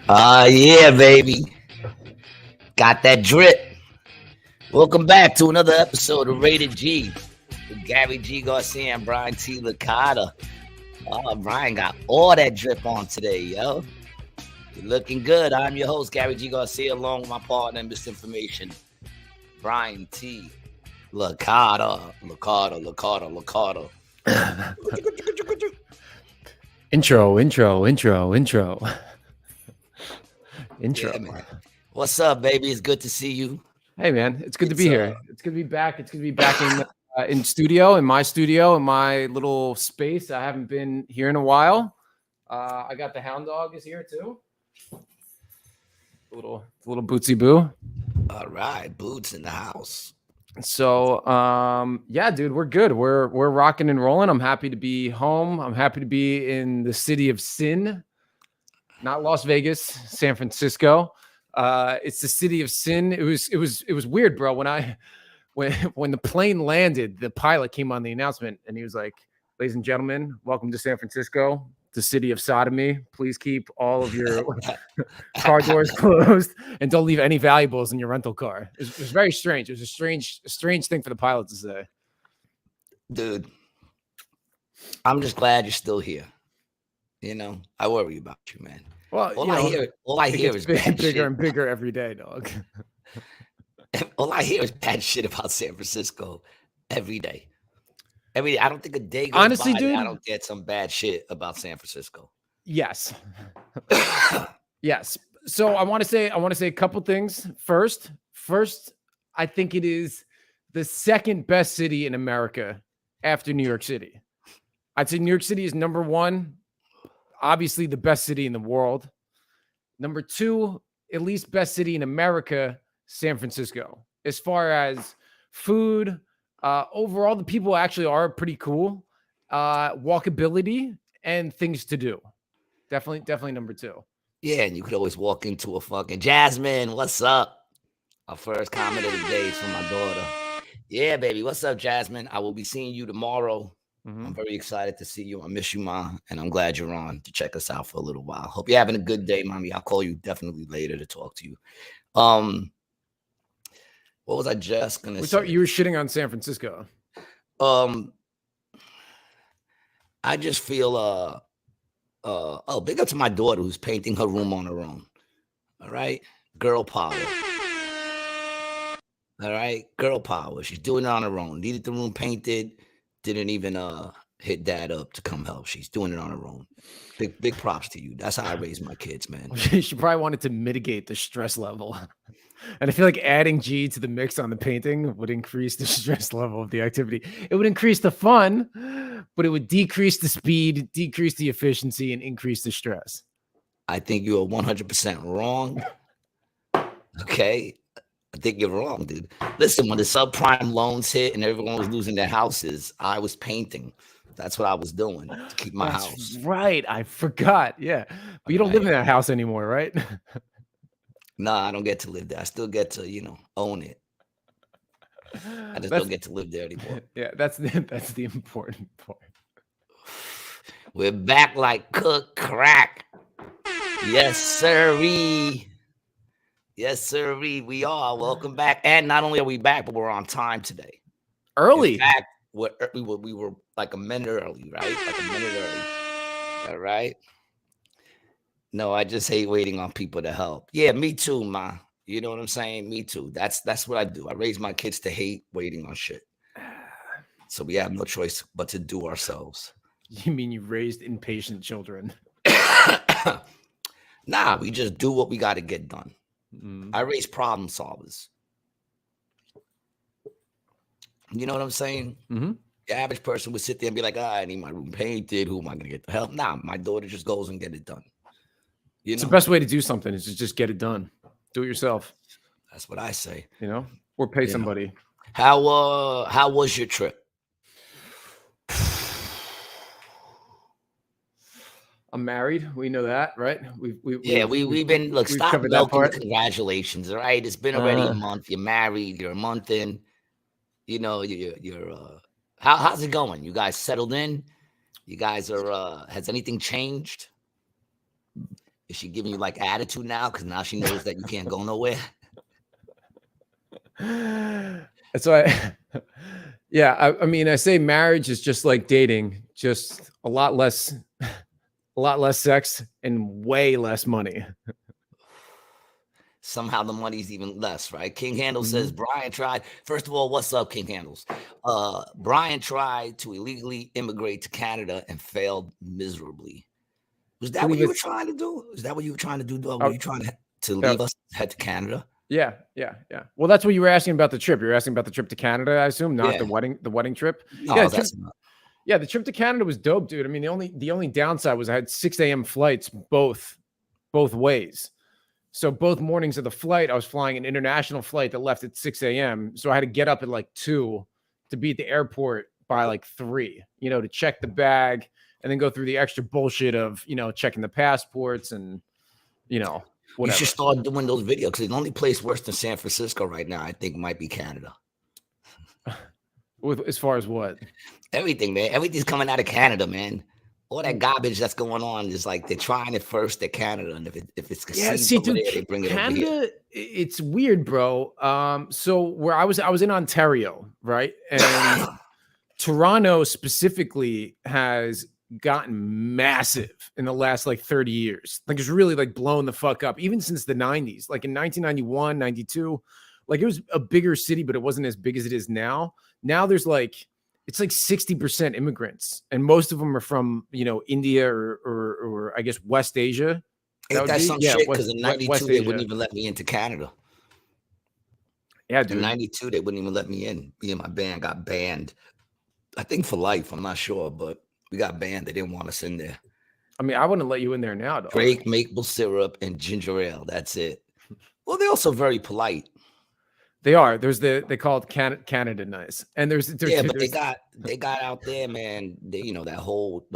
Yeah, baby. Got that drip. Welcome back to another episode of Rated G with Gary G. Garcia and Brian T. Licata. Oh, Brian got all that drip on today, yo. You're looking good. I'm your host, Gary G. Garcia, along with my partner in misinformation, Brian T. Licata. Intro. Yeah, man. What's up, baby? It's good to see you. Hey, man, it's good to be here. It's good to be back. It's good to be back in studio, in my little space. I haven't been here in a while. I got the hound dog is here too. Little Bootsy Boo. All right, Boots in the house. So, yeah, dude, we're good. We're rocking and rolling. I'm happy to be home. I'm happy to be in the city of sin, not Las Vegas, San Francisco. It's the city of sin. It was weird, bro. When the plane landed, the pilot came on the announcement and he was like, "Ladies and gentlemen, welcome to San Francisco, the city of sodomy. Please keep all of your car doors closed and don't leave any valuables in your rental car." It was very strange. It was a strange thing for the pilot to say. Dude, I'm just glad you're still here. You know, I worry about you, man. Well, all I hear is bad bigger shit. and bigger every day, dog. All I hear is bad shit about San Francisco every day. Every day. I don't think a day goes Honestly, by dude, that I don't get some bad shit about San Francisco. Yes. Yes. So I want to say a couple things. First, I think it is the second best city in America after New York City. I'd say New York City is number one. Obviously, the best city in the world. Number two, at least best city in America, San Francisco. As far as food, overall, the people actually are pretty cool. Walkability and things to do. Definitely number two. Yeah, and you could always walk into a fucking Jasmine. What's up? Our first comment of the day is from my daughter. Yeah, baby. What's up, Jasmine? I will be seeing you tomorrow. Mm-hmm. I'm very excited to see you. I miss you, Ma, and I'm glad you're on to check us out for a little while. Hope you're having a good day, Mommy. I'll call you definitely later to talk to you. What was I just gonna say? You were shitting on San Francisco. I just feel big up to my daughter who's painting her room on her own. All right, girl power. All right, girl power. She's doing it on her own. Needed the room painted. Didn't even hit dad up to come help. She's doing it on her own. Big props to you. That's how I raise my kids, man. She probably wanted to mitigate the stress level. And I feel like adding G to the mix on the painting would increase the stress level of the activity. It would increase the fun, but it would decrease the speed, decrease the efficiency, and increase the stress. I think you are 100% wrong. Okay. I think you're wrong, dude. Listen, when the subprime loans hit and everyone was losing their houses, I was painting. That's what I was doing to keep my house. Right. I forgot. Yeah. But you don't live in that house anymore, right? No, I don't get to live there. I still get to, own it. I just don't get to live there anymore. Yeah, that's the important part. We're back like cook crack. Yes, sirree. Yes, sirree. We are. Welcome back. And not only are we back, but we're on time today. Early. In fact, we were like a minute early, right? Like a minute early. All right. No, I just hate waiting on people to help. Yeah, me too, Ma. You know what I'm saying? Me too. That's what I do. I raise my kids to hate waiting on shit. So we have no choice but to do ourselves. You mean you raised impatient children? Nah, we just do what we got to get done. I raise problem solvers. You know what I'm saying? Mm-hmm. The average person would sit there and be like, I need my room painted. Who am I going to get the help? Nah, my daughter just goes and get it done. It's the best way to do something is to just get it done. Do it yourself. That's what I say. Or pay somebody. How was your trip? I'm married. We know that, right? We've been stop milking the congratulations. All right, it's been already a month. You're married. You're a month in. You're how's it going? You guys settled in? You guys are. Has anything changed? Is she giving you like attitude now? Because now she knows that you can't go nowhere. That's why. Yeah, I mean, I say marriage is just like dating, just a lot less sex and way less money. Somehow the money's even less, right? King Handle says Brian tried. First of all, what's up, King Handles? Brian tried to illegally immigrate to Canada and failed miserably. Was that what you were trying to do? Is that what you were trying to do? Were you trying to leave us, head to Canada? Yeah. Well, that's what you were asking about the trip. You're asking about the trip to Canada, I assume, not the wedding trip. No, that's not. Yeah, the trip to Canada was dope, dude. I mean, the only downside was I had 6 a.m. flights both ways. So both mornings of the flight, I was flying an international flight that left at 6 a.m. So I had to get up at like 2 to be at the airport by like 3, to check the bag and then go through the extra bullshit of, checking the passports and, whatever. You should start doing those videos because the only place worse than San Francisco right now, I think, might be Canada. As far as what? Everything, man. Everything's coming out of Canada, man. All that garbage that's going on is like they're trying it first at Canada, and if it's dude, there, they bring it Canada, over here. It's weird, bro. So where I was in Ontario, right, and Toronto specifically has gotten massive in the last like 30 years. Like it's really like blown the fuck up, even since the 90s. Like in 1991, 92, like it was a bigger city, but it wasn't as big as it is now. Now there's like. It's like 60% immigrants, and most of them are from, India or I guess West Asia. Ain't that some shit? Because in 92, they wouldn't even let me into Canada. Yeah, dude. In 92, they wouldn't even let me in. Me and my band got banned. I think for life. I'm not sure, but we got banned. They didn't want us in there. I mean, I wouldn't let you in there now, though. Drake, maple syrup, and ginger ale. That's it. Well, they're also very polite. They are. They call it Canada nice, and there's they got out there, man. The whole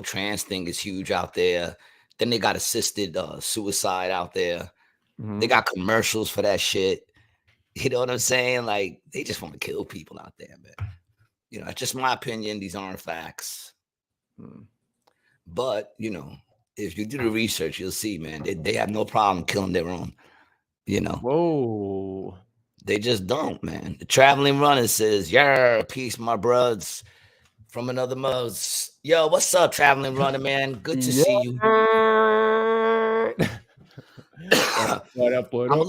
trans thing is huge out there. Then they got assisted suicide out there. They got commercials for that shit. You know what I'm saying? Like they just want to kill people out there, man. It's just my opinion. These aren't facts. But if you do the research, you'll see, man. They have no problem killing their own. Whoa. They just don't, man. The traveling runner says, "Yeah, peace, my bruds from another mother's." Yo, what's up, traveling runner, man? Good to see you. What up? I'm a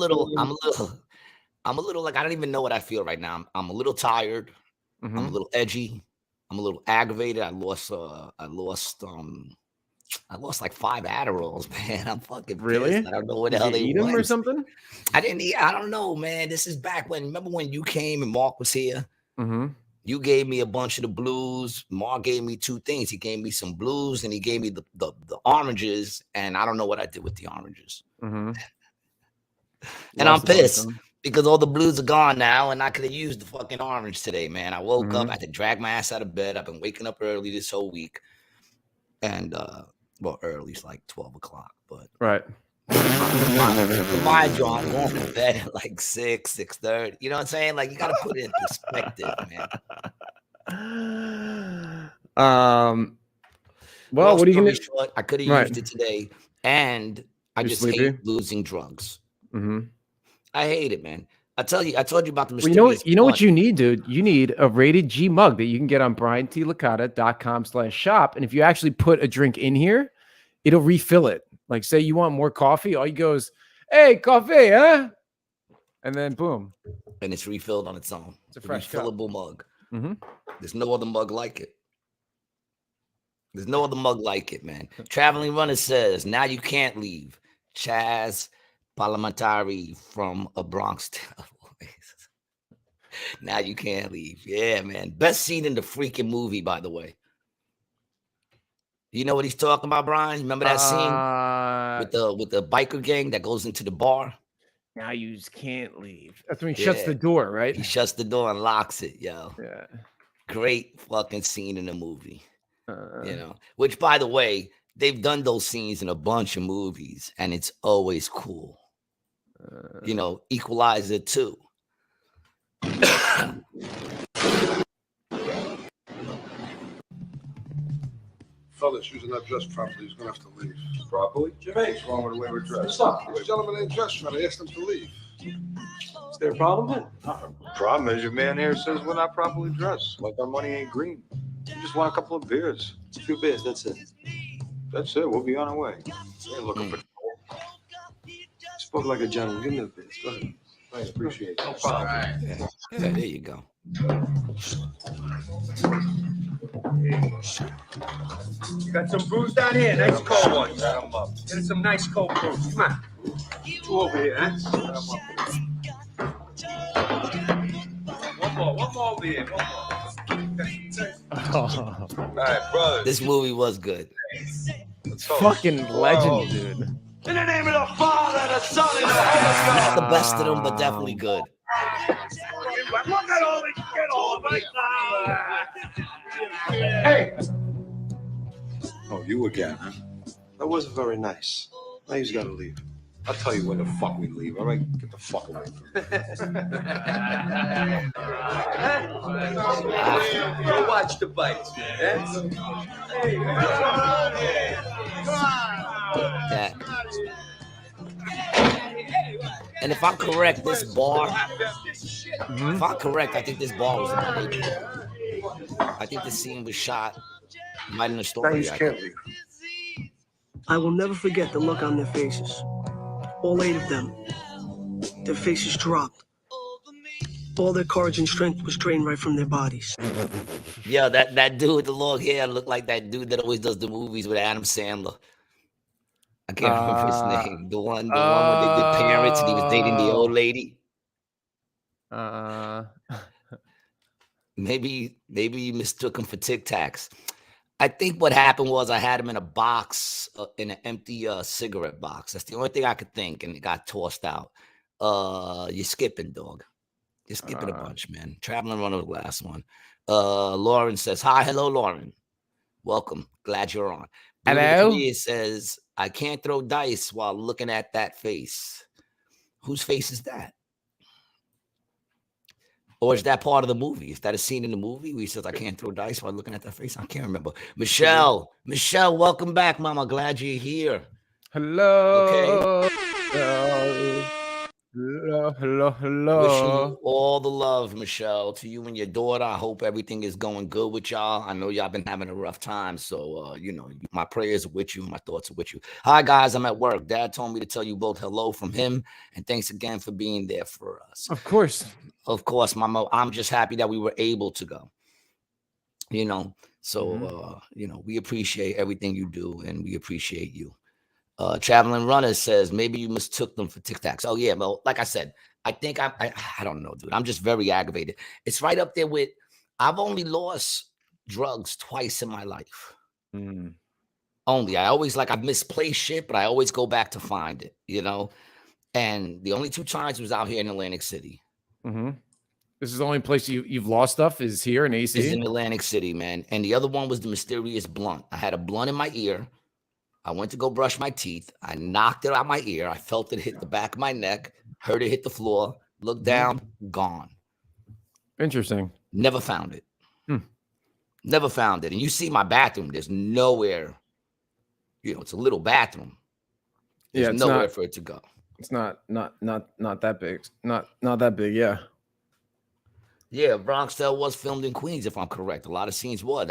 little like I don't even know what I feel right now. I'm a little tired. I'm a little edgy. I'm a little aggravated. I lost like 5 Adderalls, man. I'm fucking pissed. Really? I don't know where the hell they eat them or something. I didn't eat. I don't know, man. This is back when. Remember when you came and Mark was here? You gave me a bunch of the blues. Mark gave me 2 things. He gave me some blues and he gave me the oranges. And I don't know what I did with the oranges. And I'm pissed because all the blues are gone now, and I could have used the fucking orange today, man. I woke up. I had to drag my ass out of bed. I've been waking up early this whole week, and early is like 12 o'clock, but right. Mind you, I'm going to bed at like 6:30. You know what I'm saying? Like you got to put it in perspective, man. Well, what are you gonna? Short, I could have used it today, and I just hate losing drugs. I hate it, man. I told you about the mysterious. You know what you need, dude? You need a rated G mug that you can get on briantlicata.com/shop. And if you actually put a drink in here, it'll refill it. Like, say you want more coffee, all you go is, "Hey, coffee, huh?" And then boom. And it's refilled on its own. It's a fresh refillable mug. There's no other mug like it. There's no other mug like it, man. Traveling Runner says, now you can't leave. Chaz Parliamentary from a Bronx town. Now you can't leave. Yeah, man. Best scene in the freaking movie, by the way. You know what he's talking about, Brian? Remember that scene with the biker gang that goes into the bar? Now you just can't leave. That's when he shuts the door, right? He shuts the door and locks it, yo. Yeah. Great fucking scene in the movie. Which, by the way, they've done those scenes in a bunch of movies, and it's always cool. Equalizer 2. Fellas, using that dress properly. He's gonna have to leave. Properly? Jimmy, what's wrong with the way we're dressed? What's up? This gentleman ain't dressed right. I asked him to leave. Is there a problem then? Problem is your man here says we're not properly dressed. Like our money ain't green. We just want a couple of beers. A few beers, that's it. That's it. We'll be on our way. We ain't looking for trouble. Spoke like a gentleman. Give me the beers. Go ahead. I appreciate it. No problem. Yeah, there you go. You got some brews down here, nice cold ones. Get some nice cold brews. Come on. Two over here, huh? One more over here. One more. All right, brother. This movie was good. Fucking legend, dude. In the name of the Father, the Son, and the Holy Not the best of them, but definitely good. Ghost. Look at all this shit all right now. Hey! Oh, you again, huh? That wasn't very nice. Now he's got to leave. I'll tell you when the fuck we leave, all right? Get the fuck away from me. Go watch the bites, man. Hey, Yeah. And if I'm correct, this bar, if I'm correct, I think this bar was in my neighborhood. I think the scene was shot right in the story. I will never forget the look on their faces. All 8 of them. Their faces dropped. All their courage and strength was drained right from their bodies. Yeah, that dude with the long hair looked like that dude that always does the movies with Adam Sandler. I can't remember his name. The one when they did Parents and he was dating the old lady. Maybe you mistook him for Tic Tacs. I think what happened was I had him in a box, in an empty cigarette box. That's the only thing I could think, and it got tossed out. You're skipping, dog. You're skipping a bunch, man. Traveling Runner, the last one. Lauren says, hi, hello, Lauren. Welcome. Glad you're on. Hello. It says, I can't throw dice while looking at that face. Whose face is that? Or is that part of the movie? Is that a scene in the movie where he says, I can't throw dice while looking at that face? I can't remember. Michelle, welcome back, Mama. Glad you're here. Hello. Okay. Hello. Wishing you all the love, Michelle, to you and your daughter. I hope everything is going good with y'all. I know y'all been having a rough time. So, my prayers are with you. My thoughts are with you. Hi, guys. I'm at work. Dad told me to tell you both hello from him. And thanks again for being there for us. Of course. Of course, Mama. I'm just happy that we were able to go. So, we appreciate everything you do, and we appreciate you. Traveling Runner says, maybe you mistook them for Tic Tacs. Oh, yeah. Well, like I said, I think I don't know, dude. I'm just very aggravated. It's right up there with, I've only lost drugs twice in my life. Only. I've misplaced shit, but I always go back to find it, And the only 2 times was out here in Atlantic City. This is the only place you've lost stuff is here in AC? Is in Atlantic City, man. And the other one was the mysterious blunt. I had a blunt in my ear. I went to go brush my teeth. I knocked it out my ear. I felt it hit the back of my neck, heard it hit the floor, looked down, gone. Interesting. Never found it. Never found it. And you see my bathroom, there's nowhere, it's a little bathroom. There's nowhere for it to go. It's not that big. Not that big, yeah. Yeah, Bronx Tale was filmed in Queens, if I'm correct. A lot of scenes were.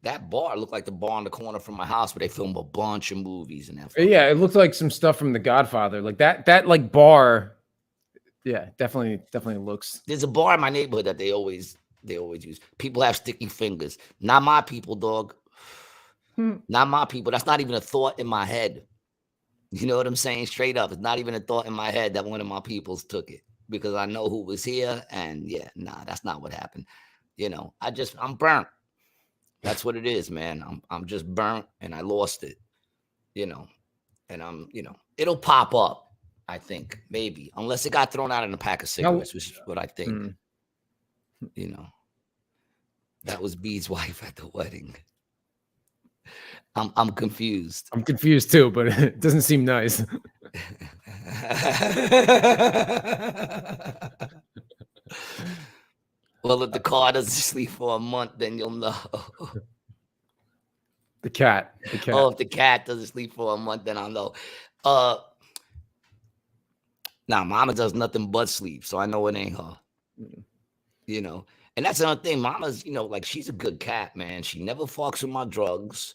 That bar looked like the bar on the corner from my house where they filmed a bunch of movies and that. Yeah, it looked like some stuff from The Godfather. Like that like bar. Yeah, definitely looks. There's a bar in my neighborhood that they always use. People have sticky fingers. Not my people, dog. Not my people. That's not even a thought in my head. You know what I'm saying? Straight up. It's not even a thought in my head that one of my peoples took it, because I know who was here. And yeah, that's not what happened. I'm burnt. That's what it is, man. I'm just burnt and I lost it, and it'll pop up, I think, maybe, unless it got thrown out in a pack of cigarettes, which is what I think. That was B's wife at the wedding. I'm confused. I'm confused too, but it doesn't seem nice. Well, if the car doesn't sleep for a month, then you'll know. The cat. Oh, if the cat doesn't sleep for a month, then I'll know. Now, mama does nothing but sleep, so I know it ain't her. You know, and that's another thing. Mama's, you know, like she's a good cat, man. She never fucks with my drugs.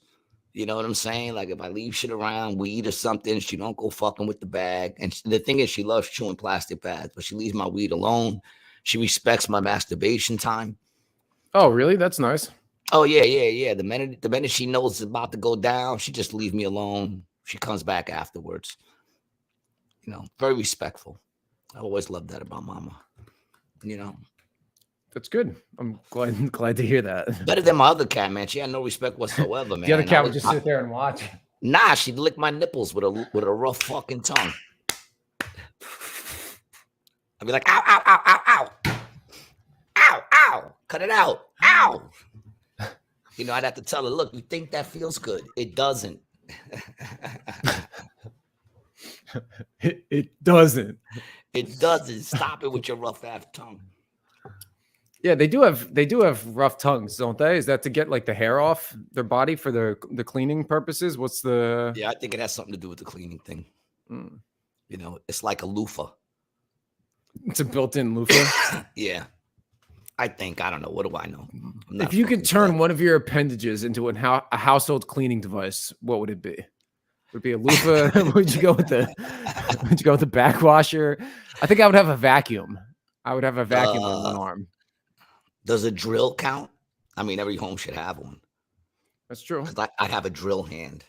You know what I'm saying? Like if I leave shit around, weed or something, she don't go fucking with the bag. And the thing is, she loves chewing plastic bags, but she leaves my weed alone. She respects my masturbation time. Oh, really? That's nice. Oh yeah. The minute she knows it's about to go down, she just leaves me alone. She comes back afterwards. You know, very respectful. I always loved that about mama. You know, that's good. I'm glad to hear that. Better than my other cat, man. She had no respect whatsoever, man. The other cat would just sit there and watch. Nah, she'd lick my nipples with a rough fucking tongue. I'd be like, ow, ow, ow, ow, ow. Ow, ow. Cut it out. Ow. You know, I'd have to tell her, look, you think that feels good? It doesn't. It doesn't. It doesn't. Stop it with your rough ass tongue. Yeah, they do have rough tongues, don't they? Is that to get like the hair off their body for the cleaning purposes? What's the? Yeah, I think it has something to do with the cleaning thing. You know, it's like a loofah. It's a built-in loofah. Yeah, I think. I don't know. What do I know? If you could turn one of your appendages into a household cleaning device, what would it be? Would it be a loofah? Would you go with the backwasher? I think I would have a vacuum. I would have a vacuum on one arm. Does a drill count? I mean, every home should have one. That's true. Because I have a drill hand.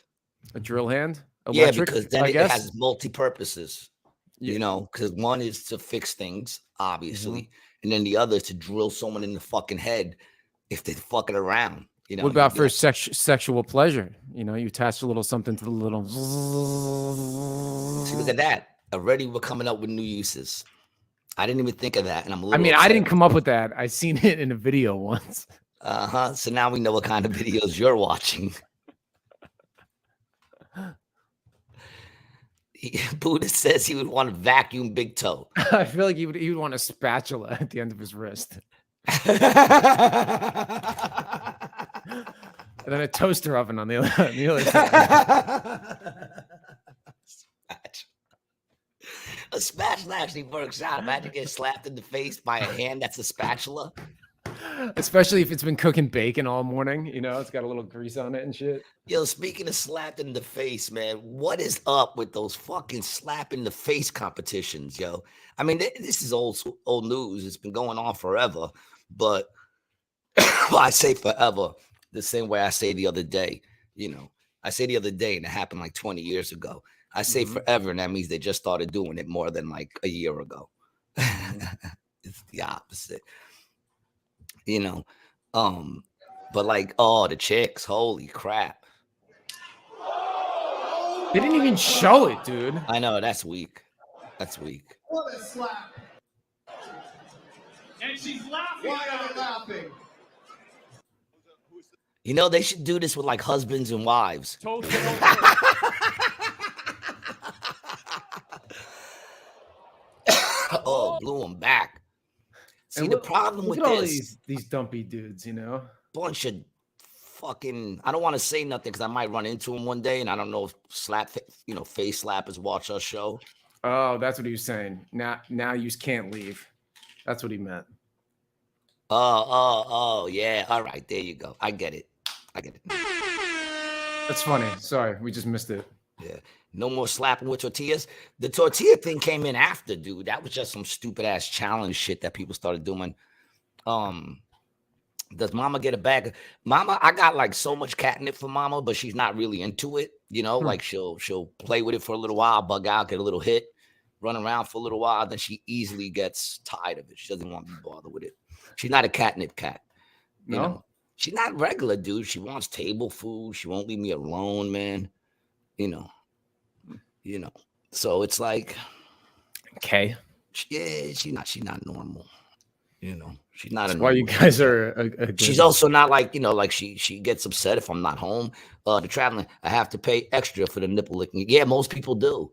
A drill hand? Electric, yeah, because then it has multi-purposes. Yeah. You know, because one is to fix things, obviously, and then the other is to drill someone in the fucking head if they're fucking around. You know. What about for sexual pleasure? You know, you attach a little something to the little. See, look at that. Already we're coming up with new uses. I didn't even think of that, and I'm a little. I mean, upset. I didn't come up with that. I seen it in a video once. So now we know what kind of videos you're watching. Buddha says he would want to vacuum big toe. I feel like he would want a spatula at the end of his wrist. And then a toaster oven on the other side. A spatula actually works out. Imagine getting slapped in the face by a hand that's a spatula. Especially if it's been cooking bacon all morning, you know, it's got a little grease on it and shit. Yo, speaking of slapped in the face, man, what is up with those fucking slap in the face competitions, yo? I mean, this is old news. It's been going on forever, but well, I say forever the same way I say the other day. You know, I say the other day, and it happened like 20 years ago. I say forever, and that means they just started doing it more than like a year ago. It's the opposite. You know, but like, oh, the chicks, holy crap. They didn't even show it, dude. I know, that's weak. That's weak. What a slap. And she's laughing. Why are they laughing? You know, they should do this with like husbands and wives. Oh, blew them back. See, the problem with all this, these dumpy dudes, you know, bunch of fucking. I don't want to say nothing because I might run into him one day, and I don't know if face slappers watch our show. Oh, that's what he was saying. Now you can't leave. That's what he meant. Oh, yeah. All right, there you go. I get it. That's funny. Sorry, we just missed it. Yeah. No more slapping with tortillas. The tortilla thing came in after, dude. That was just some stupid ass challenge shit that people started doing. Does mama get a bag? Mama, I got like so much catnip for mama, but she's not really into it. You know, like she'll play with it for a little while, bug out, get a little hit, run around for a little while. Then she easily gets tired of it. She doesn't want to be bothered with it. She's not a catnip cat. You know? She's not regular, dude. She wants table food. She won't leave me alone, man. You know. So it's like, okay. Yeah, she's not normal. You know, she's not. That's why you guys are. She's also not like, you know, like she gets upset if I'm not home. The traveling, I have to pay extra for the nipple licking. Yeah, most people do.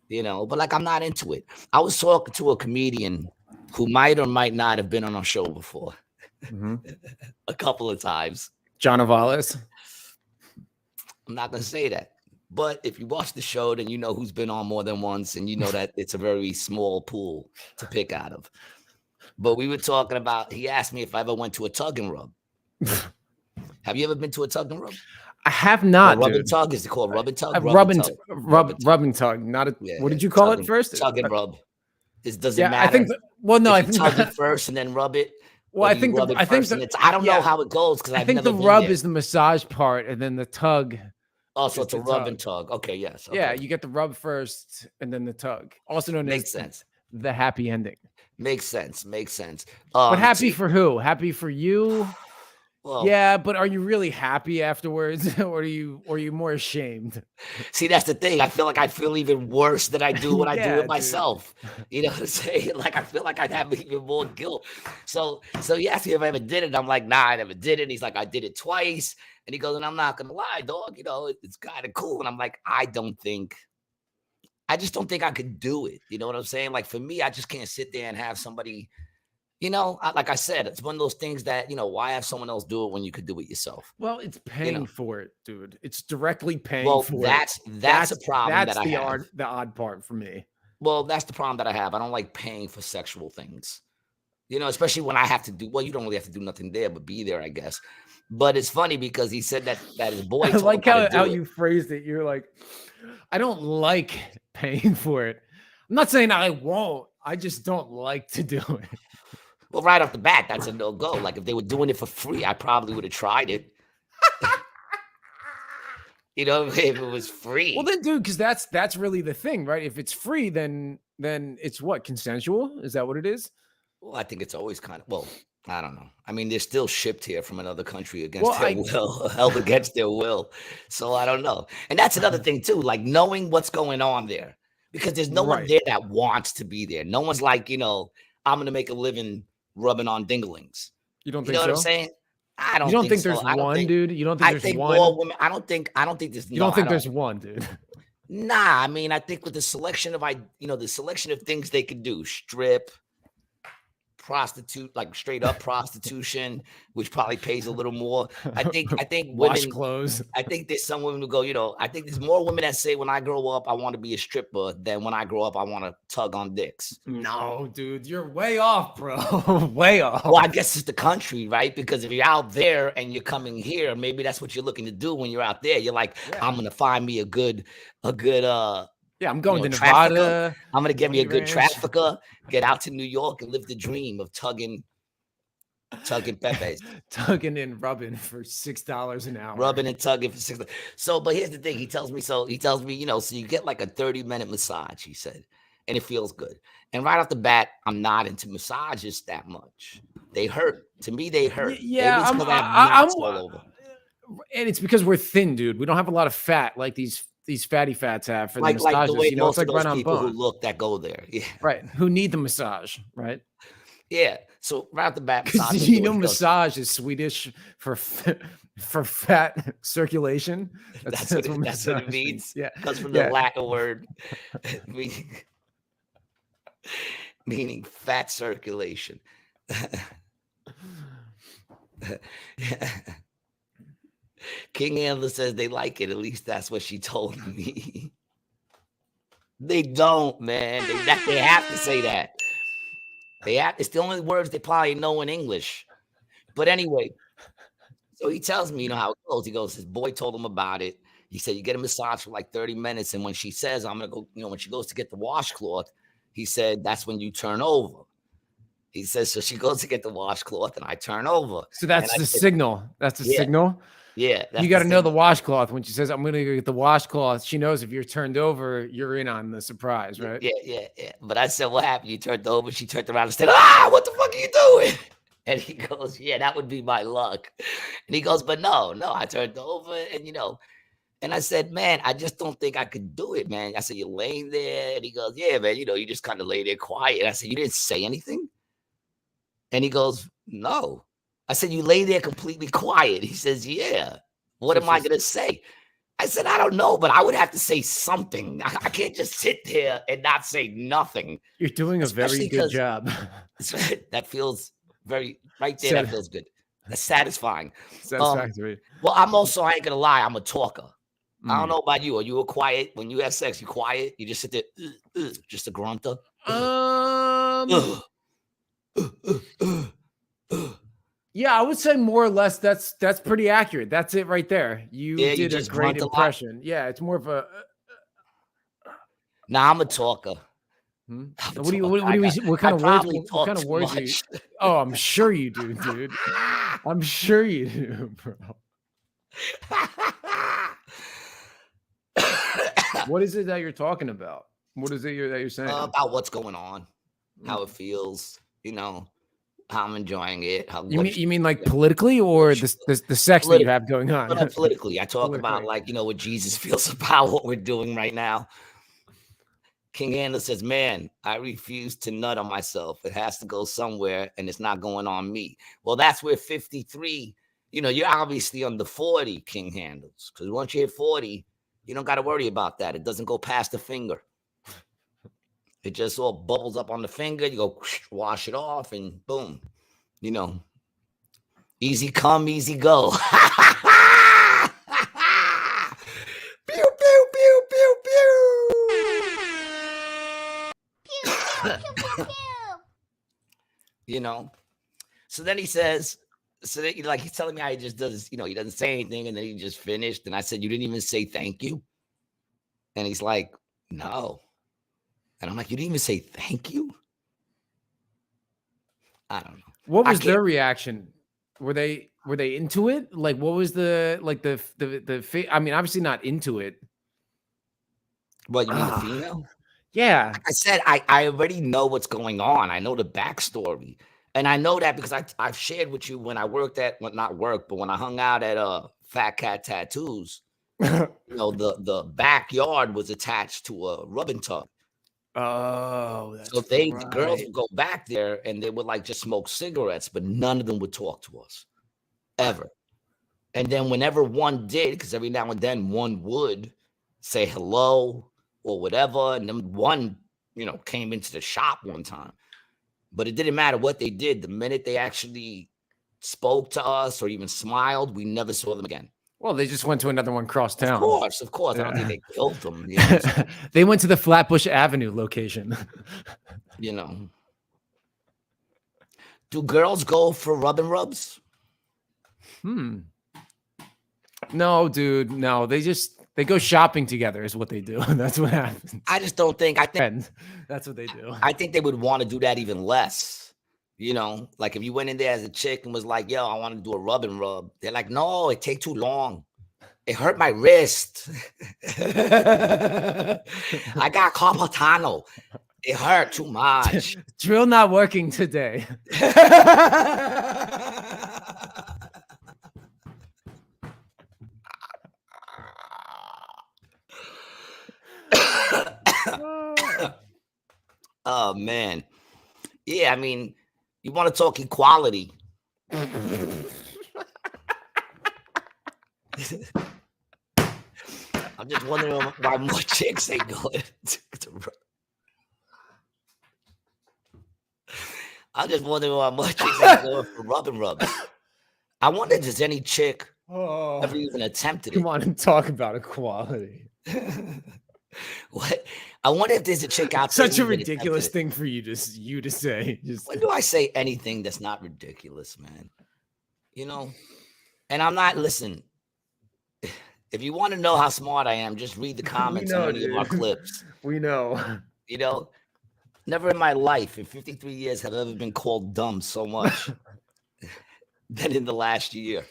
You know, but like I'm not into it. I was talking to a comedian who might or might not have been on our show before, a couple of times. John Avalis. I'm not gonna say that. But if you watch the show, then you know who's been on more than once, and you know that it's a very small pool to pick out of. But we were talking about, he asked me if I ever went to a tug and rub. Have you ever been to a tug and rub? I have not, rub dude. and tug, is it called rub and tug? Rub and tug. Not a, what did you call it first? Tug and rub. Does it matter? I think, I think tug it first and then rub it. Well, I think I don't know how it goes because I think the rub is the massage part, and then the tug. Oh, so it's a rub and tug. Okay, yes. Okay. Yeah, you get the rub first and then the tug, also known as the happy ending. Makes sense. But happy for who? Happy for you? Well, yeah, but are you really happy afterwards, or are you more ashamed? See, that's the thing. I feel even worse than I do when I do it myself. You know what I'm saying? Like I feel like I'd have even more guilt. So he asked me if I ever did it. I'm like, nah, I never did it. And he's like, I did it twice. And he goes, and I'm not gonna lie, dog. You know, it's kind of cool. And I'm like, I just don't think I could do it. You know what I'm saying? Like for me, I just can't sit there and have somebody. You know, like I said, it's one of those things that, you know, why have someone else do it when you could do it yourself? Well, it's paying for it, dude. It's directly paying for it. That's a problem that I have. That's the odd part for me. Well, that's the problem that I have. I don't like paying for sexual things. You know, especially when I have to do, well, you don't really have to do nothing there, but be there, I guess. But it's funny because he said that his boy told I like him how you phrased it. You're like, I don't like paying for it. I'm not saying I won't. I just don't like to do it. Well, right off the bat, that's a no-go. Like, if they were doing it for free, I probably would have tried it. You know, if it was free. Well, then, dude, because that's really the thing, right? If it's free, then it's what? Consensual? Is that what it is? Well, I think it's always kind of, well, I don't know. I mean, they're still shipped here from another country against their will, held against their will. So I don't know. And that's another thing, too, like knowing what's going on there. Because there's no one there that wants to be there. No one's like, you know, I'm going to make a living rubbing on dinglings. You don't think so? You know what I'm saying? I don't. You don't think there's one, dude? You don't think there's one? More women. I don't think there's. You don't think there's one, dude? Nah, I mean, I think with the selection of the selection of things they could do, strip, prostitute, like straight up prostitution, which probably pays a little more. I think wash women clothes. I think there's some women who go, you know, I think there's more women that say when I grow up I want to be a stripper than when I grow up I want to tug on dicks. No, dude, you're way off, bro. Way off. Well, I guess it's the country, right? Because if you're out there and you're coming here, maybe that's what you're looking to do when you're out there. You're like, I'm gonna find me a good yeah, I'm going to Nevada. Trafficker. I'm going to get me a good trafficker, get out to New York and live the dream of tugging pepes. Tugging and rubbing for $6 an hour. Rubbing and tugging for $6. So, but here's the thing. He tells me, you know, so you get like a 30-minute massage, he said, and it feels good. And right off the bat, I'm not into massages that much. They hurt. To me, they hurt. Yeah, I'm all over. And it's because we're thin, dude. We don't have a lot of fat like these fatty fats have for the massages. Like the way you know, most it's like of those right people on bone. who look that go there. Yeah. Right. Who need the massage, right? Yeah. So right off the bat, because you know, massage is Swedish for fat circulation. That's what it means. Yeah. It comes from the Latin word meaning fat circulation. King Handler says they like it. At least that's what she told me. They don't, man. They have to say that. It's the only words they probably know in English. But anyway, so he tells me, you know how it goes. He goes, his boy told him about it. He said, you get a massage for like 30 minutes. And when she says, I'm going to go, you know, when she goes to get the washcloth, he said, that's when you turn over. He says, so she goes to get the washcloth and I turn over. So that's the signal. That's the signal. Yeah. You got to know the washcloth. When she says, I'm going to go get the washcloth, she knows if you're turned over, you're in on the surprise, right? Yeah. But I said, what happened? You turned over. She turned around and said, what the fuck are you doing? And he goes, yeah, that would be my luck. And he goes, but no, I turned over and, you know, and I said, man, I just don't think I could do it, man. I said, you're laying there. And he goes, yeah, man, you know, you just kind of lay there quiet. And I said, you didn't say anything? And he goes, no. I said, you lay there completely quiet. He says, yeah. What am I going to say? I said, I don't know, but I would have to say something. I can't just sit there and not say nothing. You're doing a very good job. That feels right there. That feels good. That's satisfying. Satisfactory. Well, I ain't going to lie. I'm a talker. I don't know about you. Are you a quiet when you have sex? You quiet? You just sit there, just a grunter. Yeah, I would say more or less that's pretty accurate. That's it right there. You Yeah, you did a just great grunt a lot? impression. Yeah, it's more of a. Nah, I'm a talker. Hmm? I'm a What do you? talker. What kind I of words? probably What kind talk of too words? much. Oh, I'm sure you do, dude. I'm sure you do, bro. What is it that you're talking about? What is it that you're saying? About what's going on, how it feels, how I'm enjoying it. You mean like politically or the sex that you have going on? No, politically. I talk about what Jesus feels about what we're doing right now. King Handler says, man, I refuse to nut on myself. It has to go somewhere and it's not going on me. Well, that's where 53, you're obviously under 40, King Handles. Because once you hit 40, you don't got to worry about that. It doesn't go past the finger. It just all bubbles up on the finger. You go wash it off and boom, easy come, easy go. Pew, pew, pew, pew, pew. So then he says, he's telling me how he just does, he doesn't say anything and then he just finished. And I said, you didn't even say thank you. And he's like, no. And I'm like, you didn't even say thank you? I don't know. What was their reaction? Were they into it? Like, what was the I mean, obviously not into it. What, you mean the female? Yeah. Like I said, I already know what's going on. I know the backstory. And I know that because I've shared with you when I worked at, well, not work, but when I hung out at Fat Cat Tattoos, the backyard was attached to a rubbing tub. Oh, that's so the girls would go back there and they would just smoke cigarettes, but none of them would talk to us ever. And then whenever one did, because every now and then one would say hello or whatever, and then one, came into the shop one time. But it didn't matter what they did. The minute they actually spoke to us or even smiled, we never saw them again. Well, they just went to another one cross town. Of course. Yeah. I don't think they killed them. They went to the Flatbush Avenue location. Do girls go for rub and rubs? No, dude. No, they go shopping together is what they do. That's what happens. I just don't think. I think that's what they do. I think they would want to do that even less. Like if you went in there as a chick and was like, yo, I want to do a rub and rub. They're like, no, it take too long. It hurt my wrist. I got carpal tunnel. It hurt too much. Drill not working today. Oh, man. Yeah, I mean, you want to talk equality. I'm just wondering why more chicks ain't going to I'm just wondering why more chicks ain't going for rub and rubs. I wonder if there's any chick ever even attempted it. Come on and talk about equality. What? I wonder if there's a chick out there. Such a ridiculous thing for you to say. When do I say anything that's not ridiculous, man? And I'm not, listen, if you want to know how smart I am, just read the comments on any of our clips. We know. Never in my life, in 53 years, have I ever been called dumb so much than in the last year.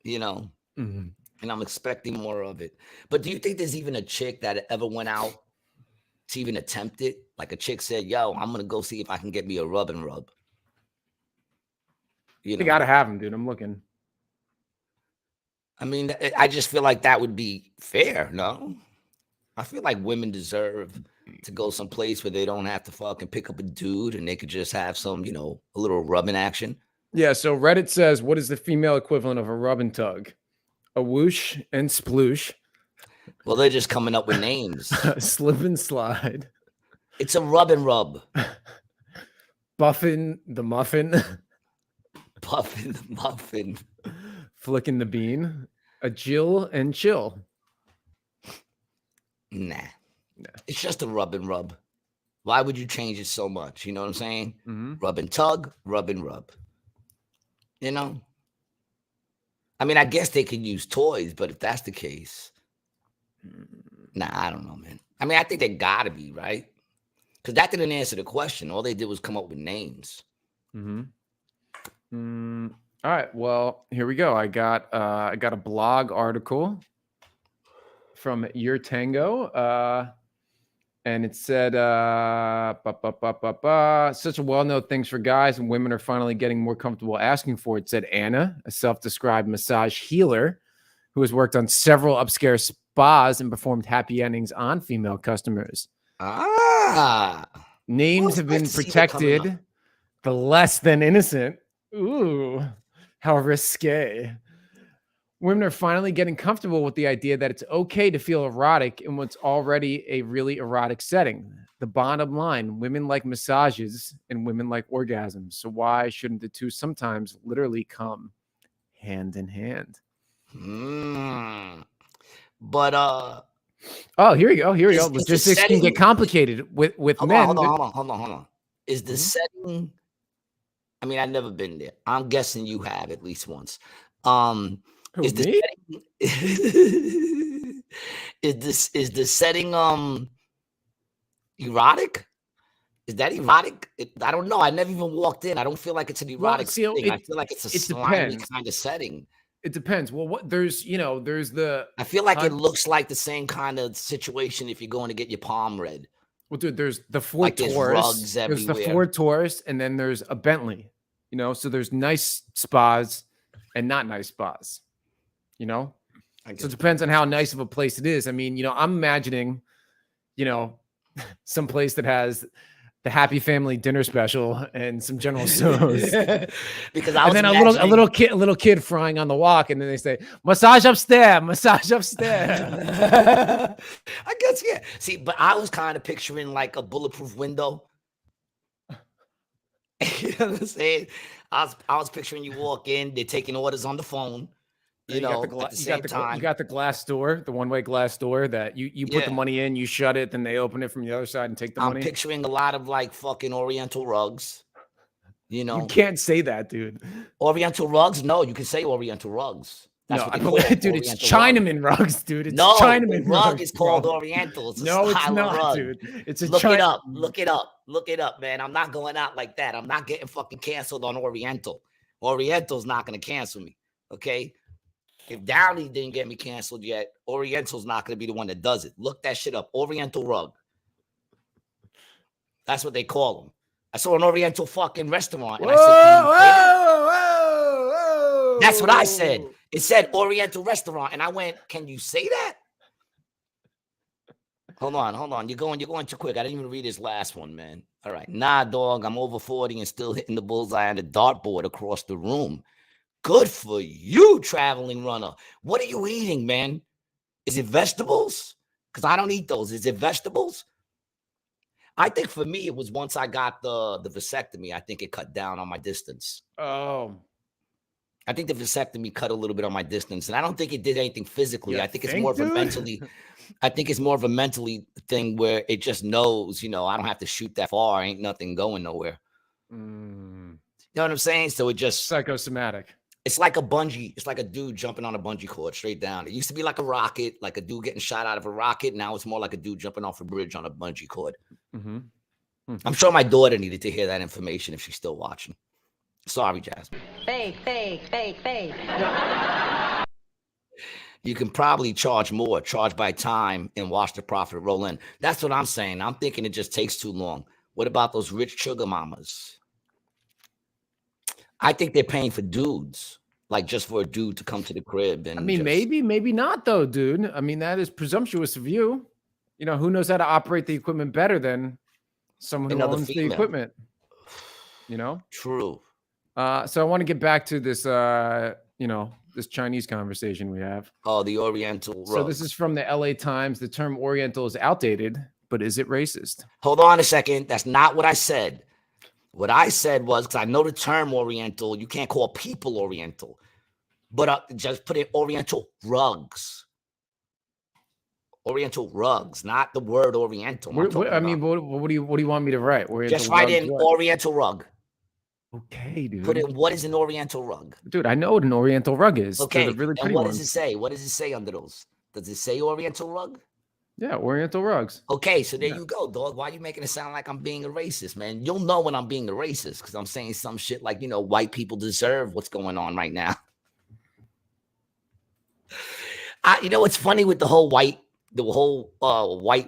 Mm-hmm. And I'm expecting more of it. But do you think there's even a chick that ever went out to even attempt it? Like a chick said, yo, I'm going to go see if I can get me a rub and rub. You got to have them, dude. I'm looking. I mean, I just feel like that would be fair, no? I feel like women deserve to go someplace where they don't have to fucking pick up a dude and they could just have some, a little rubbing action. Yeah, so Reddit says, what is the female equivalent of a rub and tug? A whoosh and sploosh. Well, they're just coming up with names. Slip and slide. It's a rub and rub. Buffin the muffin. Buffin the muffin. Flicking the bean. A Jill and chill. Nah. Nah. It's just a rub and rub. Why would you change it so much? You know what I'm saying? Mm-hmm. Rub and tug, rub and rub. You know? I mean, I guess they could use toys, but if that's the case, nah, I don't know, man. I mean, I think they gotta be, right? Because that didn't answer the question. All they did was come up with names. Mm-hmm. All right. Well, here we go. I got a blog article from Your Tango. And it said, such a well-known things for guys and women are finally getting more comfortable asking for it, said Anna, a self-described massage healer who has worked on several upscale spas and performed happy endings on female customers. Names have been protected. The less than innocent. Ooh, how risque. Women are finally getting comfortable with the idea that it's okay to feel erotic in what's already a really erotic setting. The bottom line, women like massages and women like orgasms. So why shouldn't the two sometimes literally come hand in hand? But oh, here we go. Here we go. Logistics can get complicated with men. Hold on. Is the setting? I mean, I've never been there. I'm guessing you have at least once. Is the setting erotic? Is that erotic? I don't know. I never even walked in. I don't feel like it's an erotic thing. I feel like it's a slimy kind of setting. It depends. Well, what there's the. I feel like it looks like the same kind of situation if you're going to get your palm read. Well, dude, there's the Ford Taurus. There's the Ford Taurus, and then there's a Bentley. You know, so there's nice spas and not nice spas. You know, so it depends on how nice of a place it is. I mean, you know, I'm imagining, you know, some place that has the Happy Family dinner special and some General Tso's. Because and then a little kid frying on the walk, and then they say massage upstairs. I guess yeah. See, but I was kind of picturing like a bulletproof window. You know what I'm saying? I was picturing you walk in, they're taking orders on the phone. You know, at the same time. You got the glass door, the one-way glass door that you put the money in, you shut it, then they open it from the other side and take the money. I'm picturing a lot of like fucking Oriental rugs. You know, you can't say that, dude. Oriental rugs? No, you can say Oriental rugs. That's dude, it's Chinaman rugs, dude. It's Chinaman rug is called Oriental. It's no, it's not, rug. dude. It's a Look it up, man. I'm not going out like that. I'm not getting fucking canceled on Oriental. Oriental's not going to cancel me, okay? If Downey didn't get me canceled yet, Oriental's not going to be the one that does it. Look that shit up. Oriental rug. That's what they call them. I saw an Oriental fucking restaurant, and I said, that's what I said. It said Oriental restaurant, and I went, can you say that? Hold on. You're going too quick. I didn't even read his last one, man. All right. Nah, dog, I'm over 40 and still hitting the bullseye on the dartboard across the room. Good for you, traveling runner. What are you eating, man? Is it vegetables? Because I don't eat those. Is it vegetables? I think for me, it was once I got the vasectomy, I think it cut down on my distance. Oh. I think the vasectomy cut a little bit on my distance, and I don't think it did anything physically. I think it's more of a mentally. I think it's more of a mentally thing where it just knows, you know, I don't have to shoot that far. Ain't nothing going nowhere. You know what I'm saying? So it just psychosomatic. It's like a bungee. It's like a dude jumping on a bungee cord straight down. It used to be like a rocket, like a dude getting shot out of a rocket. Now it's more like a dude jumping off a bridge on a bungee cord. I'm sure my daughter needed to hear that information if she's still watching. Sorry, Jasmine. Fake. You can probably charge more, charge by time, and watch the profit roll in. That's what I'm saying. I'm thinking it just takes too long. What about those rich sugar mamas? I think they're paying for dudes, like just for a dude to come to the crib. And I mean, maybe not though, dude. I mean, that is presumptuous of you. You know, who knows how to operate the equipment better than someone who owns the equipment? You know, true. So I want to get back to this, you know, this Chinese conversation we have. Oh, the Oriental. So this is from the LA Times. The term Oriental is outdated, but is it racist? Hold on a second. That's not what I said. What I said was, because I know the term Oriental, you can't call people Oriental, but just put in Oriental rugs. Oriental rugs, not the word Oriental. I'm talking I mean, about. what do you want me to write? Oriental Just write rugs, in what? Oriental rug. Okay, dude. Put in what is an Oriental rug. Dude, I know what an Oriental rug is. Okay, They're the really and pretty what ones. does it say? What does it say under those? Does it say Oriental rug? Yeah, Oriental rugs. Okay, so there Yeah. you go, dog. Why are you making it sound like I'm being a racist, man? You'll know when I'm being a racist because I'm saying some shit like, white people deserve what's going on right now. What's funny with the whole white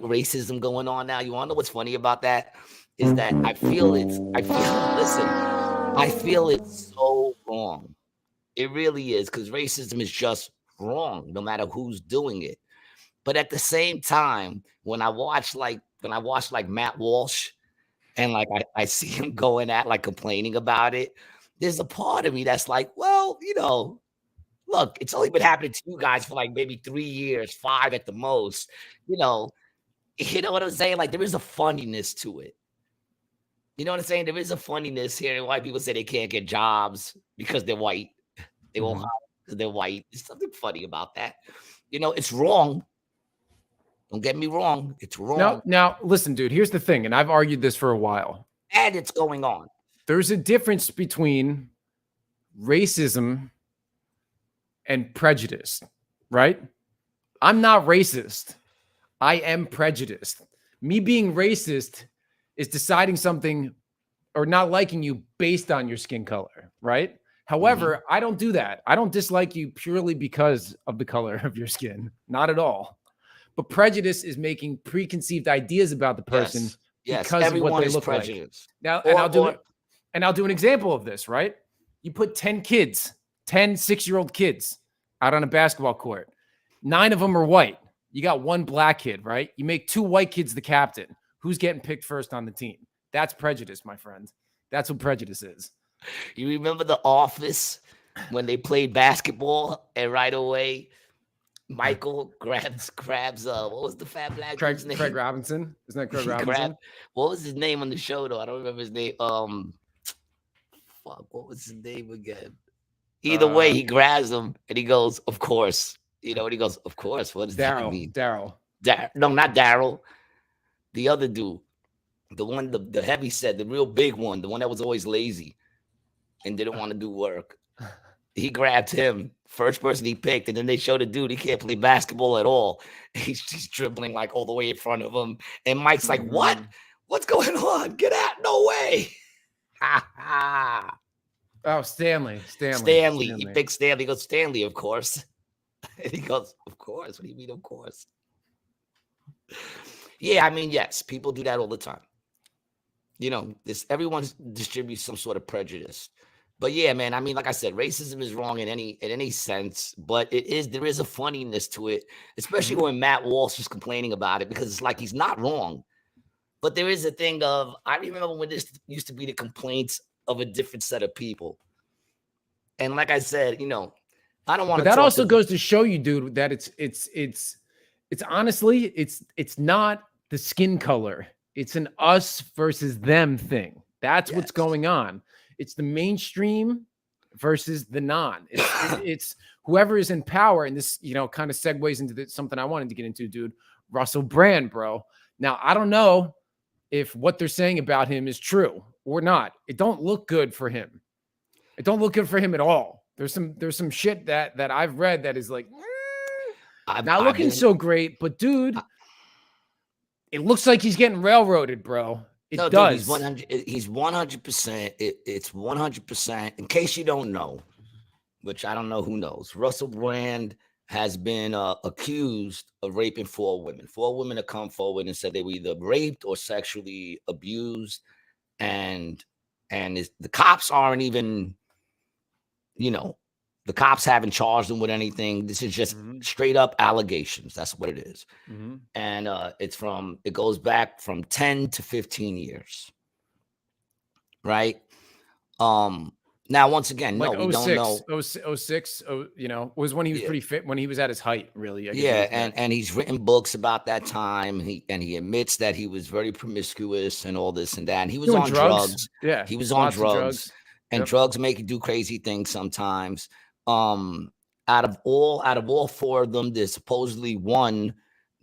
racism going on now? You want to know what's funny about that? Is that I feel it's so wrong. It really is, because racism is just wrong, no matter who's doing it. But at the same time, when I watch like Matt Walsh and like I see him going at like complaining about it, there's a part of me that's like, well, look, it's only been happening to you guys for like maybe 3 years, 5 at the most. You know what I'm saying? Like there is a funniness to it. You know what I'm saying? There is a funniness here. White people say they can't get jobs because they're white. They won't hire because they're white. There's something funny about that. It's wrong. Don't get me wrong. It's wrong. Now, listen, dude, here's the thing, and I've argued this for a while. And it's going on. There's a difference between racism and prejudice, right? I'm not racist. I am prejudiced. Me being racist is deciding something or not liking you based on your skin color, right? However, I don't do that. I don't dislike you purely because of the color of your skin. Not at all. But prejudice is making preconceived ideas about the person because of what they look like. Now, and I'll do an example of this, right? You put 10 kids, 10 6-year-old kids out on a basketball court. 9 of them are white. You got 1 black kid, right? You make 2 white kids the captain. Who's getting picked first on the team? That's prejudice, my friend. That's what prejudice is. You remember The Office when they played basketball and right away Michael grabs what was the fat black Craig name? Craig Robinson? Isn't that Craig Robinson? What was his name on the show though? I don't remember his name. What was his name again? Either way, he grabs him and he goes, "Of course." And he goes, "Of course." What does that mean? Daryl. No, not Daryl. The other dude, the one, the heavy set, the real big one, the one that was always lazy and didn't want to do work. He grabbed him, first person he picked, and then they showed the dude he can't play basketball at all. He's dribbling like all the way in front of him. And Mike's like, "What? What's going on? Get out. No way." Oh, Stanley. He picked Stanley. He goes, "Stanley, of course." And he goes, "Of course." What do you mean, of course? Yeah, I mean, yes, people do that all the time. Everyone distributes some sort of prejudice. But yeah, man, I mean, like I said, racism is wrong in any sense, but there is a funniness to it, especially when Matt Walsh is complaining about it, because it's like he's not wrong. But there is a thing of, I remember when this used to be the complaints of a different set of people. And like I said, I don't want to. But that also goes to show you, dude, that it's honestly, it's not the skin color. It's an us versus them thing. That's what's going on. It's the mainstream versus the non. It's whoever is in power. And this, kind of segues into something I wanted to get into, dude. Russell Brand, bro. Now, I don't know if what they're saying about him is true or not. It don't look good for him. It don't look good for him at all. There's some shit that I've read that is like not looking so great, but dude, it looks like he's getting railroaded, bro. It does. Dude, he's 100%. It's 100%. In case you don't know, which I don't know who knows, Russell Brand has been accused of raping 4 women. 4 women have come forward and said they were either raped or sexually abused, and the cops aren't even, the cops haven't charged them with anything. This is just straight up allegations. That's what it is. And it goes back from 10 to 15 years. Right. Now, once again, like no, we don't know. 06, was when he was pretty fit, when he was at his height, really. And he's written books about that time. He admits that he was very promiscuous and all this and that. And he was on drugs. Yeah. He was on drugs. And drugs make you do crazy things sometimes. Out of all 4 of them, there's supposedly one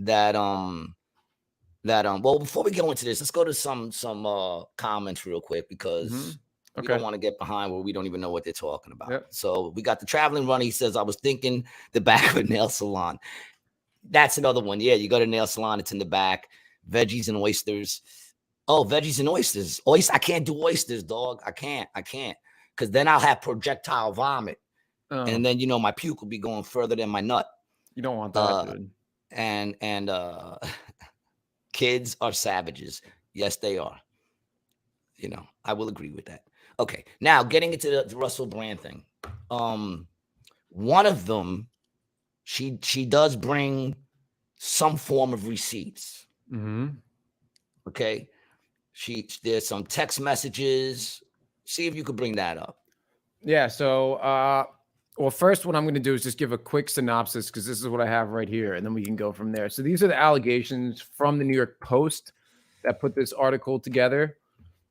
that well, before we go into this, let's go to some comments real quick because we don't want to get behind where we don't even know what they're talking about. Yep. So we got the traveling runner. He says, I was thinking the back of a nail salon. That's another one. Yeah, you go to nail salon, it's in the back. Veggies and oysters. Oh, veggies and oysters. I can't do oysters, dog. I can't. Because then I'll have projectile vomit. And then, my puke will be going further than my nut. You don't want that, dude. And kids are savages. Yes, they are. I will agree with that. Okay, now getting into the Russell Brand thing. One of them, she does bring some form of receipts. Okay, there's some text messages. See if you could bring that up. Yeah. So, well, first, what I'm going to do is just give a quick synopsis because this is what I have right here, and then we can go from there. So these are the allegations from the New York Post that put this article together.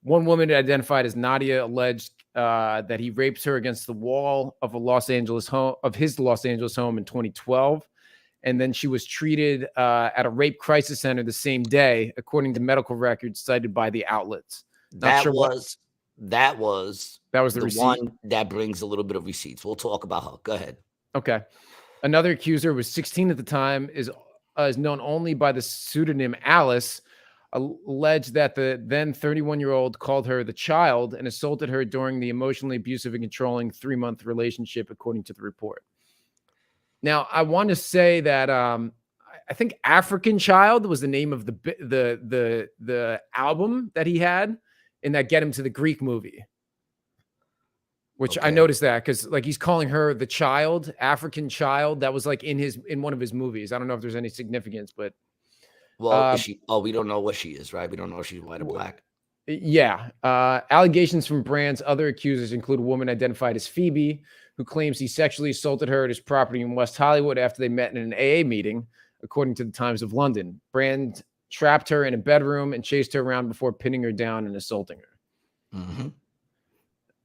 One woman identified as Nadia alleged that he raped her against the wall of his Los Angeles home in 2012. And then she was treated at a rape crisis center the same day, according to medical records cited by the outlets. That was the receipt. One that brings a little bit of receipts. We'll talk about her. Go ahead. Okay. Another accuser was 16 at the time, is known only by the pseudonym Alice, alleged that the then 31-year-old called her the child and assaulted her during the emotionally abusive and controlling 3-month relationship, according to the report. Now, I want to say that I think African Child was the name of the album that he had in that Get Him to the Greek movie, which I noticed that because he's calling her the child, African Child. That was in one of his movies. I don't know if there's any significance, but well, we don't know what she is, right? We don't know if she's white or black. Yeah. Allegations from Brand's other accusers include a woman identified as Phoebe, who claims he sexually assaulted her at his property in West Hollywood after they met in an AA meeting, according to the Times of London. Brand trapped her in a bedroom and chased her around before pinning her down and assaulting her.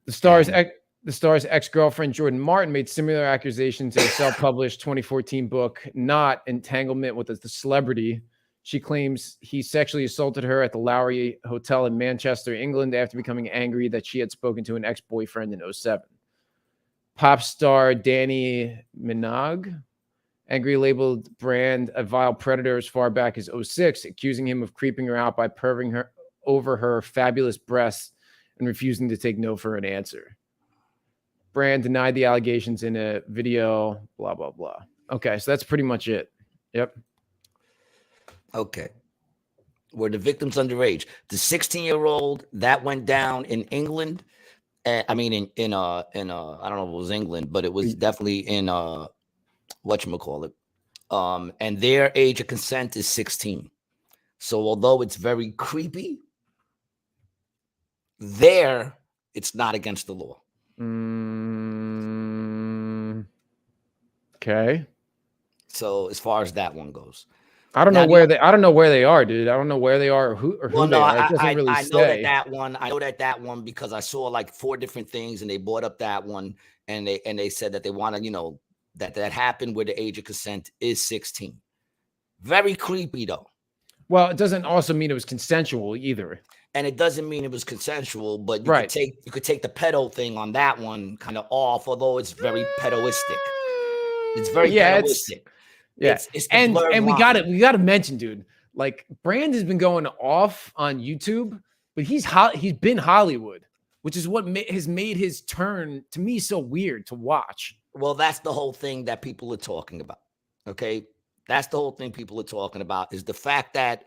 The star's ex-girlfriend, Jordan Martin, made similar accusations in a self-published 2014 book, Not Entanglement with the Celebrity. She claims he sexually assaulted her at the Lowry Hotel in Manchester, England, after becoming angry that she had spoken to an ex-boyfriend in 2007. Pop star Danny Minogue angry labeled Brand a vile predator as far back as 2006, accusing him of creeping her out by perving her over her fabulous breasts and refusing to take no for an answer. Brand denied the allegations in a video, blah, blah, blah. Okay, so that's pretty much it. Yep. Okay. Were the victims underage? The 16-year-old that went down in England. I mean, in I don't know if it was England, but it was definitely in whatchamacallit. And their age of consent is 16. So although it's very creepy, it's not against the law. Okay. So as far as that one goes. I don't know where they are, dude. I don't know where they are or who they are. It doesn't really I say. know that one because I saw 4 different things and they brought up that one and they said that they want to, that happened where the age of consent is 16. Very creepy though. Well, it doesn't also mean it was consensual either. And it doesn't mean it was consensual, but you could take the pedo thing on that one kind of off, although it's very pedoistic. It's very pedoistic. It's and we gotta mention, dude, Brand has been going off on YouTube, but he's been Hollywood, which is what has made his turn to me so weird to watch. Well, that's the whole thing that people are talking about. Okay, that's the whole thing people are talking about is the fact that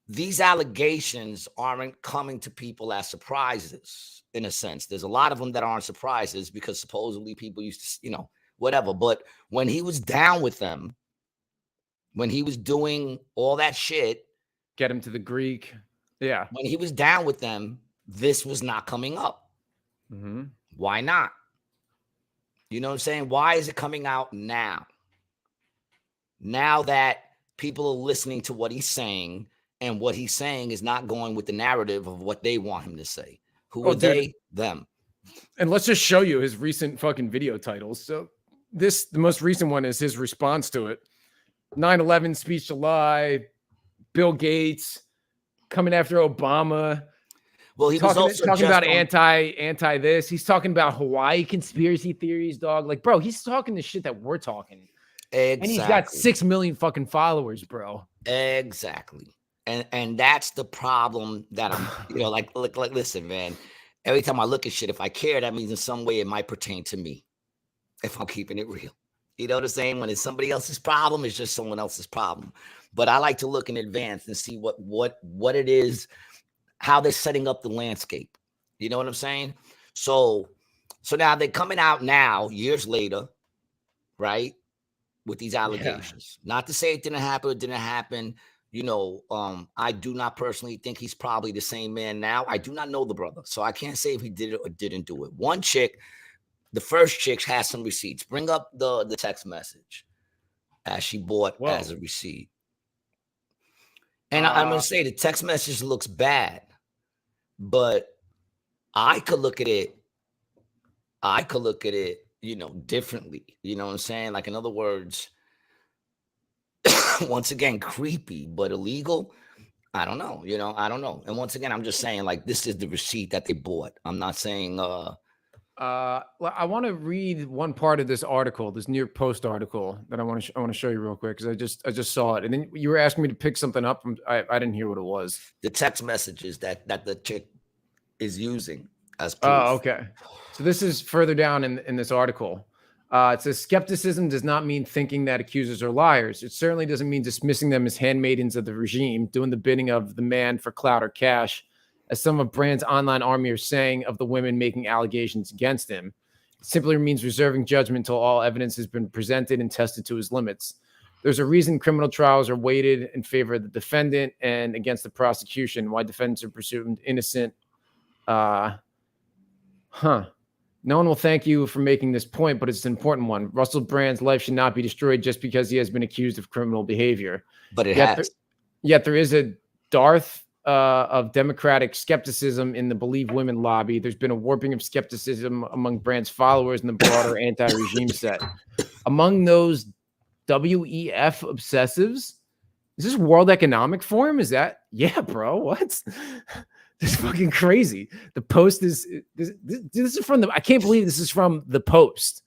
these allegations aren't coming to people as surprises. In a sense, there's a lot of them that aren't surprises because supposedly people used to, whatever. But when he was down with them, when he was doing all that shit, Get Him to the Greek. Yeah. When he was down with them, this was not coming up. Why not? You know what I'm saying? Why is it coming out now? Now that people are listening to what he's saying and what he's saying is not going with the narrative of what they want him to say. Who are they? Them. And let's just show you his recent fucking video titles. So the most recent one is his response to it. 9/11 speech July, Bill Gates coming after Obama. Well, he was also talking just about anti this. He's talking about Hawaii conspiracy theories, dog. Like, bro, he's talking the shit that we're talking. Exactly. And he's got 6 million fucking followers, bro. Exactly. And that's the problem that I'm, like, listen, man. Every time I look at shit, if I care, that means in some way it might pertain to me. If I'm keeping it real. You know what I'm saying? When it's somebody else's problem, it's just someone else's problem. But I like to look in advance and see what it is, how they're setting up the landscape. You know what I'm saying? So now they're coming out now, years later, right? With these allegations. Yeah. Not to say it didn't happen. I do not personally think he's probably the same man now. I do not know the brother. So I can't say if he did it or didn't do it. One chick, the first chick, has some receipts. Bring up the text message as she bought as a receipt. And I'm going to say the text message looks bad, but I could look at it, differently. You know what I'm saying? Like, in other words, once again, creepy, but illegal. I don't know. I don't know. And once again, I'm just saying, like, this is the receipt that they bought. I'm not saying, I want to read one part of this article, this New York Post article that I want to show you real quick because I just saw it, and then you were asking me to pick something up. I didn't hear what it was. The text messages that the chick is using as proof. Oh, okay. So this is further down in this article. It says skepticism does not mean thinking that accusers are liars. It certainly doesn't mean dismissing them as handmaidens of the regime, doing the bidding of the man for clout or cash, as some of Brand's online army are saying of the women making allegations against him. It simply means reserving judgment until all evidence has been presented and tested to his limits. There's a reason criminal trials are weighted in favor of the defendant and against the prosecution, why defendants are presumed innocent. No one will thank you for making this point, but it's an important one. Russell Brand's life should not be destroyed just because he has been accused of criminal behavior. But yet there is a dearth of democratic skepticism in the Believe Women lobby. There's been a warping of skepticism among Brand's followers and the broader anti-regime set. Among those WEF obsessives, is this World Economic Forum? Is that? Yeah, bro. What? This is fucking crazy. The Post is this is from I can't believe this is from the Post.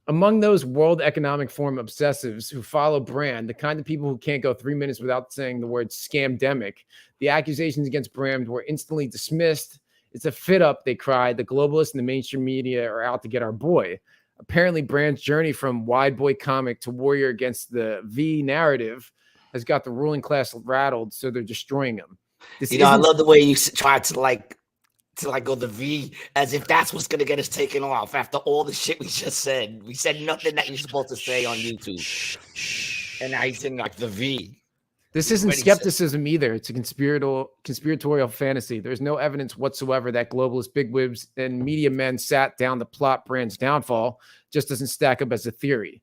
Among those World Economic Forum obsessives who follow Brand, the kind of people who can't go 3 minutes without saying the word scamdemic, the accusations against Brand were instantly dismissed. It's a fit up, they cried. The globalists and the mainstream media are out to get our boy. Apparently, Brand's journey from wide boy comic to warrior against the V narrative has got the ruling class rattled, so they're destroying him. I love the way you try to go the V as if that's what's gonna get us taken off after all the shit we just said. We said nothing that you're supposed to say on YouTube, and now he's saying like the V. This isn't skepticism either. It's a conspiratorial fantasy. There's no evidence whatsoever that globalist bigwigs and media men sat down to plot Brand's downfall. Just doesn't stack up as a theory.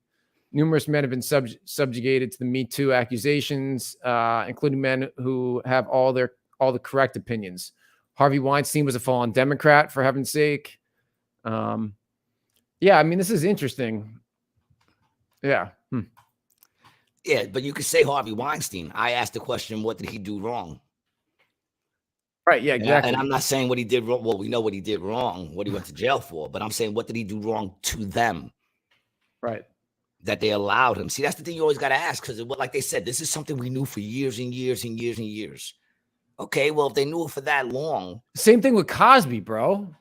Numerous men have been subjugated to the Me Too accusations, including men who have all the correct opinions. Harvey Weinstein was a fallen Democrat, for heaven's sake. Yeah, I mean, this is interesting. Yeah. Yeah, but you could say Harvey Weinstein. I asked the question, what did he do wrong? Right, yeah, exactly. And I'm not saying what he did wrong. Well, we know what he did wrong, what he went to jail for. But I'm saying, what did he do wrong to them? Right. That they allowed him. See, that's the thing you always got to ask, because like they said, this is something we knew for years and years and years and years. Okay, well, if they knew it for that long. Same thing with Cosby, bro.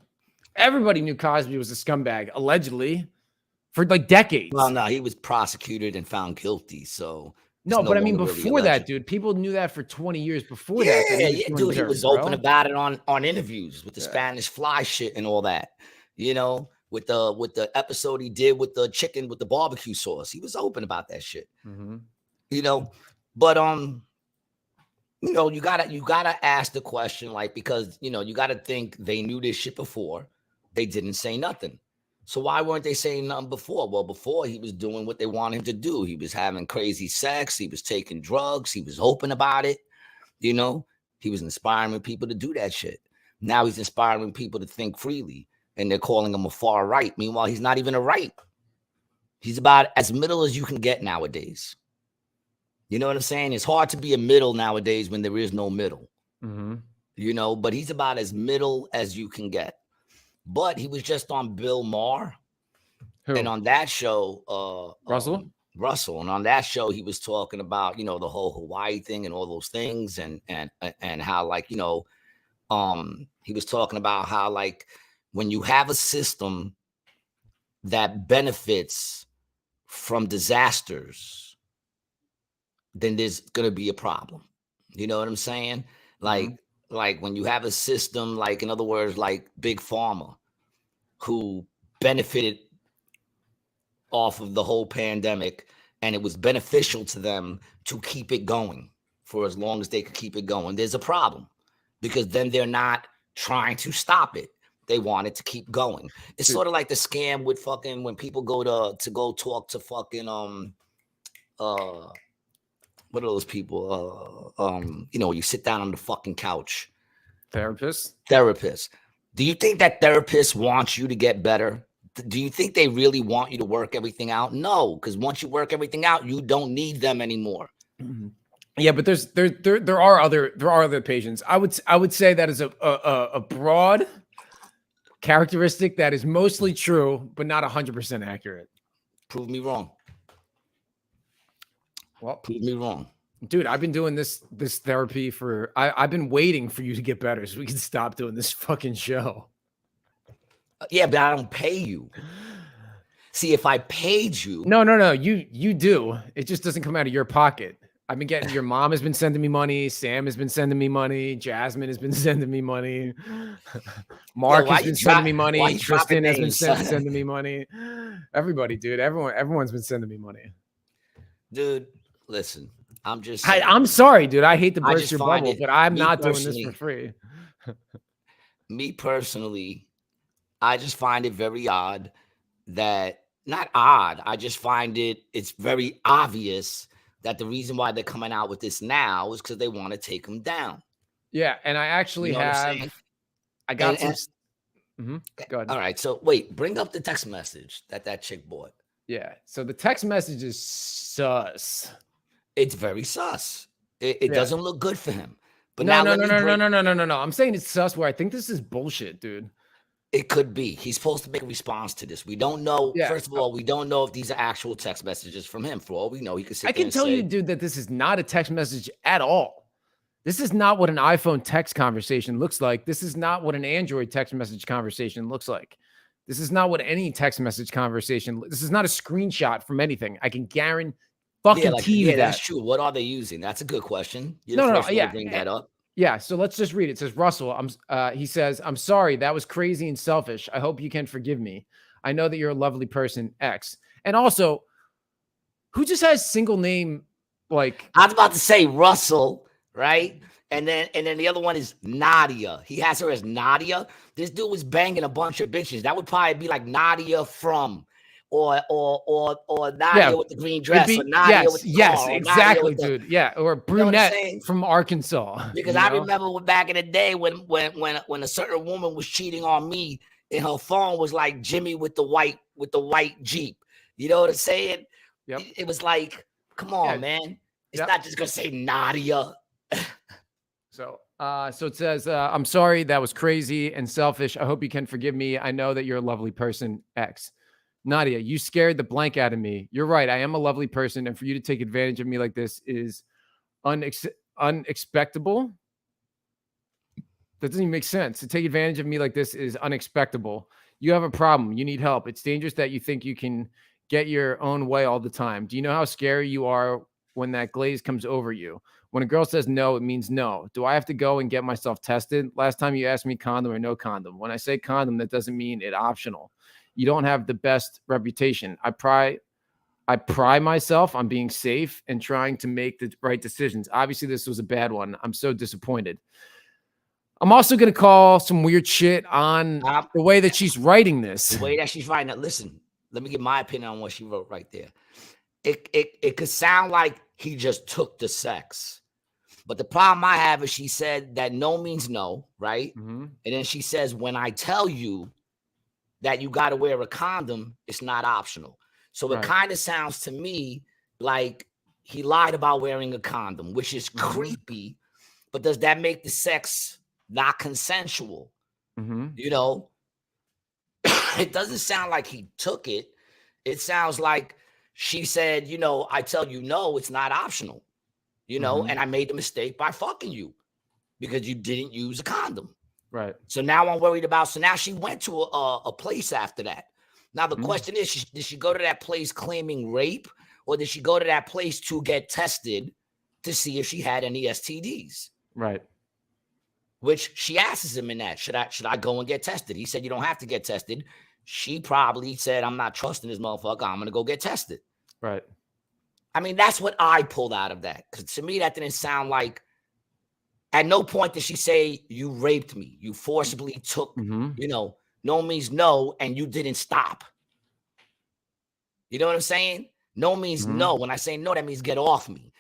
Everybody knew Cosby was a scumbag, allegedly, for like decades. Well, no, he was prosecuted and found guilty, so. No, but I mean, before that, dude, people knew that for 20 years before that. Yeah, dude, he was open about it on interviews with the Spanish Fly shit and all that, with the episode he did with the chicken with the barbecue sauce. He was open about that shit. Mm-hmm. But you gotta ask the question, like, because you gotta think they knew this shit before. They didn't say nothing. So why weren't they saying nothing before? Well, before he was doing what they wanted him to do. He was having crazy sex. He was taking drugs. He was open about it. He was inspiring people to do that shit. Now he's inspiring people to think freely. And they're calling him a far right. Meanwhile, he's not even a right. He's about as middle as you can get nowadays. You know what I'm saying? It's hard to be a middle nowadays when there is no middle. Mhm. You know, but he's about as middle as you can get. But he was just on Bill Maher, Who? and on that show, Russell? Russell, and on that show, he was talking about, you know, the whole Hawaii thing and all those things, and how, like, you know, he was talking about how, like, when you have a system that benefits from disasters, then there's gonna be a problem. You know what I'm saying? Like, like when you have a system, like, in other words, like Big Pharma, who benefited off of the whole pandemic, and it was beneficial to them to keep it going for as long as they could keep it going. There's a problem, because then they're not trying to stop it. They want it to keep going. It's sort of like the scam with fucking when people go to go talk to fucking what are those people? You know, you sit down on the fucking couch. Therapist? Therapists. Do you think that therapists want you to get better? Do you think they really want you to work everything out? No, because once you work everything out, you don't need them anymore. Yeah, but there are other patients. I would say that is a broad characteristic that is mostly true, but not 100% accurate. Prove me wrong. Well, prove me wrong. Dude, I've been doing this therapy for I've been waiting for you to get better so we can stop doing this fucking show. Yeah, but I don't pay you. See, if I paid you. No, you do. It just doesn't come out of your pocket. I've been getting, your mom has been sending me money. Sam has been sending me money. Jasmine has been sending me money. Mark has been sending me money. Tristan has been sending me money. Everybody, dude. Everyone's been sending me money. Dude, listen, I'm just saying. I'm sorry, dude. I hate to burst your bubble, but I'm not doing this for free. Me personally, I just find it very odd that, not odd, I just find it's very obvious that the reason why they're coming out with this now is because they want to take them down. Yeah, and I actually I got some. Go ahead. All right, so wait, bring up the text message that chick bought. Yeah, so the text message is sus. It's very sus. It doesn't look good for him. But no. I'm saying it's sus where I think this is bullshit, dude. It could be. He's supposed to make a response to this. We don't know. Yeah. First of all, we don't know if these are actual text messages from him. For all we know, he could sit there and say, I can tell you, dude, that this is not a text message at all. This is not what an iPhone text conversation looks like. This is not what an Android text message conversation looks like. This is not what any text message conversation. This is not a screenshot from anything. I can guarantee you that. That's true. What are they using? That's a good question. Bring that up. Yeah, so let's just read it. It says, Russell, he says, I'm sorry, that was crazy and selfish. I hope you can forgive me. I know that you're a lovely person, X. And also, who just has single name, like... I was about to say Russell, right? And then the other one is Nadia. He has her as Nadia. This dude was banging a bunch of bitches. That would probably be like Nadia from... Or Nadia with the green dress, or Nadia with the car, exactly, dude. Yeah, or a brunette from Arkansas. Because I remember back in the day when a certain woman was cheating on me, and her phone was like Jimmy with the white Jeep. You know what I'm saying? Yep. It was like, come on, man. It's not just gonna say Nadia. So it says, I'm sorry, that was crazy and selfish. I hope you can forgive me. I know that you're a lovely person, X. Nadia, you scared the blank out of me. You're right. I am a lovely person. And for you to take advantage of me like this is unexpectable. That doesn't even make sense. To take advantage of me like this is unexpectable. You have a problem. You need help. It's dangerous that you think you can get your own way all the time. Do you know how scary you are when that glaze comes over you? When a girl says no, it means no. Do I have to go and get myself tested? Last time you asked me condom or no condom. When I say condom, that doesn't mean it optional. You don't have the best reputation. I pride myself on being safe and trying to make the right decisions. Obviously, this was a bad one. I'm so disappointed. I'm also going to call some weird shit on the way that she's writing this. The way that she's writing it. Listen, let me give my opinion on what she wrote right there. It could sound like he just took the sex. But the problem I have is she said that no means no, right? Mm-hmm. And then she says, when I tell you that you got to wear a condom, it's not optional. So it kind of sounds to me like he lied about wearing a condom, which is creepy. But does that make the sex not consensual? You know, it doesn't sound like he took it. It sounds like she said, you know, I tell you no, it's not optional, you know, and I made the mistake by fucking you because you didn't use a condom. Right. So now I'm worried about, so now she went to a place after that. Now the question is, did she go to that place claiming rape, or did she go to that place to get tested to see if she had any STDs? Right. Which she asks him in that, should I go and get tested? He said, you don't have to get tested. She probably said, I'm not trusting this motherfucker. I'm going to go get tested. Right. I mean, that's what I pulled out of that. Because to me, that didn't sound like, at no point did she say, you raped me. You forcibly took, you know, no means no, and you didn't stop. You know what I'm saying? No means no. When I say no, that means get off me.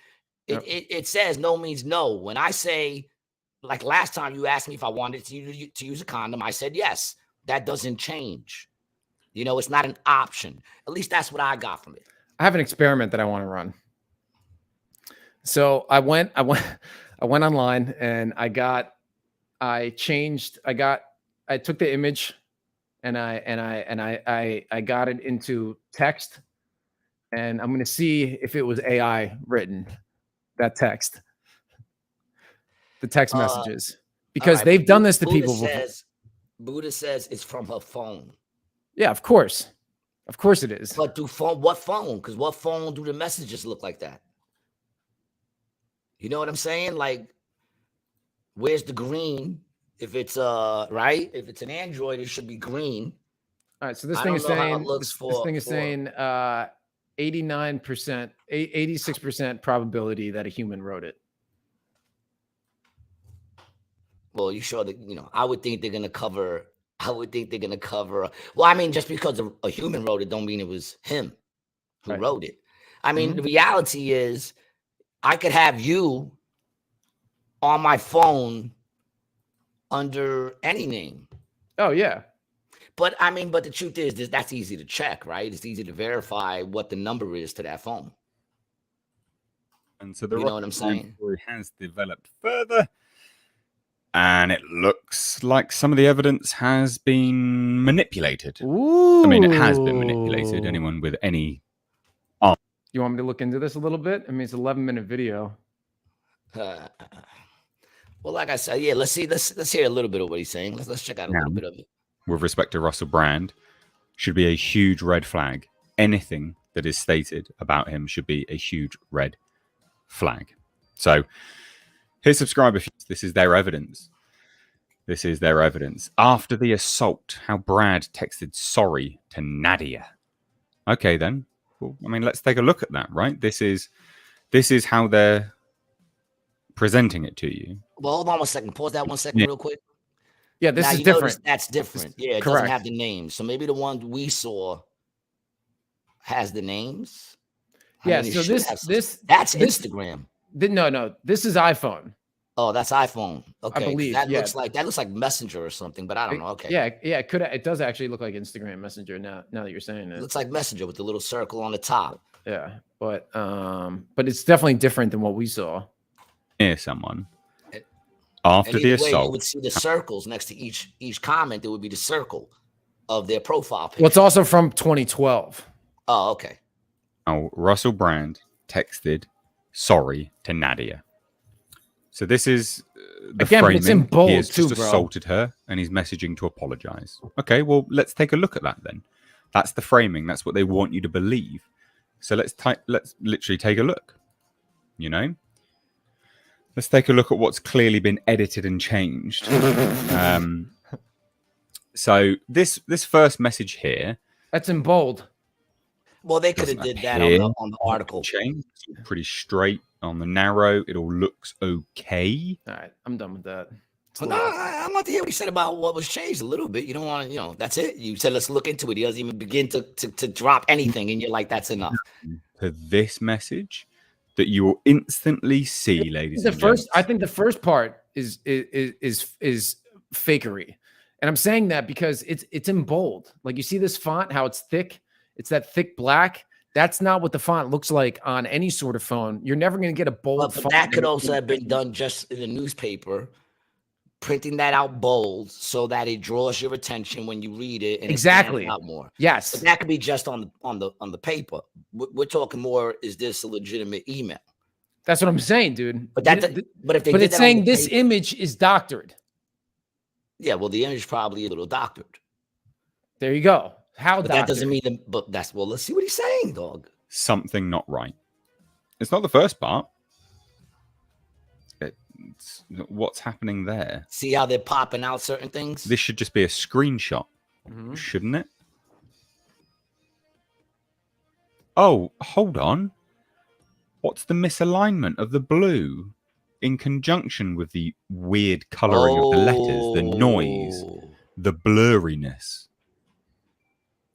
It says no means no. When I say, like last time you asked me if I wanted to use a condom, I said yes. That doesn't change. You know, it's not an option. At least that's what I got from it. I have an experiment that I want to run. So I went online and I took the image and I got it into text, and I'm going to see if it was AI written, that text. The text messages, because they've done this to people before. Buddha says it's from her phone. Yeah, of course it is. But what phone? Because what phone do the messages look like that? You know what I'm saying? Like, where's the green? If it's right, if it's an Android, it should be green. All right, so this thing is saying 89%, 86% probability that a human wrote it. Well, you sure that, you know, I would think they're going to cover. Well, I mean, just because a human wrote it don't mean it was him who wrote it. I mean, the reality is I could have you on my phone under any name. Oh, yeah. But I mean, but the truth is that's easy to check, right? It's easy to verify what the number is to that phone. And so the you know what I'm saying? Story has developed further. And it looks like some of the evidence has been manipulated. Ooh. I mean, it has been manipulated. Anyone with any... You want me to look into this a little bit? I mean, it's an 11-minute video. Well, like I said, yeah, let's hear a little bit of what he's saying. Let's check out a little bit of it. With respect to Russell Brand, should be a huge red flag. Anything that is stated about him should be a huge red flag. So... his subscriber, this is their evidence. This is their evidence. After the assault, how Brad texted sorry to Nadia. Okay, then. Well, I mean, let's take a look at that, right? This is how they're presenting it to you. Well, hold on 1 second. Pause that 1 second real quick. Yeah, this is different. That's different. Yeah, it doesn't have the names. So maybe the one we saw has the names. Yeah, so that's Instagram. No, this is iPhone. Oh, that's iPhone. Okay, I believe that looks like Messenger or something, but I don't know. Okay, yeah, it does actually look like Instagram Messenger now that you're saying it. It looks like Messenger with the little circle on the top. Yeah, but it's definitely different than what we saw. Near someone after the assault, you would see the circles next to each comment. There would be the circle of their profile picture. Well, it's also from 2012. Oh, okay. Oh, Russell Brand texted sorry to Nadia. So this is the framing. It's in bold he has too, just assaulted her, and he's messaging to apologize. Okay, well, let's take a look at that then. That's the framing. That's what they want you to believe. So let's literally take a look. You know, let's take a look at what's clearly been edited and changed. So this first message here, that's in bold. Well, they could have did that on the article. Changed, pretty straight on the narrow. It all looks okay. All right, I'm done with that. But no, I want to hear what he said about what was changed a little bit. You don't want to, that's it. You said let's look into it. He doesn't even begin to drop anything, and you're like, that's enough. For this message that you will instantly see, ladies and gents. I think the first part is fakery, and I'm saying that because it's in bold. Like, you see this font, how it's thick. It's that thick black. That's not what the font looks like on any sort of phone. You're never going to get a bold But font. that could also have been done just in the newspaper, printing that out bold so that it draws your attention when you read it and Exactly. it stands out more. Yes. But that could be just on the paper. We're talking more, is this a legitimate email? That's what I'm saying, dude. But if they But did it's that saying on the this paper, image is doctored. yeah, well, the image probably a little doctored. There you go. How But doctored? that doesn't mean but that's, well, let's see what he's saying, dog. Something not right. It's not the first part. It's what's happening there. See how they're popping out certain things? This should just be a screenshot, Mhm. shouldn't it? Oh, hold on. What's the misalignment of the blue in conjunction with the weird coloring of the letters, the noise, the blurriness?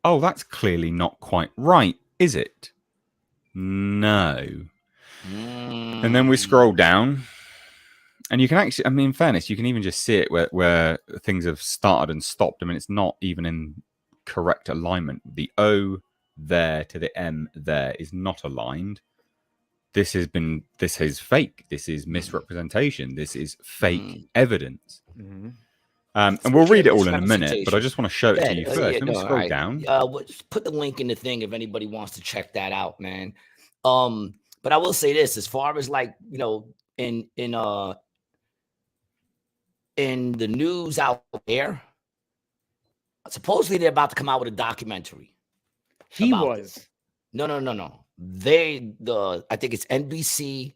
Oh, that's clearly not quite right, is it? No. And then we scroll down, and you can actually, I mean, in fairness, you can even just see it where things have started and stopped. I mean, it's not even in correct alignment. The O there to the M there is not aligned. This is fake. This is misrepresentation. This is fake evidence. Mm-hmm. And we'll read it all in a minute, but I just want to show it to you first. Let me scroll down. Put the link in the thing if anybody wants to check that out, man. But I will say this, as far as like, you know, in the news out there, supposedly they're about to come out with a documentary. He was. No. I think it's NBC.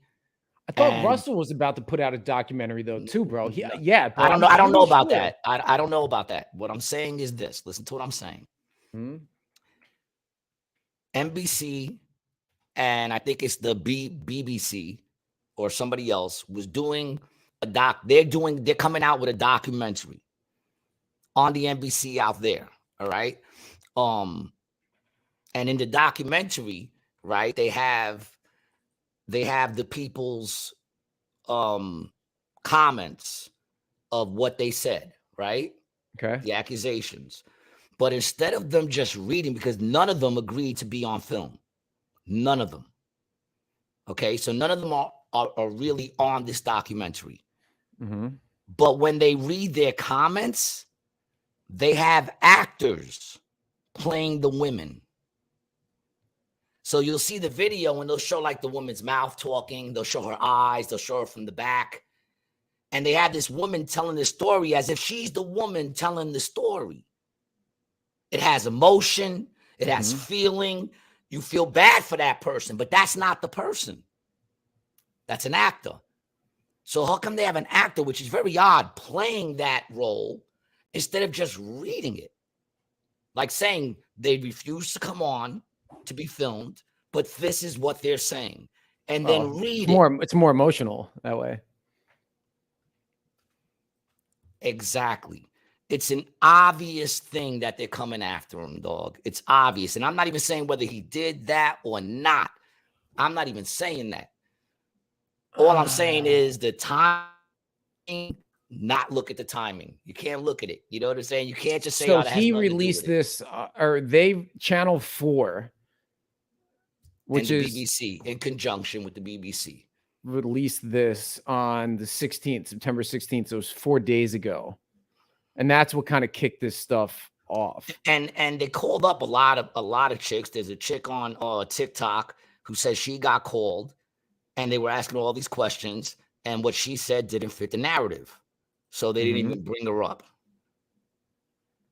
I thought Russell was about to put out a documentary though, too, bro. Yeah. I don't know. I don't know about that. I don't know about that. What I'm saying is this. Listen to what I'm saying. NBC, and I think it's the BBC or somebody else was doing a they're coming out with a documentary on the NBC out there. All right. And in the documentary, right, they have the people's comments of what they said, right? Okay. The accusations. But instead of them just reading, because none of them agreed to be on film. None of them. Okay, so none of them are really on this documentary. Mm-hmm. But when they read their comments, they have actors playing the women. So you'll see the video and they'll show like the woman's mouth talking. They'll show her eyes. They'll show her from the back. And they have this woman telling the story as if she's the woman telling the story. It has emotion. It has feeling. You feel bad for that person, but that's not the person. That's an actor. So how come they have an actor, which is very odd, playing that role instead of just reading it? Like saying they refuse to come on to be filmed, but this is what they're saying. And then read it. It's more emotional that way. Exactly. It's an obvious thing that they're coming after him, dog. It's obvious. And I'm not even saying whether he did that or not. I'm not even saying that. All I'm saying is the timing, not look at the timing. You can't look at it. You know what I'm saying? You can't just say, so oh, that has he nothing to do released with it. this, or they Channel 4, which And is the BBC in conjunction with the BBC. Released this on the 16th, September 16th. So it was 4 days ago. And that's what kind of kicked this stuff off. And they called up a lot of chicks. There's a chick on TikTok who says she got called and they were asking all these questions and what she said didn't fit the narrative. So they didn't even bring her up.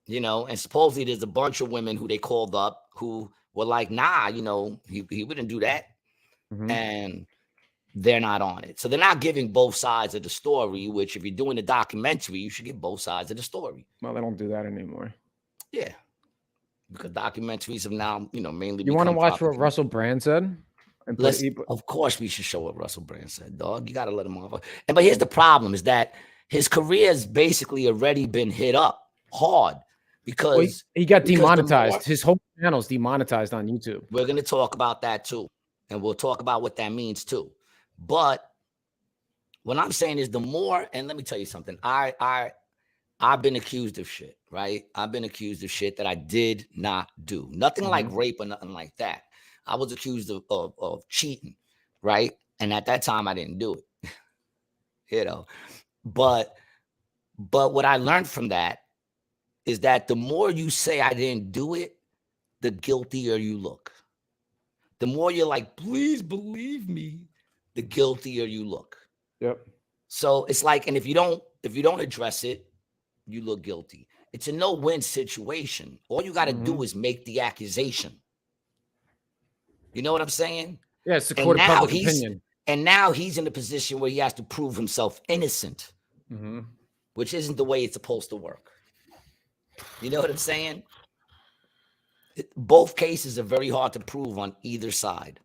You know, and supposedly there's a bunch of women who they called up who were like, nah, you know, he wouldn't do that. And they're not on it. So they're not giving both sides of the story, which if you're doing a documentary, you should give both sides of the story. Well, they don't do that anymore. Yeah. Because documentaries have now, you know, mainly. You want to watch what Russell Brand said? Of course we should show what Russell Brand said, dog. You got to let him off. But here's the problem is that his career has basically already been hit up hard because he got demonetized. His whole channel's demonetized on YouTube. We're going to talk about that too. And we'll talk about what that means too. But what I'm saying is the more, and let me tell you something. I've been accused of shit, right? I've been accused of shit that I did not do. Nothing like rape or nothing like that. I was accused of cheating, right? And at that time, I didn't do it, you know. But what I learned from that is that the more you say I didn't do it, the guiltier you look. The more you're like, please believe me, the guiltier you look. Yep. So it's like, and if you don't address it, you look guilty. It's a no-win situation. All you got to do is make the accusation. You know what I'm saying? Yeah, it's the court of public opinion. And now he's in a position where he has to prove himself innocent, which isn't the way it's supposed to work. You know what I'm saying? Both cases are very hard to prove on either side.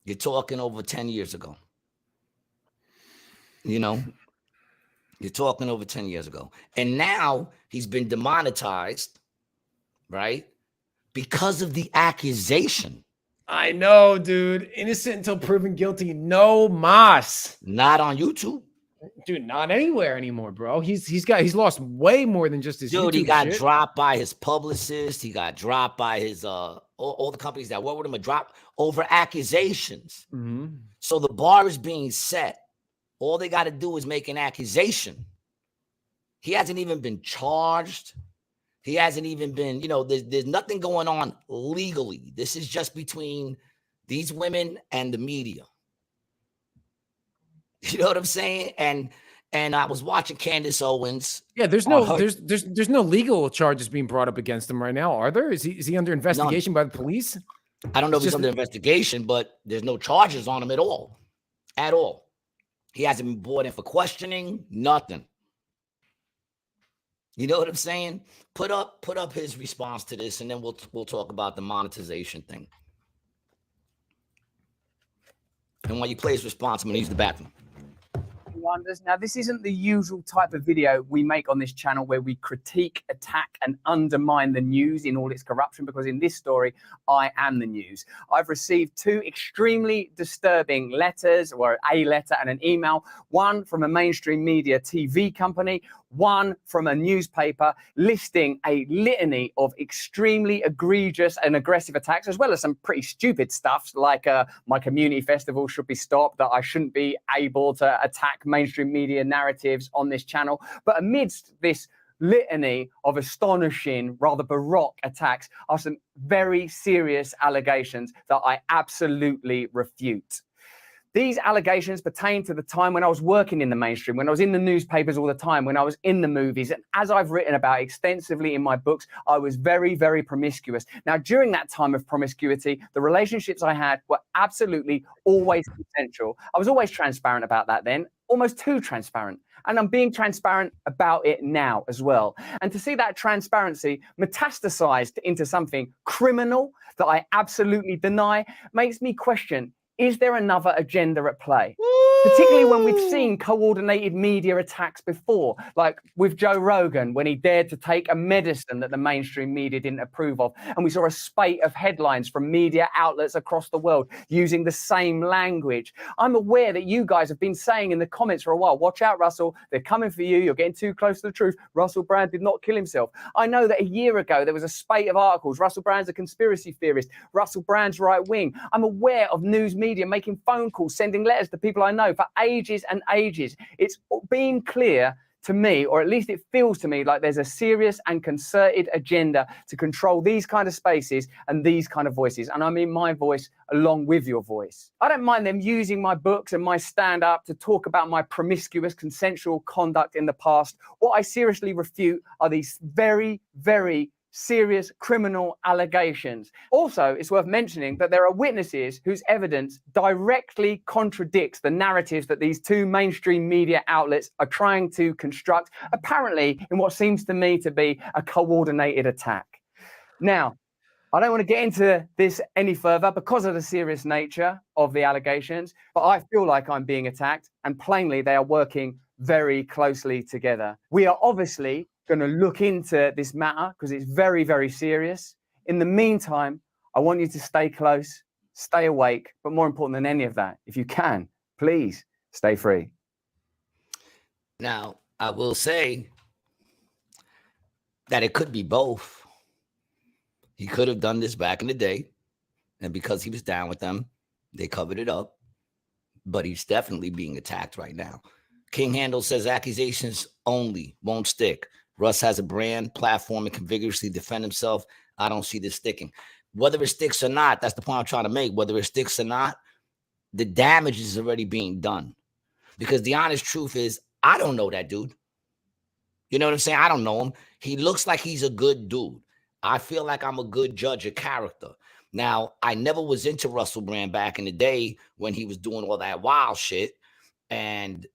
You're talking over 10 years ago. You know? You're talking over 10 years ago. And now he's been demonetized, right? Because of the accusation. I know, dude. Innocent until proven guilty. No mas. Not on YouTube. Dude, not anywhere anymore, bro. He's lost way more than just his dude. YouTube He got shit. dropped by his publicist. He got dropped by his all the companies that work with him are dropped over accusations. So the bar is being set. All they got to do is make an accusation. He hasn't even been charged. He hasn't even been, you know, there's nothing going on legally. This is just between these women and the media. You know what I'm saying? And I was watching Candace Owens. Yeah, there's no legal charges being brought up against him right now, are there? Is he under investigation by the police? I don't know if he's under investigation, but there's no charges on him at all. At all. He hasn't been brought in for questioning, nothing. You know what I'm saying? Put up his response to this, and then we'll talk about the monetization thing. And while you play his response, I'm gonna use the bathroom. Wonders. Now, this isn't the usual type of video we make on this channel where we critique, attack, and undermine the news in all its corruption, because in this story, I am the news. I've received two extremely disturbing letters, or a letter and an email, one from a mainstream media TV company, one from a newspaper, listing a litany of extremely egregious and aggressive attacks, as well as some pretty stupid stuff like my community festival should be stopped, that I shouldn't be able to attack mainstream media narratives on this channel. But amidst this litany of astonishing, rather baroque attacks are some very serious allegations that I absolutely refute. These allegations pertain to the time when I was working in the mainstream, when I was in the newspapers all the time, when I was in the movies. And as I've written about extensively in my books, I was very, very promiscuous. Now, during that time of promiscuity, the relationships I had were absolutely always consensual. I was always transparent about that then, almost too transparent. And I'm being transparent about it now as well. And to see that transparency metastasized into something criminal that I absolutely deny makes me question, is there another agenda at play? Particularly when we've seen coordinated media attacks before, like with Joe Rogan, when he dared to take a medicine that the mainstream media didn't approve of. And we saw a spate of headlines from media outlets across the world using the same language. I'm aware that you guys have been saying in the comments for a while, watch out, Russell, they're coming for you. You're getting too close to the truth. Russell Brand did not kill himself. I know that a year ago, there was a spate of articles. Russell Brand's a conspiracy theorist. Russell Brand's right wing. I'm aware of news media making phone calls, sending letters to people I know for ages and ages. It's been clear to me, or at least it feels to me, like there's a serious and concerted agenda to control these kind of spaces and these kind of voices. And I mean my voice along with your voice. I don't mind them using my books and my stand-up to talk about my promiscuous consensual conduct in the past. What I seriously refute are these very, very serious criminal allegations. Also, it's worth mentioning that there are witnesses whose evidence directly contradicts the narratives that these two mainstream media outlets are trying to construct, apparently in what seems to me to be a coordinated attack. Now, I don't want to get into this any further because of the serious nature of the allegations, but I feel like I'm being attacked, and plainly they are working very closely together. We are obviously going to look into this matter because it's very, very serious. In the meantime, I want you to stay close, stay awake, but more important than any of that, if you can, please stay free. Now, I will say that it could be both. He could have done this back in the day, And because he was down with them, they covered it up. But he's definitely being attacked right now. King Handle says accusations only won't stick. Russ has a brand, platform, and can vigorously defend himself. I don't see this sticking. Whether it sticks or not, that's the point I'm trying to make. Whether it sticks or not, the damage is already being done. Because the honest truth is, I don't know that dude. You know what I'm saying? I don't know him. He looks like he's a good dude. I feel like I'm a good judge of character. Now, I never was into Russell Brand back in the day when he was doing all that wild shit. And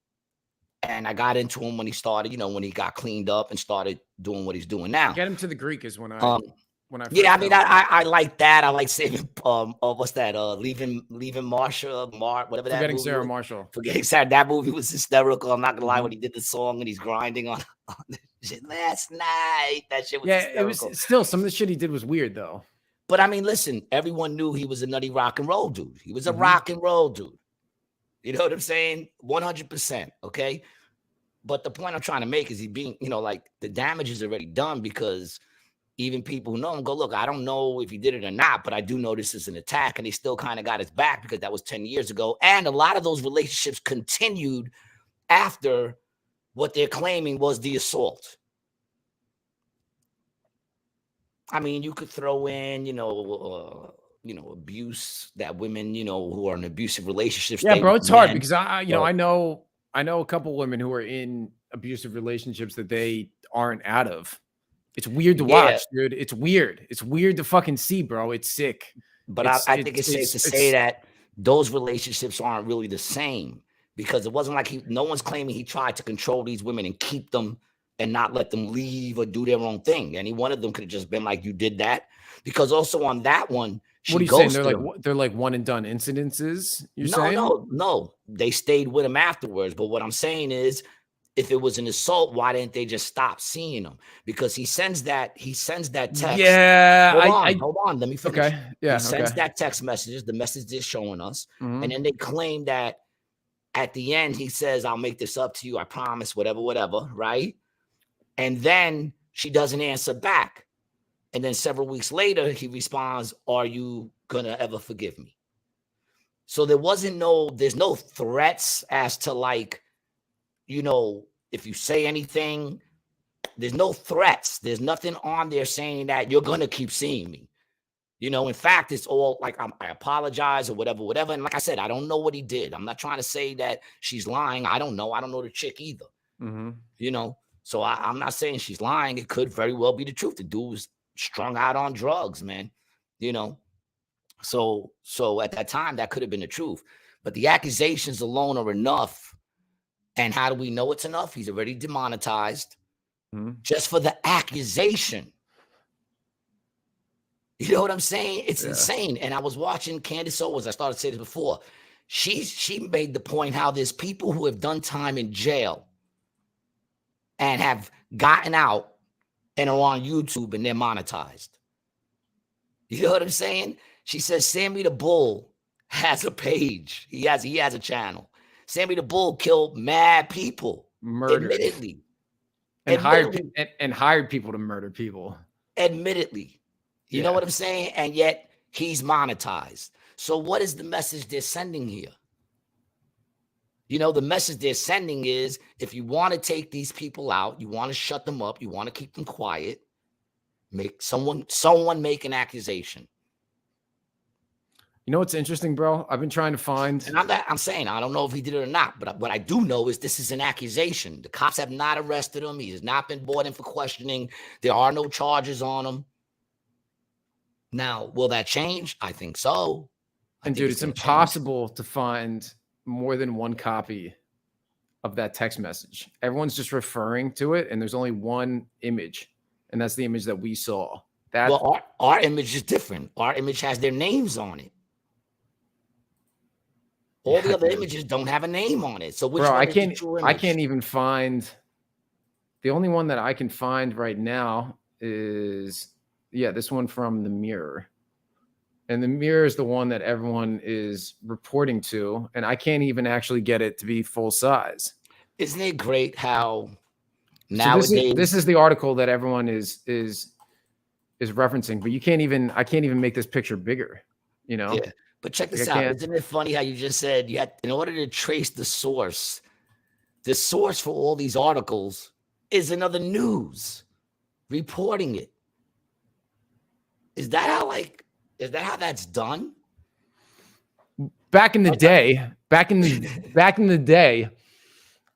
I got into him when he started, when he got cleaned up and started doing what he's doing now. Get him to the Greek is when I yeah, I mean, I like that. I like saving what's that? Leaving Marsha, whatever that Forgetting movie Sarah was. Marshall. Forgetting Sarah. That movie was hysterical. I'm not gonna lie, when he did the song and he's grinding on the shit last night. That shit was hysterical. It was still some of the shit he did was weird though. But I mean, listen, everyone knew he was a nutty rock and roll dude. He was a rock and roll dude. You know what I'm saying? 100%. Okay. But the point I'm trying to make is he being, like the damage is already done, because even people who know him go, look, I don't know if he did it or not, but I do know this is an attack, and he still kind of got his back because that was 10 years ago. And a lot of those relationships continued after what they're claiming was the assault. I mean, you could throw in, abuse that women, who are in abusive relationships. Yeah, bro, it's hard because I know a couple women who are in abusive relationships that they aren't out of. It's weird to watch, dude. It's weird. It's weird to fucking see, bro. It's sick. But I think it's safe to say that those relationships aren't really the same, because it wasn't like no one's claiming he tried to control these women and keep them and not let them leave or do their own thing. Any one of them could have just been like, you did that. Because also on that one, what are you saying? They're like one and done incidences? You're saying? No. They stayed with him afterwards. But what I'm saying is, if it was an assault, why didn't they just stop seeing him? Because he sends that text. Yeah. Hold on. Let me finish. Okay. Yeah. He sends that text messages, the message they're showing us. And then they claim that at the end, he says, I'll make this up to you. I promise, whatever, right? And then she doesn't answer back. And then several weeks later, he responds, are you going to ever forgive me? So there's no threats as to like, if you say anything, there's no threats. There's nothing on there saying that you're going to keep seeing me. In fact, it's all like, I apologize or whatever. And like I said, I don't know what he did. I'm not trying to say that she's lying. I don't know. I don't know the chick either. So I'm not saying she's lying. It could very well be the truth. The dude was strung out on drugs, man. So at that time, that could have been the truth. But the accusations alone are enough. And how do we know it's enough? He's already demonetized just for the accusation. You know what I'm saying? It's insane. And I was watching Candace Owens. I started to say this before. She made the point how there's people who have done time in jail and have gotten out and are on YouTube and they're monetized. You know what I'm saying? She says Sammy the Bull has a page. He has a channel. Sammy the Bull killed mad people, admittedly, and hired people to murder people. Admittedly, you know what I'm saying? And yet he's monetized. So what is the message they're sending here? The message they're sending is, if you want to take these people out, you want to shut them up, you want to keep them quiet, make someone make an accusation. You know what's interesting, bro? I've been trying to find. And I'm saying, I don't know if he did it or not, but what I do know is this is an accusation. The cops have not arrested him. He has not been brought in for questioning. There are no charges on him. Now, will that change? I think so. And dude, it's impossible to find more than one copy of that text message. Everyone's just referring to it, and there's only one image, and that's the image that we saw. Well, our image is different. Our image has their names on it. All the other images don't have a name on it. So which one is the true image? I can't even find. The only one that I can find right now is this one from the Mirror. And the Mirror is the one that everyone is reporting to, and I can't even actually get it to be full size. Isn't it great how nowadays this is the article that everyone is referencing, but I can't even make this picture bigger. You know. Yeah. But check this I out. can't- Isn't it funny how you just said you had, in order to trace the source for all these articles is another news reporting it. Is that how that's done? Back in the day,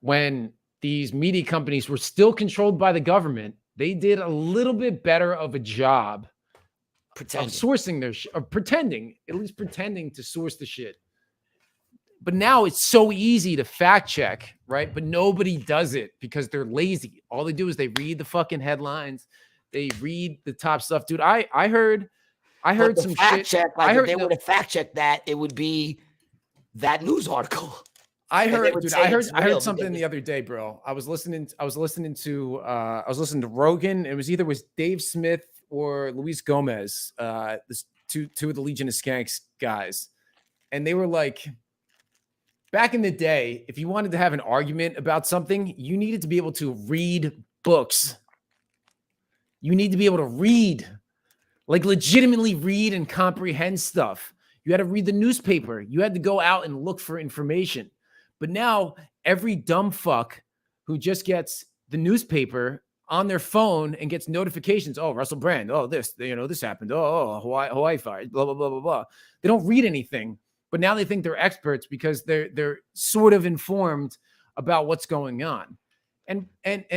when these media companies were still controlled by the government, they did a little bit better of a job of sourcing their or pretending to source the shit. But now it's so easy to fact check, right? But nobody does it because they're lazy. All they do is they read the fucking headlines, they read the top stuff, dude. I heard some fact shit. check. Like if they were to fact check that, it would be that news article. I heard something the other day, bro. I was listening to Rogan. It was either Dave Smith or Luis Gomez, two of the Legion of Skanks guys, and they were like, back in the day, if you wanted to have an argument about something, you needed to be able to read books. You need to be able to read, like legitimately read and comprehend stuff. You had to read the newspaper. You had to go out and look for information. But now every dumb fuck who just gets the newspaper on their phone and gets notifications. Oh, Russell Brand. Oh, this happened. Oh, Hawaii fired. Blah, blah, blah, blah, blah. They don't read anything, but now they think they're experts because they're sort of informed about what's going on. And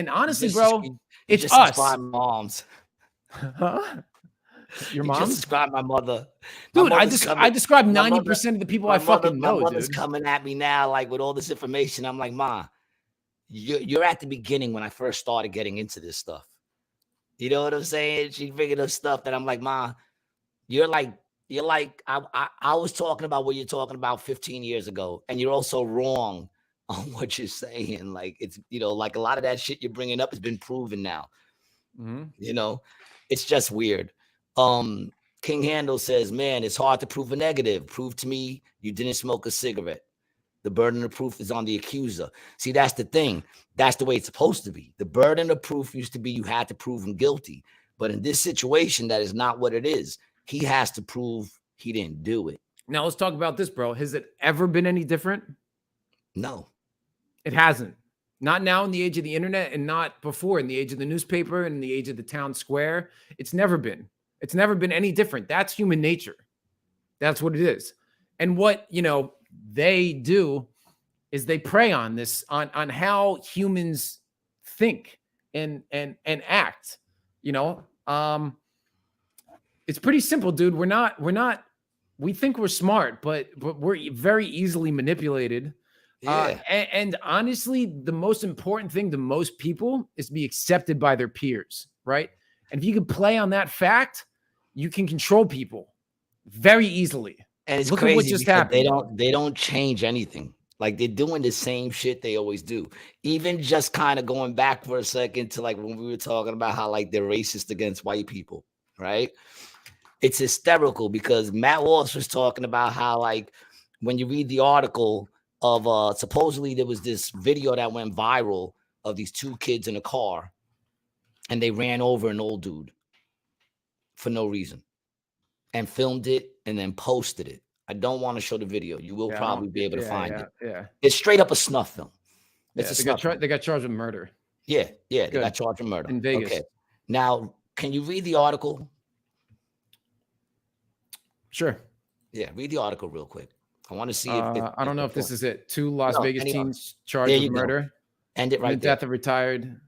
honestly, bro, it's us. Moms. Huh? Your mom? Just described my mother. Dude, I describe 90% of the people I fucking know, my mother's dude. coming at me now, like with all this information. I'm like, Ma, you're at the beginning when I first started getting into this stuff. You know what I'm saying? She figured up stuff that I'm like, Ma, you're like, I was talking about what you're talking about 15 years ago, and you're also wrong on what you're saying. Like it's, like a lot of that shit you're bringing up has been proven now. Mm-hmm. It's just weird. King Handel says, man, it's hard to prove a negative. Prove to me you didn't smoke a cigarette. The burden of proof is on the accuser. See, that's the thing. That's the way it's supposed to be. The burden of proof used to be you had to prove him guilty. But in this situation, that is not what it is. He has to prove he didn't do it. Now let's talk about this, bro. Has it ever been any different? No. It hasn't. Not now in the age of the internet, and not before in the age of the newspaper and in the age of the town square. It's never been. It's never been any different. That's human nature. That's what it is. And what, they do is they prey on this, on how humans think and act. It's pretty simple, dude. We think we're smart, but we're very easily manipulated. Yeah. And honestly, the most important thing to most people is to be accepted by their peers, right? And if you can play on that fact, you can control people very easily. And it's Look crazy at what just happened. They don't change anything. Like they're doing the same shit they always do. Even just kind of going back for a second to like when we were talking about how like they're racist against white people, right? It's hysterical because Matt Walsh was talking about how like when you read the article of supposedly there was this video that went viral of these two kids in a car and they ran over an old dude for no reason and filmed it and then posted it. I don't want to show the video. You will probably be able to find it. Yeah. It's straight up a snuff film. It's they got charged with murder. Yeah. They got charged with murder. In Vegas. Okay. Now, can you read the article? Sure. Yeah, read the article real quick. I want to see if I don't know if this is it. 2 Las Vegas teens charged with murder. End it right the there. Death of retired.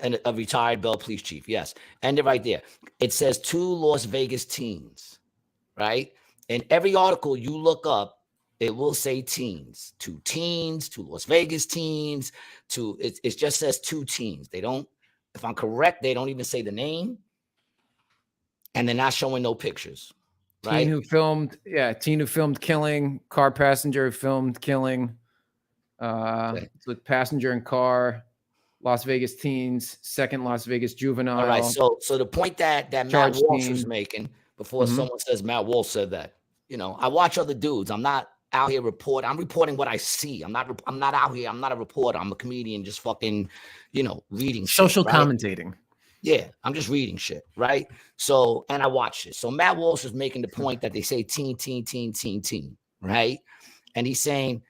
And a retired Bell Police Chief. Yes. End it right there. It says 2 Las Vegas teens, right? In every article you look up, it will say teens. 2 teens, 2 Las Vegas teens, it just says 2 teens. They don't, if I'm correct, they don't even say the name. And they're not showing no pictures. Right? Teen who filmed killing, car passenger who filmed killing. With passenger and car. Las Vegas teens, 2nd Las Vegas juvenile. All right. So the point that Matt Walsh was making before someone says Matt Walsh said that, I watch other dudes. I'm not out here reporting. I'm reporting what I see. I'm not out here. I'm not a reporter. I'm a comedian just fucking, reading social shit, right? commentating. Yeah, I'm just reading shit, right? So, and I watched it. So Matt Walsh was making the point that they say teen, right? And he's saying,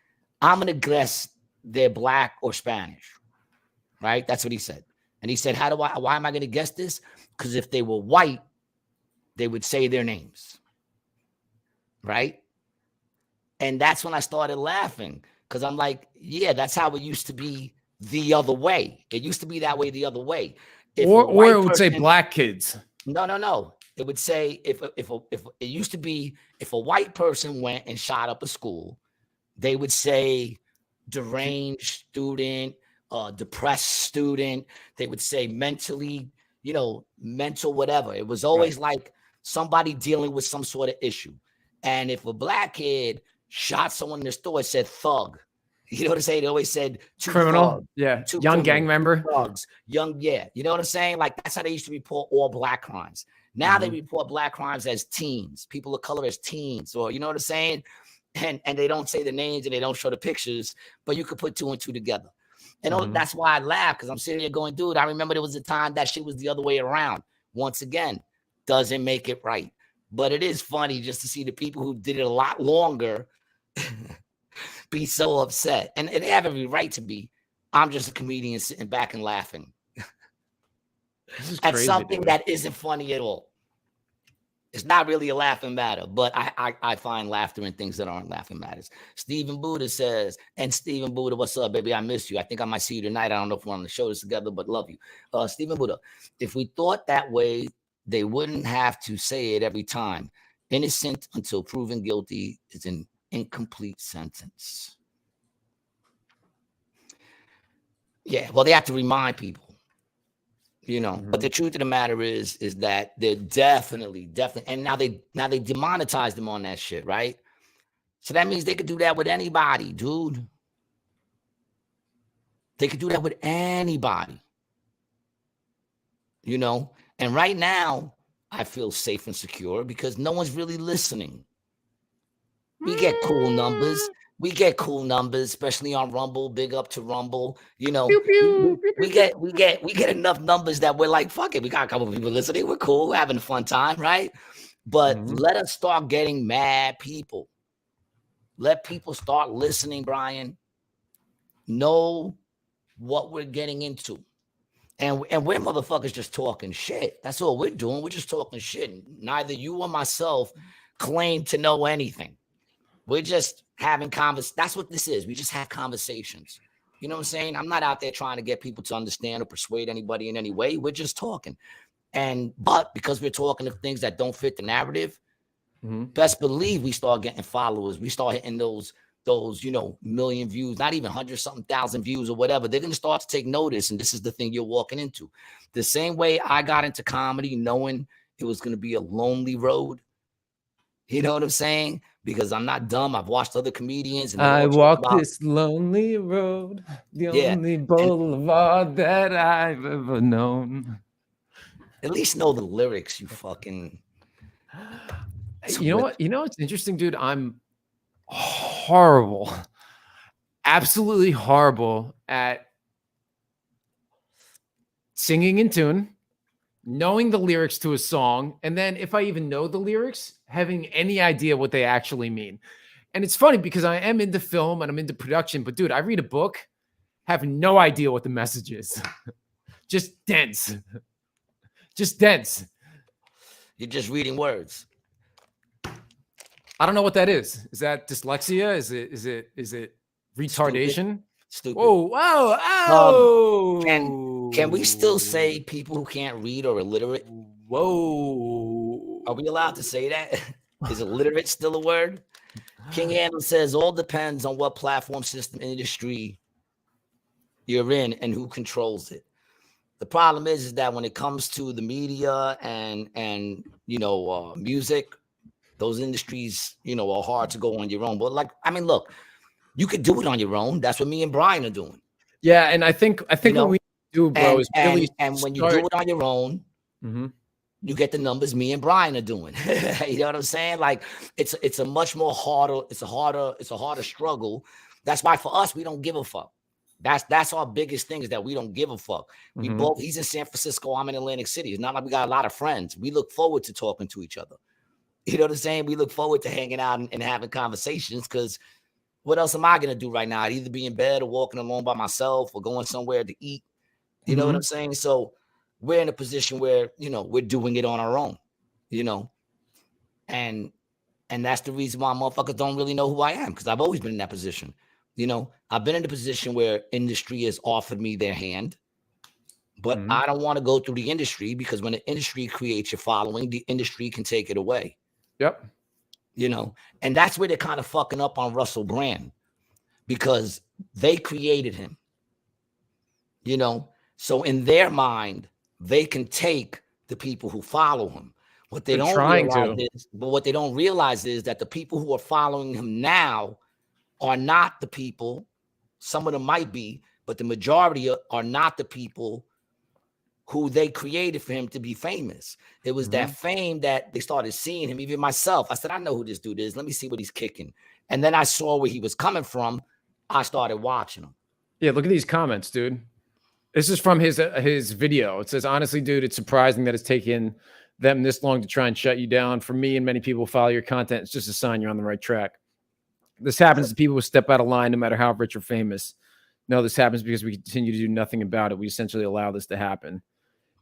I'm gonna guess they're black or Spanish, right? That's what he said. And he said, why am I gonna guess this? Because if they were white, they would say their names, right? And that's when I started laughing, because I'm like, yeah, that's how it used to be the other way. It used to be that way the other way. Or it would say black kids. No. It would say if it used to be, if a white person went and shot up a school, they would say deranged student, depressed student. They would say mentally, mental whatever. It was always like somebody dealing with some sort of issue. And if a black kid shot someone in the store, it said thug. You know what I'm saying? They always said criminal. Thugs, young gang member. Thugs, young, yeah. You know what I'm saying? Like, that's how they used to report all black crimes. Now they report black crimes as teens, people of color as teens, or you know what I'm saying? And they don't say the names and they don't show the pictures, but you could put two and two together. And that's why I laugh, because I'm sitting here going, dude, I remember there was a time that shit was the other way around. Once again, doesn't make it right. But it is funny just to see the people who did it a lot longer be so upset. And they have every right to be. I'm just a comedian sitting back and laughing at crazy, something dude. that isn't funny at all. It's not really a laughing matter, but I find laughter in things that aren't laughing matters. Stephen Buddha says, and Stephen Buddha, what's up, baby? I miss you. I think I might see you tonight. I don't know if we're on the show this together, but love you. Stephen Buddha, if we thought that way, they wouldn't have to say it every time. Innocent until proven guilty is an incomplete sentence. Yeah, well, they have to remind people, but the truth of the matter is that they're definitely, and now they demonetized them on that shit, right? So that means they could do that with anybody, dude. They could do that with anybody, and right now I feel safe and secure because no one's really listening. We get cool numbers. We get cool numbers, especially on Rumble. Big up to Rumble. We get enough numbers that we're like, fuck it. We got a couple of people listening. We're cool. We're having a fun time, right? But let us start getting mad people. Let people start listening, Brian. Know what we're getting into. And we're motherfuckers just talking shit. That's all we're doing. We're just talking shit. Neither you or myself claim to know anything. We're just having conversations. That's what this is. We just have conversations. You know what I'm saying? I'm not out there trying to get people to understand or persuade anybody in any way. We're just talking. But because we're talking of things that don't fit the narrative, best believe we start getting followers. We start hitting those million views, not even 100-something thousand views or whatever. They're going to start to take notice. And this is the thing you're walking into. The same way I got into comedy knowing it was going to be a lonely road. You know what I'm saying? Because I'm not dumb. I've watched other comedians. And I walk this lonely road, the only boulevard that I've ever known. At least know the lyrics, you fucking. You know what? What's interesting, dude? I'm horrible, absolutely horrible at singing in tune, knowing the lyrics to a song, and then if I even know the lyrics, having any idea what they actually mean. And it's funny because I am into film and I'm into production, but dude, I read a book, have no idea what the message is. Just dense. Just dense. You're just reading words. I don't know what that is. Is that dyslexia? Is it retardation? Stupid. Whoa. Can we still say people who can't read are illiterate? Whoa. Are we allowed to say that? Is illiterate still a word? King Handel says all depends on what platform, system, industry you're in and who controls it. The problem is that when it comes to the media and music, those industries, are hard to go on your own. But look, you could do it on your own. That's what me and Brian are doing. Yeah, and I think what we do, bro, is really and when you do it on your own, you get the numbers me and Brian are doing. You know what I'm saying? Like it's a much more harder, it's a harder struggle. That's why for us, we don't give a fuck. That's our biggest thing, is that we don't give a fuck. We Mhm. both, he's in San Francisco, I'm in Atlantic City. It's not like we got a lot of friends. We look forward to talking to each other. You know what I'm saying? We look forward to hanging out and having conversations, because what else am I going to do right now? I'd either be in bed or walking alone by myself or going somewhere to eat. You know what I'm saying? So we're in a position where, you know, we're doing it on our own, you know, and that's the reason why motherfuckers don't really know who I am, because I've always been in that position. You know, I've been in the position where industry has offered me their hand, but I don't want to go through the industry, because when the industry creates your following, the industry can take it away. Yep. You know, and that's where they're kind of fucking up on Russell Brand, because they created him, you know, so in their mind, they can take the people who follow him. What they don't realize is that the people who are following him now are not the people. Some of them might be, but the majority are not the people who they created for him to be famous. It was that fame that they started seeing him. Even myself, I said, I know who this dude is. Let me see what he's kicking. And then I saw where he was coming from. I started watching him. Yeah, look at these comments, dude. This is from his video. It says, honestly, dude, it's surprising that it's taken them this long to try and shut you down. For me and many people who follow your content, it's just a sign you're on the right track. This happens to people who step out of line, no matter how rich or famous. No, this happens because we continue to do nothing about it. We essentially allow this to happen.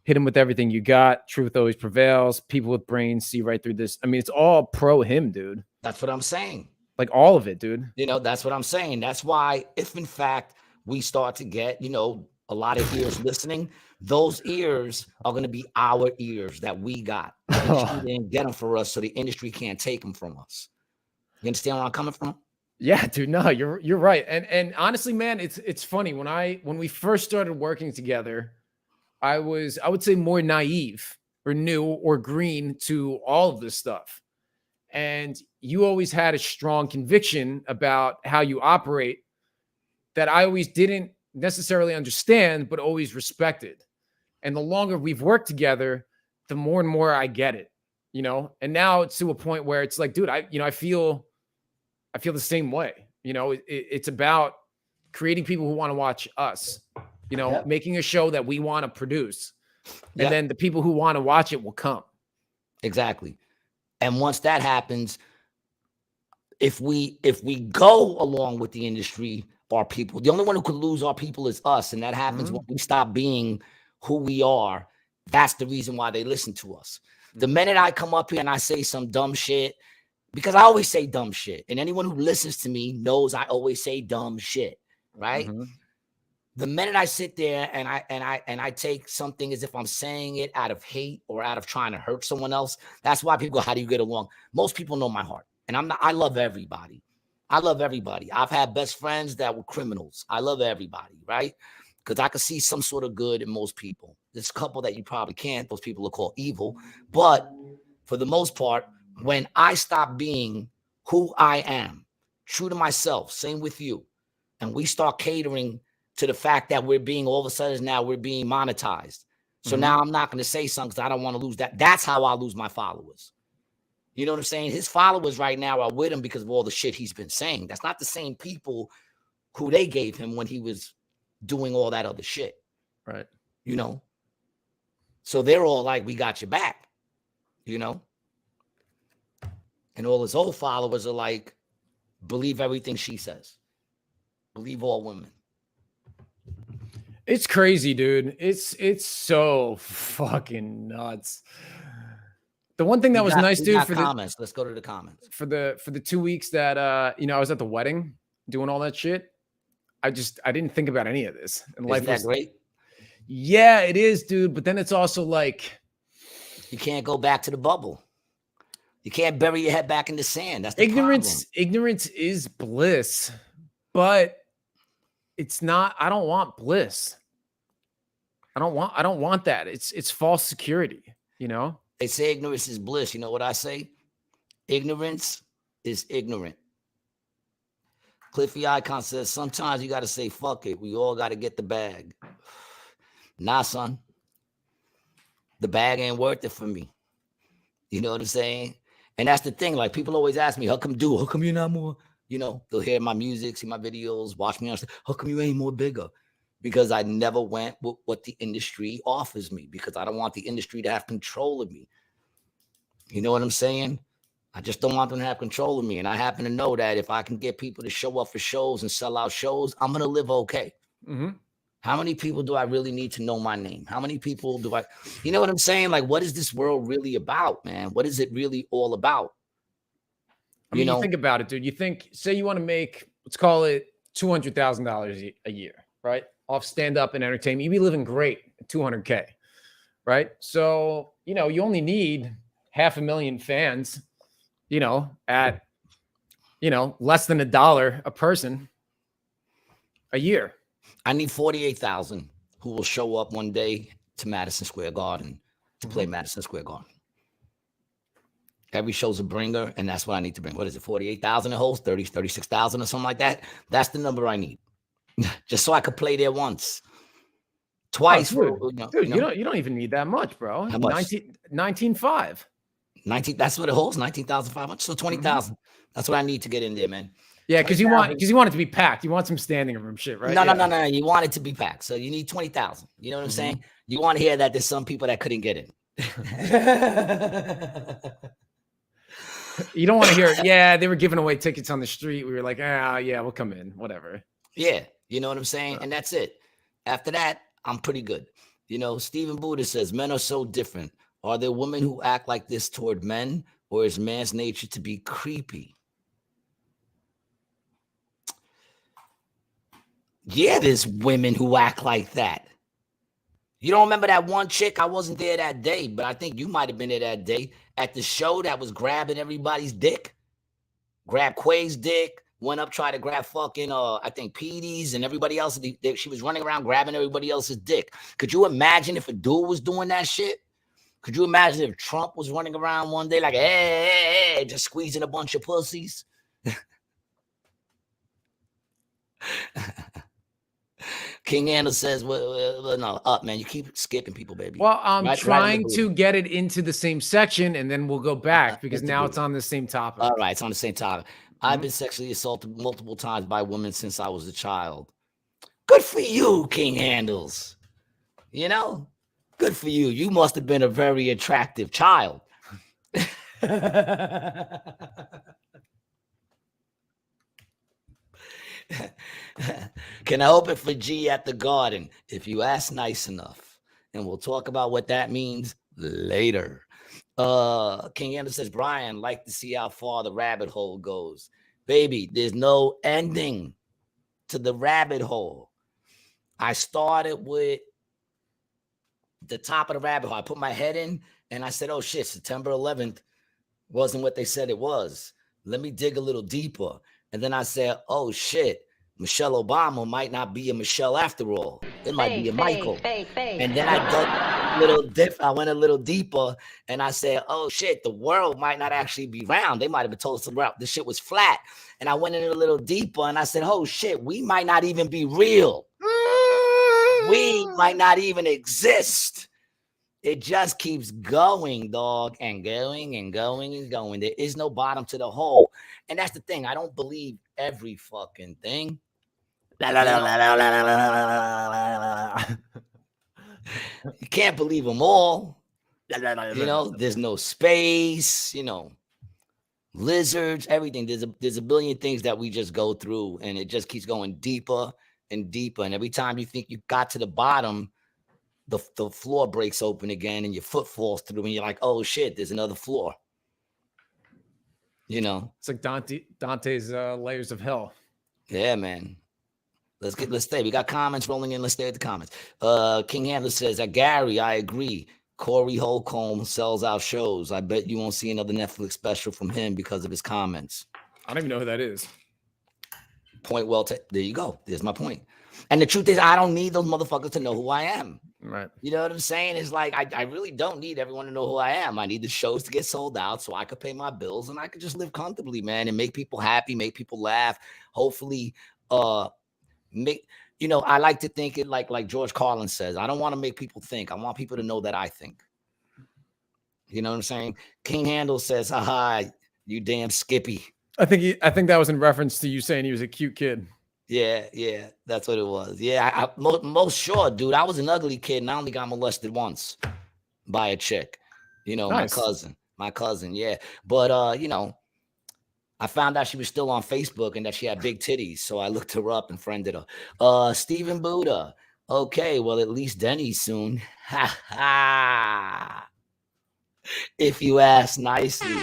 Hit him with everything you got. Truth always prevails. People with brains see right through this. I mean, it's all pro him, dude. That's what I'm saying. Like all of it, dude. You know, that's what I'm saying. That's why if in fact we start to get, you know, a lot of ears listening, those ears are going to be our ears that we got. The industry didn't get them for us, so the industry can't take them from us. You understand where I'm coming from? Yeah, dude. No, you're right. And honestly, man, it's funny. When we first started working together, I would say more naive or new or green to all of this stuff. And you always had a strong conviction about how you operate that I always didn't necessarily understand, but always respected. And the longer we've worked together, the more and more I get it, you know? And now it's to a point where it's like, dude, I feel the same way. You know, it's about creating people who want to watch us, you know, making a show that we want to produce. And then the people who want to watch it will come. Exactly. And once that happens, if we go along with the industry, our people, the only one who could lose our people is us. And that happens when we stop being who we are. That's the reason why they listen to us. The minute I come up here and I say some dumb shit, because I always say dumb shit, and anyone who listens to me knows I always say dumb shit, right? The minute I sit there and I take something as if I'm saying it out of hate or out of trying to hurt someone else, that's why people go, how do you get along? Most people know my heart, and I love everybody. I love everybody. I've had best friends that were criminals. I love everybody, right? Because I can see some sort of good in most people. There's a couple that you probably can't. Those people are called evil. But for the most part, when I stop being who I am, true to myself, same with you, and we start catering to the fact that we're being, all of a sudden now we're being monetized. So now I'm not going to say something because I don't want to lose that. That's how I lose my followers. You know what I'm saying? His followers right now are with him because of all the shit he's been saying. That's not the same people who they gave him when he was doing all that other shit. Right. You know? So they're all like, we got your back, you know? And all his old followers are like, believe everything she says. Believe all women. It's crazy, dude. It's so fucking nuts. The one thing that was nice, dude, for comments. Let's go to the comments. For the 2 weeks that I was at the wedding doing all that shit. I didn't think about any of this. And life was great. Yeah, it is, dude. But then it's also like you can't go back to the bubble. You can't bury your head back in the sand. That's the ignorance. problem. Ignorance is bliss, but it's not. I don't want bliss. I don't want that. It's false security, you know? They say ignorance is bliss. You know what I say? Ignorance is ignorant. Cliffy Icon says, sometimes you got to say, fuck it. We all got to get the bag. Nah, son. The bag ain't worth it for me. You know what I'm saying? And that's the thing. Like, people always ask me, how come you're not more You know, they'll hear my music, see my videos, watch me on stage. How come you ain't more bigger? Because I never went with what the industry offers me, because I don't want the industry to have control of me. You know what I'm saying? I just don't want them to have control of me. And I happen to know that if I can get people to show up for shows and sell out shows, I'm going to live okay. Mm-hmm. How many people do I really need to know my name? How many people do I, you know what I'm saying? Like, what is this world really about, man? What is it really all about? I mean, you think about it, dude. You think, say you want to make, let's call it $200,000 a year, right? Off stand-up and entertainment. You'd be living great at $200K, right? So, you know, you only need 500,000 fans, you know, at, you know, less than $1 a person a year. I need 48,000 who will show up one day to Madison Square Garden to play Madison Square Garden. Every show's a bringer, and that's what I need to bring. What is it, 48,000 a host, 30, 36,000 or something like that? That's the number I need. Just so I could play there once. Twice. Oh, dude, you don't even need that much, bro. How much? 19.5. 19, that's what it holds, 19,500. So 20,000. That's what I need to get in there, man. Yeah, because you want it to be packed. You want some standing room shit, right? No. You want it to be packed. So you need 20,000. You know what I'm saying? You want to hear that there's some people that couldn't get in. You don't want to hear it. Yeah, they were giving away tickets on the street. We were like, yeah, we'll come in, whatever. Yeah, you know what I'm saying? And that's it. After that, I'm pretty good. You know, Stephen Buddha says, men are so different. Are there women who act like this toward men, or is man's nature to be creepy? Yeah, there's women who act like that. You don't remember that one chick? I wasn't there that day, but I think you might have been there that day at the show that was grabbing everybody's dick. Grabbed Quay's dick, went up, tried to grab fucking, I think Petey's and everybody else. She was running around grabbing everybody else's dick. Could you imagine if a dude was doing that shit? Could you imagine if Trump was running around one day like, hey, just squeezing a bunch of pussies? King Anna says, well, no, up, man. You keep skipping people, baby. Well, I'm trying to get it into the same section, and then we'll go back because now it's on the same topic. All right, it's on the same topic. I've been sexually assaulted multiple times by women since I was a child. Good for you, King Handles. You know, good for you. You must have been a very attractive child. Can I open for G at the Garden? If you ask nice enough. And we'll talk about what that means later. King Anderson says, Brian, like to see how far the rabbit hole goes. Baby, there's no ending to the rabbit hole. I started with the top of the rabbit hole. I put my head in and I said, oh shit, September 11th wasn't what they said it was. Let me dig a little deeper. And then I said, oh shit, Michelle Obama might not be a Michelle after all. It might be a Michael. And then I dug a little I went a little deeper and I said, oh shit, the world might not actually be round. They might have been told us about this shit was flat. And I went in a little deeper and I said, oh shit, we might not even be real. We might not even exist. It just keeps going, dog, and going and going and going. There is no bottom to the hole. And that's the thing. I don't believe every fucking thing. You can't believe them all. You know, there's no space, you know, lizards, everything. There's a billion things that we just go through, and it just keeps going deeper and deeper. And every time you think you got to the bottom, the floor breaks open again and your foot falls through and you're like, oh shit, there's another floor. You know, it's like Dante's layers of hell. Yeah, man. Let's stay. We got comments rolling in. Let's stay at the comments. King Handler says, Gary, I agree. Corey Holcomb sells out shows. I bet you won't see another Netflix special from him because of his comments. I don't even know who that is. Point well taken. There you go. There's my point. And the truth is, I don't need those motherfuckers to know who I am. Right. You know what I'm saying? It's like, I really don't need everyone to know who I am. I need the shows to get sold out so I could pay my bills and I could just live comfortably, man, and make people happy, make people laugh. Hopefully, make, you know, I like to think it like George Carlin says, I don't want to make people think. I want people to know that I think. You know what I'm saying? King Handle says, haha, you damn Skippy. I think that was in reference to you saying he was a cute kid. Yeah, that's what it was. Yeah, most sure, dude. I was an ugly kid, and I only got molested once by a chick. Nice. My cousin. Yeah, but I found out she was still on Facebook and that she had big titties, so I looked her up and friended her. Stephen Buddha. Okay, well, at least Denny's soon. Ha ha. If you ask nicely.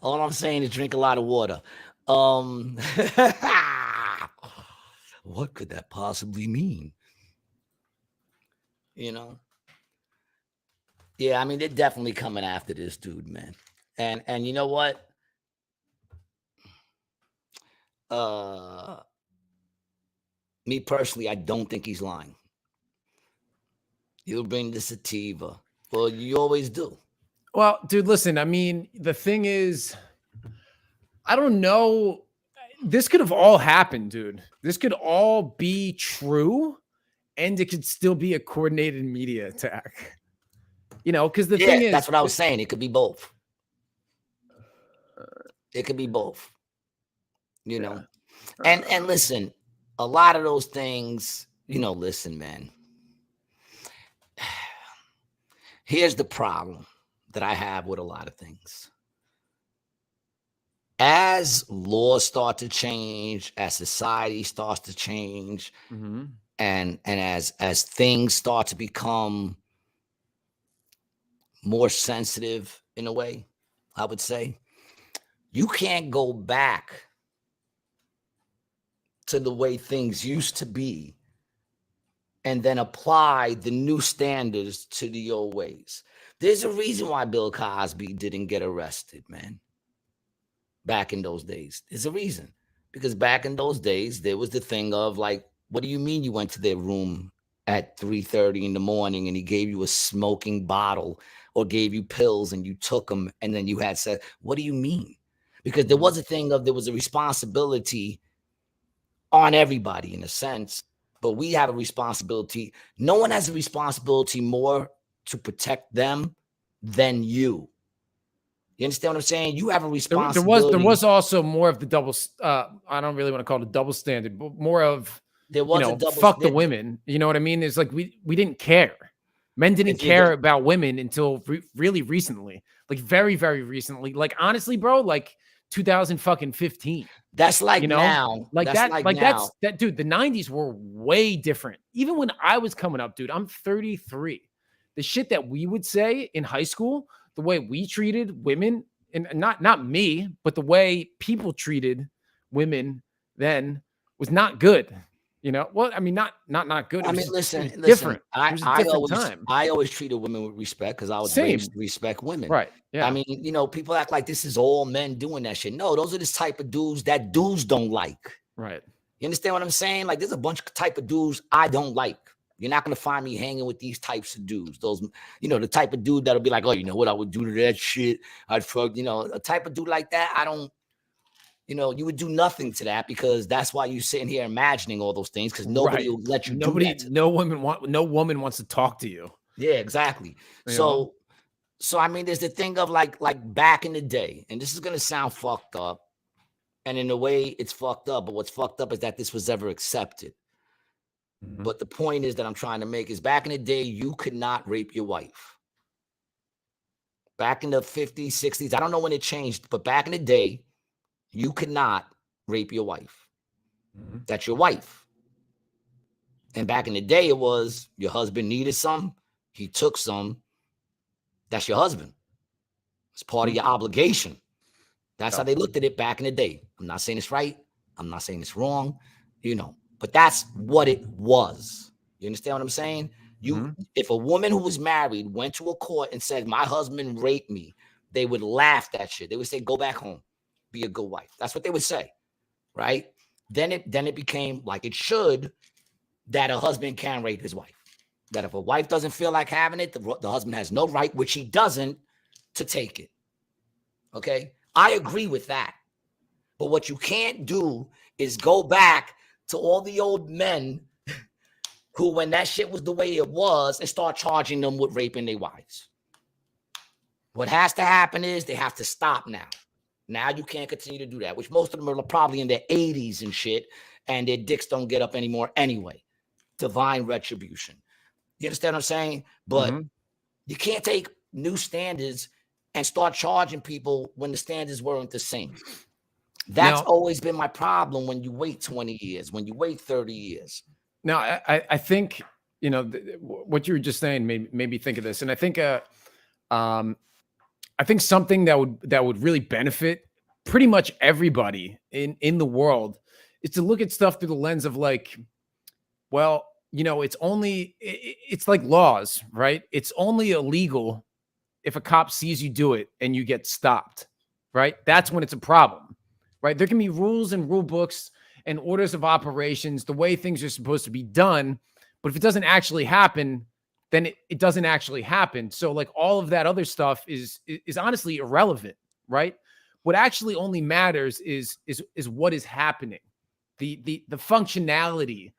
All I'm saying is drink a lot of water. What could that possibly mean? Yeah, I mean, they're definitely coming after this dude, man. And you know what? Me personally, I don't think he's lying. You'll bring the sativa. Well, you always do. Well, dude, listen, I mean, the thing is, I don't know. This could have all happened, dude. This could all be true, and it could still be a coordinated media attack. Because the thing is, that's what I was saying. It could be both. It could be both. And listen, a lot of those things, listen, man. Here's the problem that I have with a lot of things. As laws start to change, as society starts to change, and as things start to become more sensitive in a way, I would say, you can't go back to the way things used to be and then apply the new standards to the old ways. There's a reason why Bill Cosby didn't get arrested, man. Back in those days. There's a reason. Because back in those days, there was the thing of like, what do you mean you went to their room at 3:30 in the morning and he gave you a smoking bottle or gave you pills and you took them and then you had sex? What do you mean? Because there was a thing of, there was a responsibility on everybody in a sense, but we have a responsibility. No one has a responsibility more to protect them than you. You understand what I'm saying? You have a responsibility. There was also more of the double. I don't really want to call it a double standard, but more of there was a double fuck the women. You know what I mean? It's like we didn't care. Men didn't care about women until really recently, like very, very recently. Like honestly, bro, like 2015. That's like now. Like that's that. That's dude. The 90s were way different. Even when I was coming up, dude. I'm 33. The shit that we would say in high school, the way we treated women, and not me, but the way people treated women then was not good. Well, I mean, not good. I mean, listen, different. I always treated women with respect because I was raised to respect women. Right. Yeah. I mean, people act like this is all men doing that shit. No, those are the type of dudes that dudes don't like. Right. You understand what I'm saying? Like, there's a bunch of type of dudes I don't like. You're not going to find me hanging with these types of dudes. Those, the type of dude that'll be like, oh, you know what I would do to that shit? I'd fuck, a type of dude like that. I don't, you would do nothing to that because that's why you're sitting here imagining all those things because nobody will let you do that. No woman wants to talk to you. Yeah, exactly. So I mean, there's the thing of like back in the day, and this is going to sound fucked up. And in a way, it's fucked up. But what's fucked up is that this was ever accepted. Mm-hmm. But the point is that I'm trying to make is back in the day, you could not rape your wife. Back in the 50s, 60s, I don't know when it changed, but back in the day, you could not rape your wife. Mm-hmm. That's your wife. And back in the day, it was your husband needed some, he took some. That's your husband. It's part of your obligation. That's how they looked at it back in the day. I'm not saying it's right. I'm not saying it's wrong, but that's what it was. You understand what I'm saying? If a woman who was married went to a court and said, my husband raped me, they would laugh that shit. They would say, go back home, be a good wife. That's what they would say, right? Then it became like it should that a husband can rape his wife. That if a wife doesn't feel like having it, the husband has no right, which he doesn't, to take it. Okay? I agree with that. But what you can't do is go back to all the old men who, when that shit was the way it was, and start charging them with raping their wives. What has to happen is they have to stop now. Now you can't continue to do that, which most of them are probably in their 80s and shit, and their dicks don't get up anymore anyway. Divine retribution. You understand what I'm saying? But you can't take new standards and start charging people when the standards weren't the same. That's always been my problem when you wait 20 years, when you wait 30 years. Now, I think, you know, what you were just saying made me think of this. And I think something that would really benefit pretty much everybody in the world is to look at stuff through the lens of like, well, you know, it's like laws, right? It's only illegal if a cop sees you do it and you get stopped, right? That's when it's a problem, right? There can be rules and rule books and orders of operations, the way things are supposed to be done. But if it doesn't actually happen, then it doesn't actually happen. So like all of that other stuff is honestly irrelevant, right? What actually only matters is what is happening, the functionality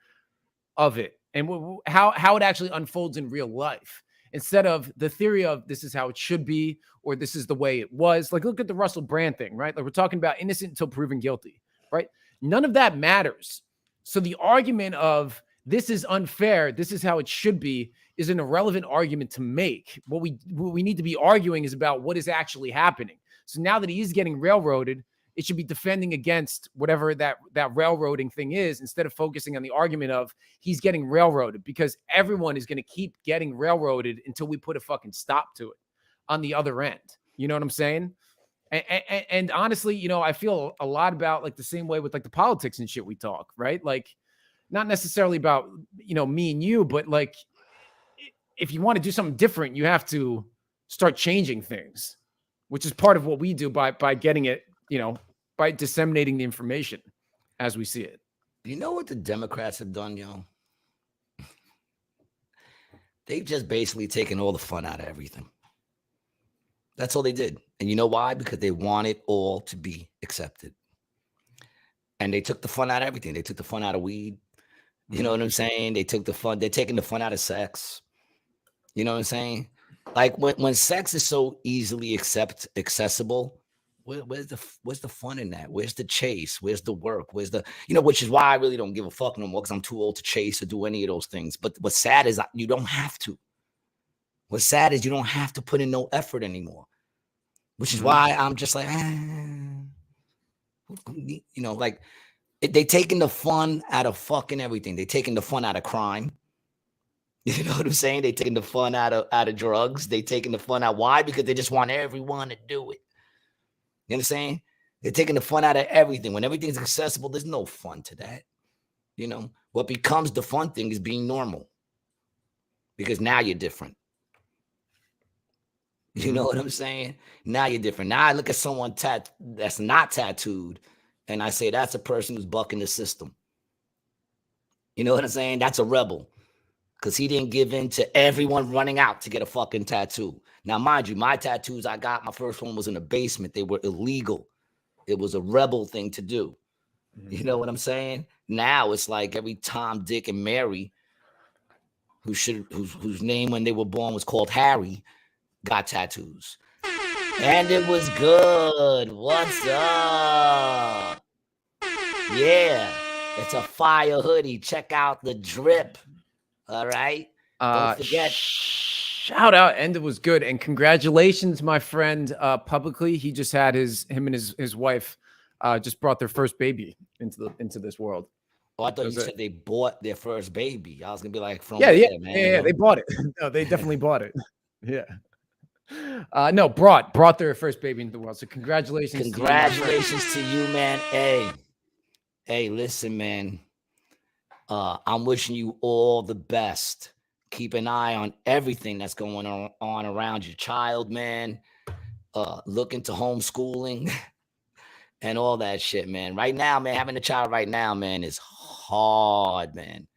of it, and how it actually unfolds in real life, instead of the theory of this is how it should be or this is the way it was. Like look at the Russell Brand thing, right? Like we're talking about innocent until proven guilty, right? None of that matters. So the argument of this is unfair, this is how it should be, is an irrelevant argument to make. What we need to be arguing is about what is actually happening. So now that he is getting railroaded, it should be defending against whatever that railroading thing is, instead of focusing on the argument of he's getting railroaded, because everyone is going to keep getting railroaded until we put a fucking stop to it on the other end. You know what I'm saying? And honestly, you know, I feel a lot about like the same way with like the politics and shit we talk, right? Like not necessarily about, you know, me and you, but like if you want to do something different, you have to start changing things, which is part of what we do by getting it, you know, by disseminating the information as we see it. You know what the Democrats have done, yo? They've just basically taken all the fun out of everything. That's all they did. And you know why? Because they wanted all to be accepted. And they took the fun out of everything. They took the fun out of weed. You know what I'm saying? They took the fun. They're taking the fun out of sex. You know what I'm saying? Like when sex is so easily accessible, where's the fun in that? Where's the chase? Where's the work? Where's the, you know, which is why I really don't give a fuck no more, because I'm too old to chase or do any of those things. But what's sad is you don't have to. What's sad is you don't have to put in no effort anymore, which is why I'm just like, you know, like they taking the fun out of fucking everything. They taking the fun out of crime. You know what I'm saying? They taking the fun out of drugs. They taking the fun out. Why? Because they just want everyone to do it. You understand? They're taking the fun out of everything. When everything's accessible, there's no fun to that. You know, what becomes the fun thing is being normal, because now you're different. You know what I'm saying? Now you're different. Now I look at someone that's not tattooed, and I say that's a person who's bucking the system. You know what I'm saying? That's a rebel, because he didn't give in to everyone running out to get a fucking tattoo. Now, mind you, my tattoos I got, my first one was in the basement. They were illegal. It was a rebel thing to do. You know what I'm saying? Now it's like every Tom, Dick, and Mary whose name when they were born was called Harry got tattoos. And it was good. What's up? Yeah, it's a fire hoodie. Check out the drip. All right. Don't forget. Shout out, and it was good. And congratulations, my friend. Publicly, he just had him and his wife just brought their first baby into this world. Oh, I thought you said they bought their first baby. I was gonna be like, from man. Yeah, they bought it. No, they definitely bought it. Yeah. No, brought their first baby into the world. So congratulations. Congratulations to you, man. Hey, listen, man. I'm wishing you all the best. Keep an eye on everything that's going on around your child, man. Look into homeschooling and all that shit, man. Right now, man, having a child right now, man, is hard, man.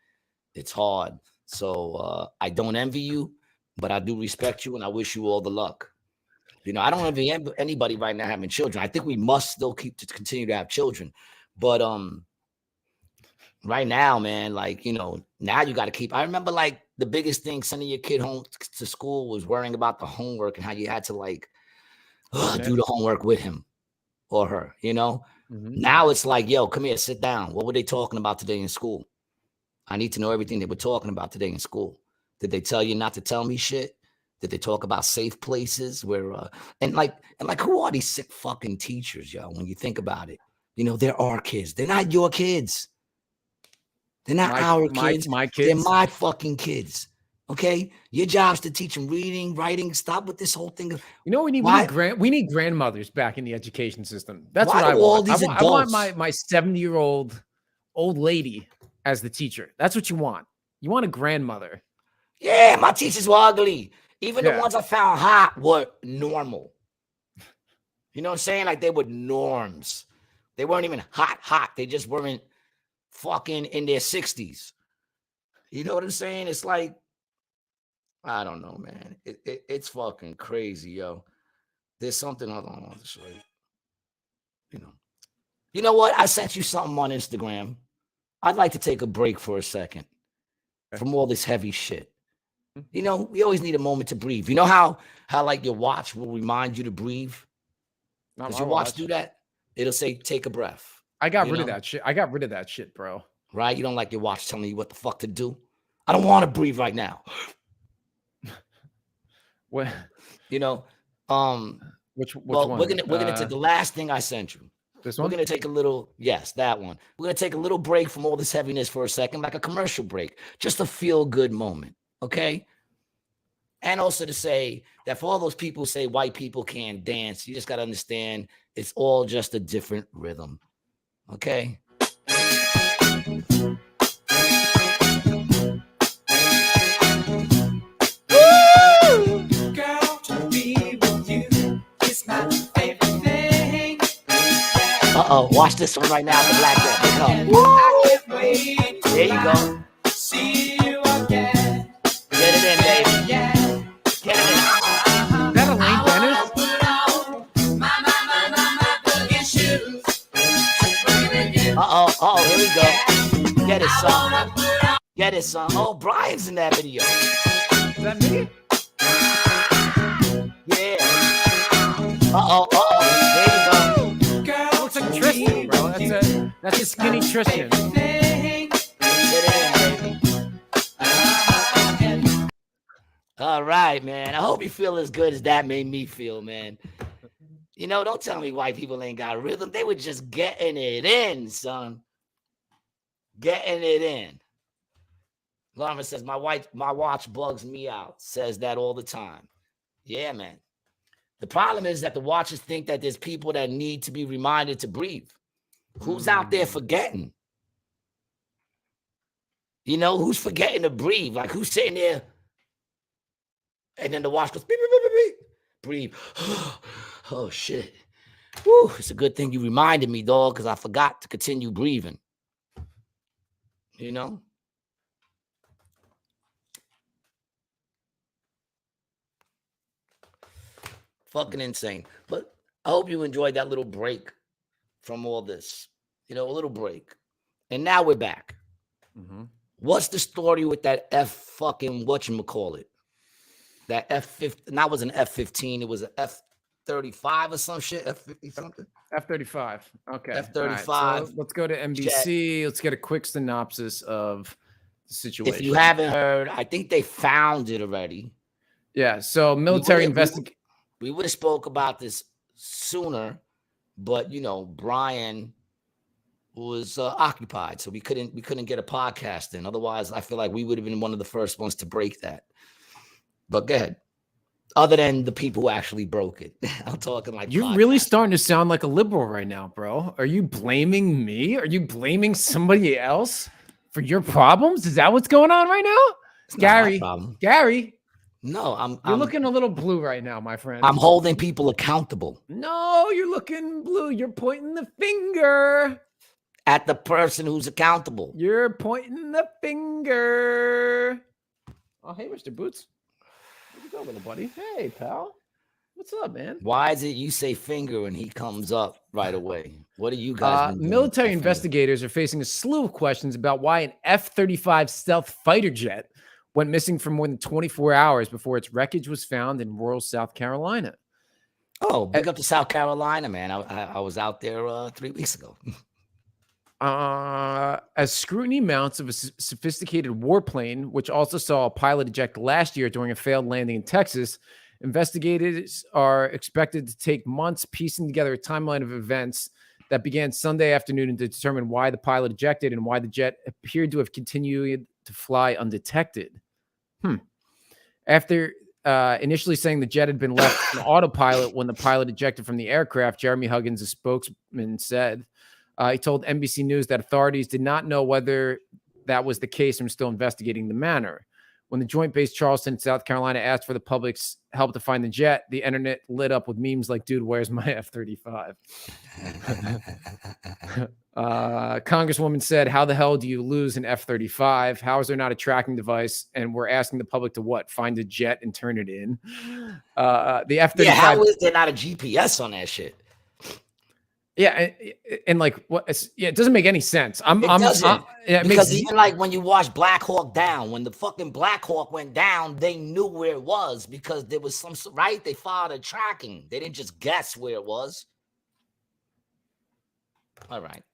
It's hard. So I don't envy you, but I do respect you, and I wish you all the luck. You know, I don't envy anybody right now having children. I think we must still continue to have children. But right now, man, like, you know, now you got to keep. I remember like the biggest thing sending your kid home to school was worrying about the homework and how you had to like do the homework with him or her, you know? Now it's like, yo, come here, sit down. What were they talking about today in school? I need to know everything they were talking about today in school. Did they tell you not to tell me shit? Did they talk about safe places where and like who are these sick fucking teachers, yo? When you think about it, you know, they're our kids. They're not your kids. They're not our kids. My kids. They're my fucking kids. Okay, your job's to teach them reading, writing. Stop with this whole thing. You know, we need grandmothers back in the education system. That's Why what I do all want. these I want adults- my 70-year-old old lady as the teacher. That's what you want. You want a grandmother. Yeah, my teachers were ugly. Even the ones I found hot were normal. You know what I'm saying? Like they were norms. They weren't even hot. They just weren't fucking in their 60s. You know what I'm saying? It's like, I don't know, man. It's fucking crazy, yo. There's something I don't want to say. You know what? I sent you something on Instagram. I'd like to take a break for a second from all this heavy shit. You know, we always need a moment to breathe. You know how like your watch will remind you to breathe? Does your watch do that? It'll say, take a breath. I got rid of that shit. I got rid of that shit, bro. Right? You don't like your watch telling you what the fuck to do? I don't want to breathe right now. What? You know, which well, one? we're gonna take the last thing I sent you. This one? We're gonna take a little, yes, that one. We're gonna take a little break from all this heaviness for a second, like a commercial break, just a feel-good moment, okay? And also to say that for all those people who say white people can't dance, you just gotta understand it's all just a different rhythm, okay? Uh-oh, watch this one right now, the black man. There you go. Get it in, baby. Get it in. Is that Elaine Bennett? Uh-oh, here we go. Get it, son. Get it, son. Oh, Brian's in that video. Is that me? Yeah. Uh-oh. There you go. That looks like Tristan, bro. That's a skinny Tristan. Get it in, baby. All right, man. I hope you feel as good as that made me feel, man. You know, don't tell me white people ain't got rhythm. They were just getting it in, son. Getting it in. Lauren says, my watch bugs me out. Says that all the time. Yeah, man. The problem is that the watches think that there's people that need to be reminded to breathe. Who's out there forgetting? You know, who's forgetting to breathe? Like, who's sitting there? And then the watch goes, beep, beep, beep, beep, beep. Breathe. Oh, shit. Woo, it's a good thing you reminded me, dog, because I forgot to continue breathing. You know? Fucking insane. But I hope you enjoyed that little break from all this. You know, a little break. And now we're back. Mm-hmm. What's the story with that whatchamacallit? That F-15, that was an F-15. It was an F-35 or some shit. F-50 something. F-35. Okay. F-35. Right, so let's go to NBC. Let's get a quick synopsis of the situation. If you haven't heard, I think they found it already. Yeah. So military investigation. We would have spoke about this sooner, but you know, Brian was occupied, so we couldn't get a podcast in. Otherwise, I feel like we would have been one of the first ones to break that. But go ahead. Other than the people who actually broke it. I'm talking like you're really starting to sound like a liberal right now, bro. Are you blaming me? Are you blaming somebody else for your problems? Is that what's going on right now? It's Gary. Gary. No, you're looking a little blue right now, my friend. I'm holding people accountable. No, you're looking blue. You're pointing the finger at the person who's accountable. You're pointing the finger. Oh, hey, Mr. Boots. Where'd you go, little buddy? Hey, pal. What's up, man? Why is it you say finger and he comes up right away? What are you guys doing? Military investigators are facing a slew of questions about why an F-35 stealth fighter jet went missing for more than 24 hours before its wreckage was found in rural South Carolina. Oh, big up to South Carolina, man. I was out there 3 weeks ago. As scrutiny mounts of a sophisticated warplane, which also saw a pilot eject last year during a failed landing in Texas, investigators are expected to take months piecing together a timeline of events that began Sunday afternoon to determine why the pilot ejected and why the jet appeared to have continued to fly undetected. After initially saying the jet had been left on autopilot when the pilot ejected from the aircraft, Jeremy Huggins, a spokesman, said he told NBC News that authorities did not know whether that was the case and were still investigating the matter. When the Joint Base Charleston, South Carolina, asked for the public's help to find the jet, the internet lit up with memes like, dude, where's my F-35? Congresswoman said, how the hell do you lose an F-35? How is there not a tracking device? And we're asking the public to what? Find a jet and turn it in? The F-35. Yeah, how is there not a GPS on that shit? Yeah, and like what? Yeah, it doesn't make any sense. Because even like when you watch Black Hawk Down, when the fucking Black Hawk went down, they knew where it was because there was some right. They followed a tracking. They didn't just guess where it was. All right.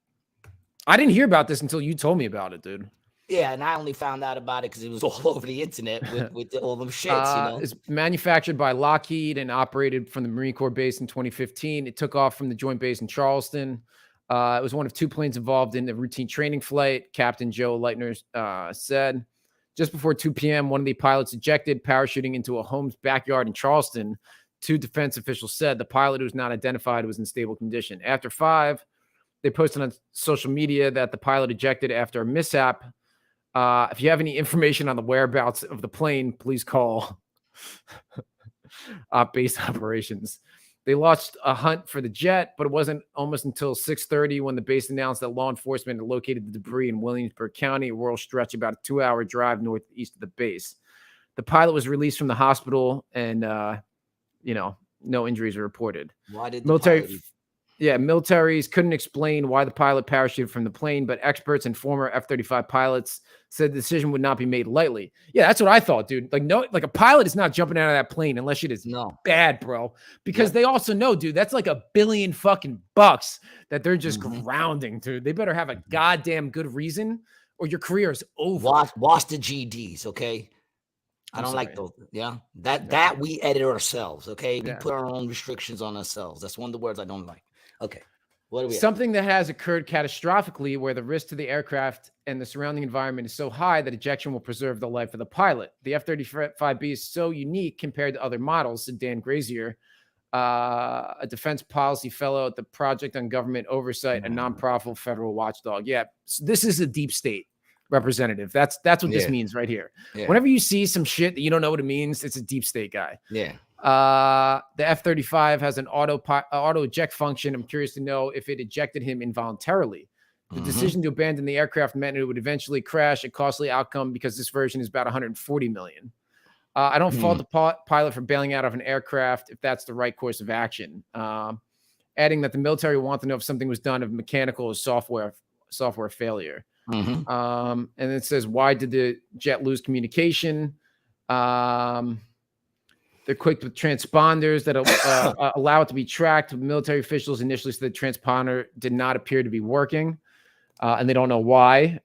I didn't hear about this until you told me about it, dude. Yeah, and I only found out about it because it was all over the internet with all them shits, It's manufactured by Lockheed and operated from the Marine Corps base in 2015. It took off from the Joint Base in Charleston. It was one of 2 planes involved in the routine training flight, Captain Joe Leitner said. Just before 2 p.m., one of the pilots ejected, parachuting into a home's backyard in Charleston. 2 defense officials said the pilot, who was not identified, was in stable condition. After 5, they posted on social media that the pilot ejected after a mishap. If you have any information on the whereabouts of the plane, please call base operations. They launched a hunt for the jet, but it wasn't almost until 6:30 when the base announced that law enforcement had located the debris in Williamsburg County, a rural stretch about a 2-hour drive northeast of the base. The pilot was released from the hospital, and no injuries were reported. Why did the pilot... Militaries couldn't explain why the pilot parachuted from the plane, but experts and former F-35 pilots said the decision would not be made lightly. Yeah, that's what I thought, dude. Like a pilot is not jumping out of that plane unless it is bad, bro. Because they also know, dude, that's like $1 billion fucking bucks that they're just grounding, dude. They better have a goddamn good reason, or your career is over. Watch the GDs, okay? I don't like those. Yeah, that we edit ourselves. Okay, we put our own restrictions on ourselves. That's one of the words I don't like. Okay, what do we? Something that has occurred catastrophically, where the risk to the aircraft and the surrounding environment is so high that ejection will preserve the life of the pilot. The F-35B is so unique compared to other models, said Dan Grazier, a defense policy fellow at the Project on Government Oversight, a nonprofit federal watchdog. Yeah, so this is a deep state representative. That's what this means right here. Whenever you see some shit that you don't know what it means, it's a deep state guy. The F-35 has an auto eject function. I'm curious to know if it ejected him involuntarily. The decision to abandon the aircraft meant it would eventually crash, a costly outcome because this version is about $140 million. I don't fault the pilot for bailing out of an aircraft if that's the right course of action. Adding that the military want to know if something was done of mechanical or software failure. And it says, why did the jet lose communication? They're equipped with transponders that allow it to be tracked. Military officials initially said the transponder did not appear to be working, and they don't know why.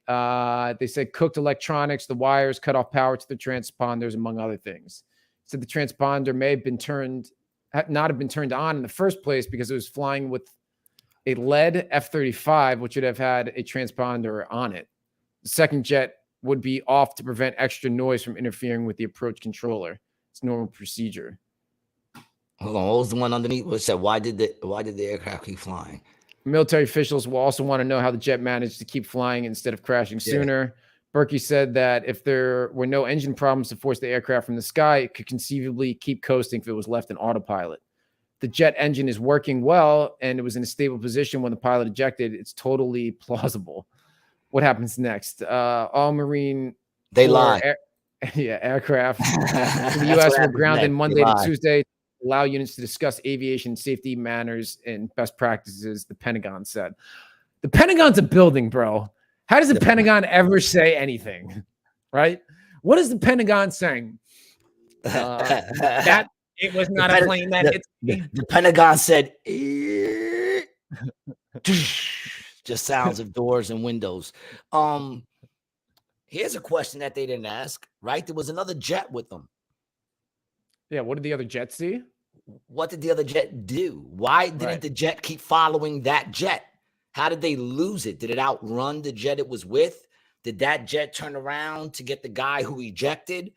They said cooked electronics, the wires cut off power to the transponders, among other things. So the transponder may have not have been turned on in the first place because it was flying with a lead F-35, which would have had a transponder on it. The second jet would be off to prevent extra noise from interfering with the approach controller. It's normal procedure. Hold on, what was the one underneath? What said? Why did the aircraft keep flying? Military officials will also want to know how the jet managed to keep flying instead of crashing sooner. Berkey said that if there were no engine problems to force the aircraft from the sky, it could conceivably keep coasting if it was left in autopilot. The jet engine is working well and it was in a stable position when the pilot ejected. It's totally plausible. What happens next? All Marine aircraft in the U.S. were grounded Monday to Tuesday to allow units to discuss aviation safety manners and best practices, the Pentagon said. The Pentagon's a building, bro. How does the Pentagon ever say anything, right? What is the Pentagon saying? That It was not a plane that hit me. The Pentagon said, just sounds of doors and windows. Here's a question that they didn't ask, right? There was another jet with them. Yeah, what did the other jet see? What did the other jet do? Why didn't the jet keep following that jet? How did they lose it? Did it outrun the jet it was with? Did that jet turn around to get the guy who ejected?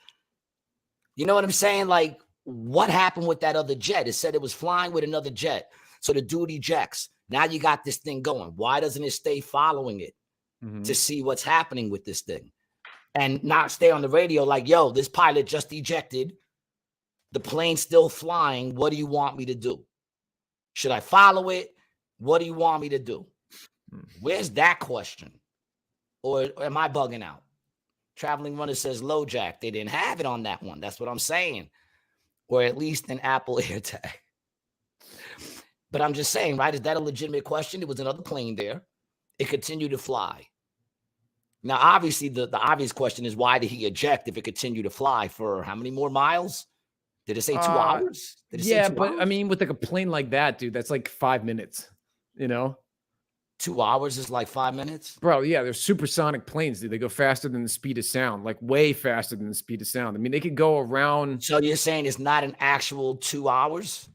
You know what I'm saying? Like, what happened with that other jet? It said it was flying with another jet. So the dude ejects. Now you got this thing going. Why doesn't it stay following it to see what's happening with this thing? And not stay on the radio like, yo, this pilot just ejected. The plane's still flying. What do you want me to do? Should I follow it? What do you want me to do? Where's that question? Or am I bugging out? Traveling Runner says low jack. They didn't have it on that one. That's what I'm saying. Or at least an Apple AirTag. But I'm just saying, right? Is that a legitimate question? There was another plane there. It continued to fly. Now, obviously, the obvious question is, why did he eject if it continued to fly for how many more miles? Did it say 2 hours? Did it say 2 but hours? I mean, with like a plane like that, dude, that's like 5 minutes, you know? 2 hours is like 5 minutes? Bro, yeah, they're supersonic planes, dude. They go faster than the speed of sound, like way faster than the speed of sound. I mean, they could go around. So you're saying it's not an actual 2 hours?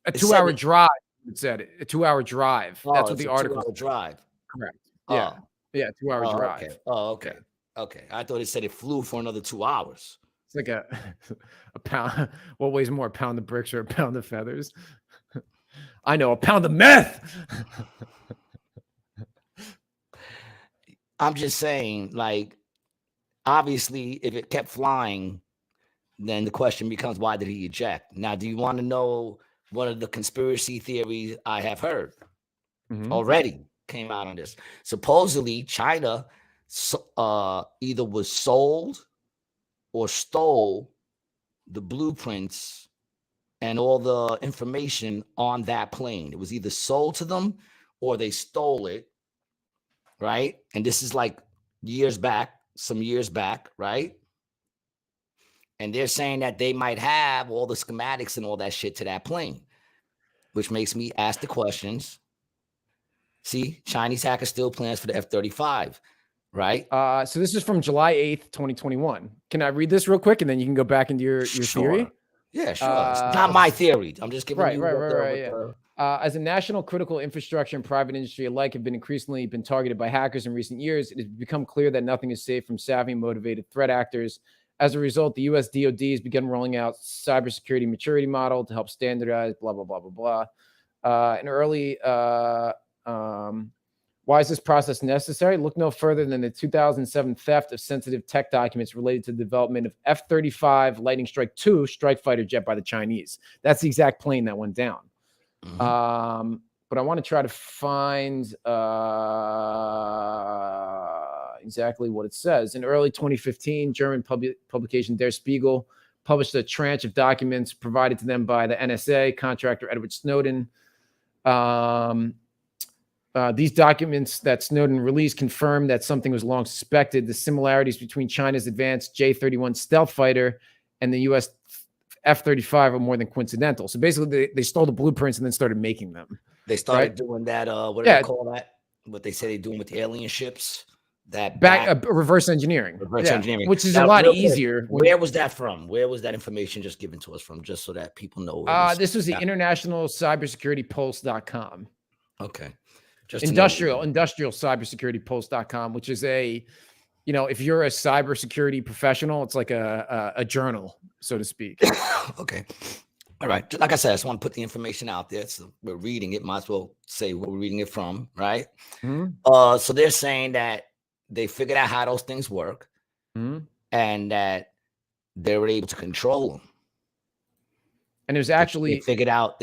A 2-hour drive, it said. A 2-hour drive. That's what the article. 2-hour drive. Correct. Yeah. Oh. Yeah, 2-hour drive. Okay. Oh, okay. Yeah. Okay. I thought it said it flew for another 2 hours. It's like a pound. What weighs more, a pound of bricks or a pound of feathers? I know, a pound of meth. I'm just saying, like, obviously, if it kept flying, then the question becomes, why did he eject? Now, do you want to know one of the conspiracy theories I have heard already came out on this? Supposedly, China either was sold or stole the blueprints and all the information on that plane. It was either sold to them or they stole it, right? And this is like some years back, right? And they're saying that they might have all the schematics and all that shit to that plane, which makes me ask the questions. See, Chinese hacker still plans for the F-35, right? So this is from July 8th, 2021. Can I read this real quick and then you can go back into your theory? Yeah, sure. It's not my theory. I'm just giving you right. As a national critical infrastructure and private industry alike have been increasingly targeted by hackers in recent years, it has become clear that nothing is safe from savvy, motivated threat actors. As a result, the U.S. DoD has begun rolling out cybersecurity maturity model to help standardize blah, blah, blah, blah, blah. Why is this process necessary? Look no further than the 2007 theft of sensitive tech documents related to the development of F-35 Lightning Strike II strike fighter jet by the Chinese. That's the exact plane that went down. But I want to try to find exactly what it says. In early 2015, German publication Der Spiegel published a tranche of documents provided to them by the NSA contractor Edward Snowden. These documents that Snowden released confirmed that something was long suspected. The similarities between China's advanced J-31 stealth fighter and the U.S. F-35 are more than coincidental. So basically, they stole the blueprints and then started making them. They started doing that. What do they call that? What they say they're doing with the alien ships? That reverse engineering. Engineering, which is a lot easier. Where was that from? Where was that information just given to us from? Just so that people know. This was the International Cybersecurity Pulse.com. Okay. Industrial Cybersecurity Pulse.com, which is if you're a cybersecurity professional, it's like a journal, so to speak. Okay. All right. Like I said, I just want to put the information out there. So we're reading it. Might as well say where we're reading it from, right? So they're saying that they figured out how those things work and that they were able to control them. And it was actually they figured out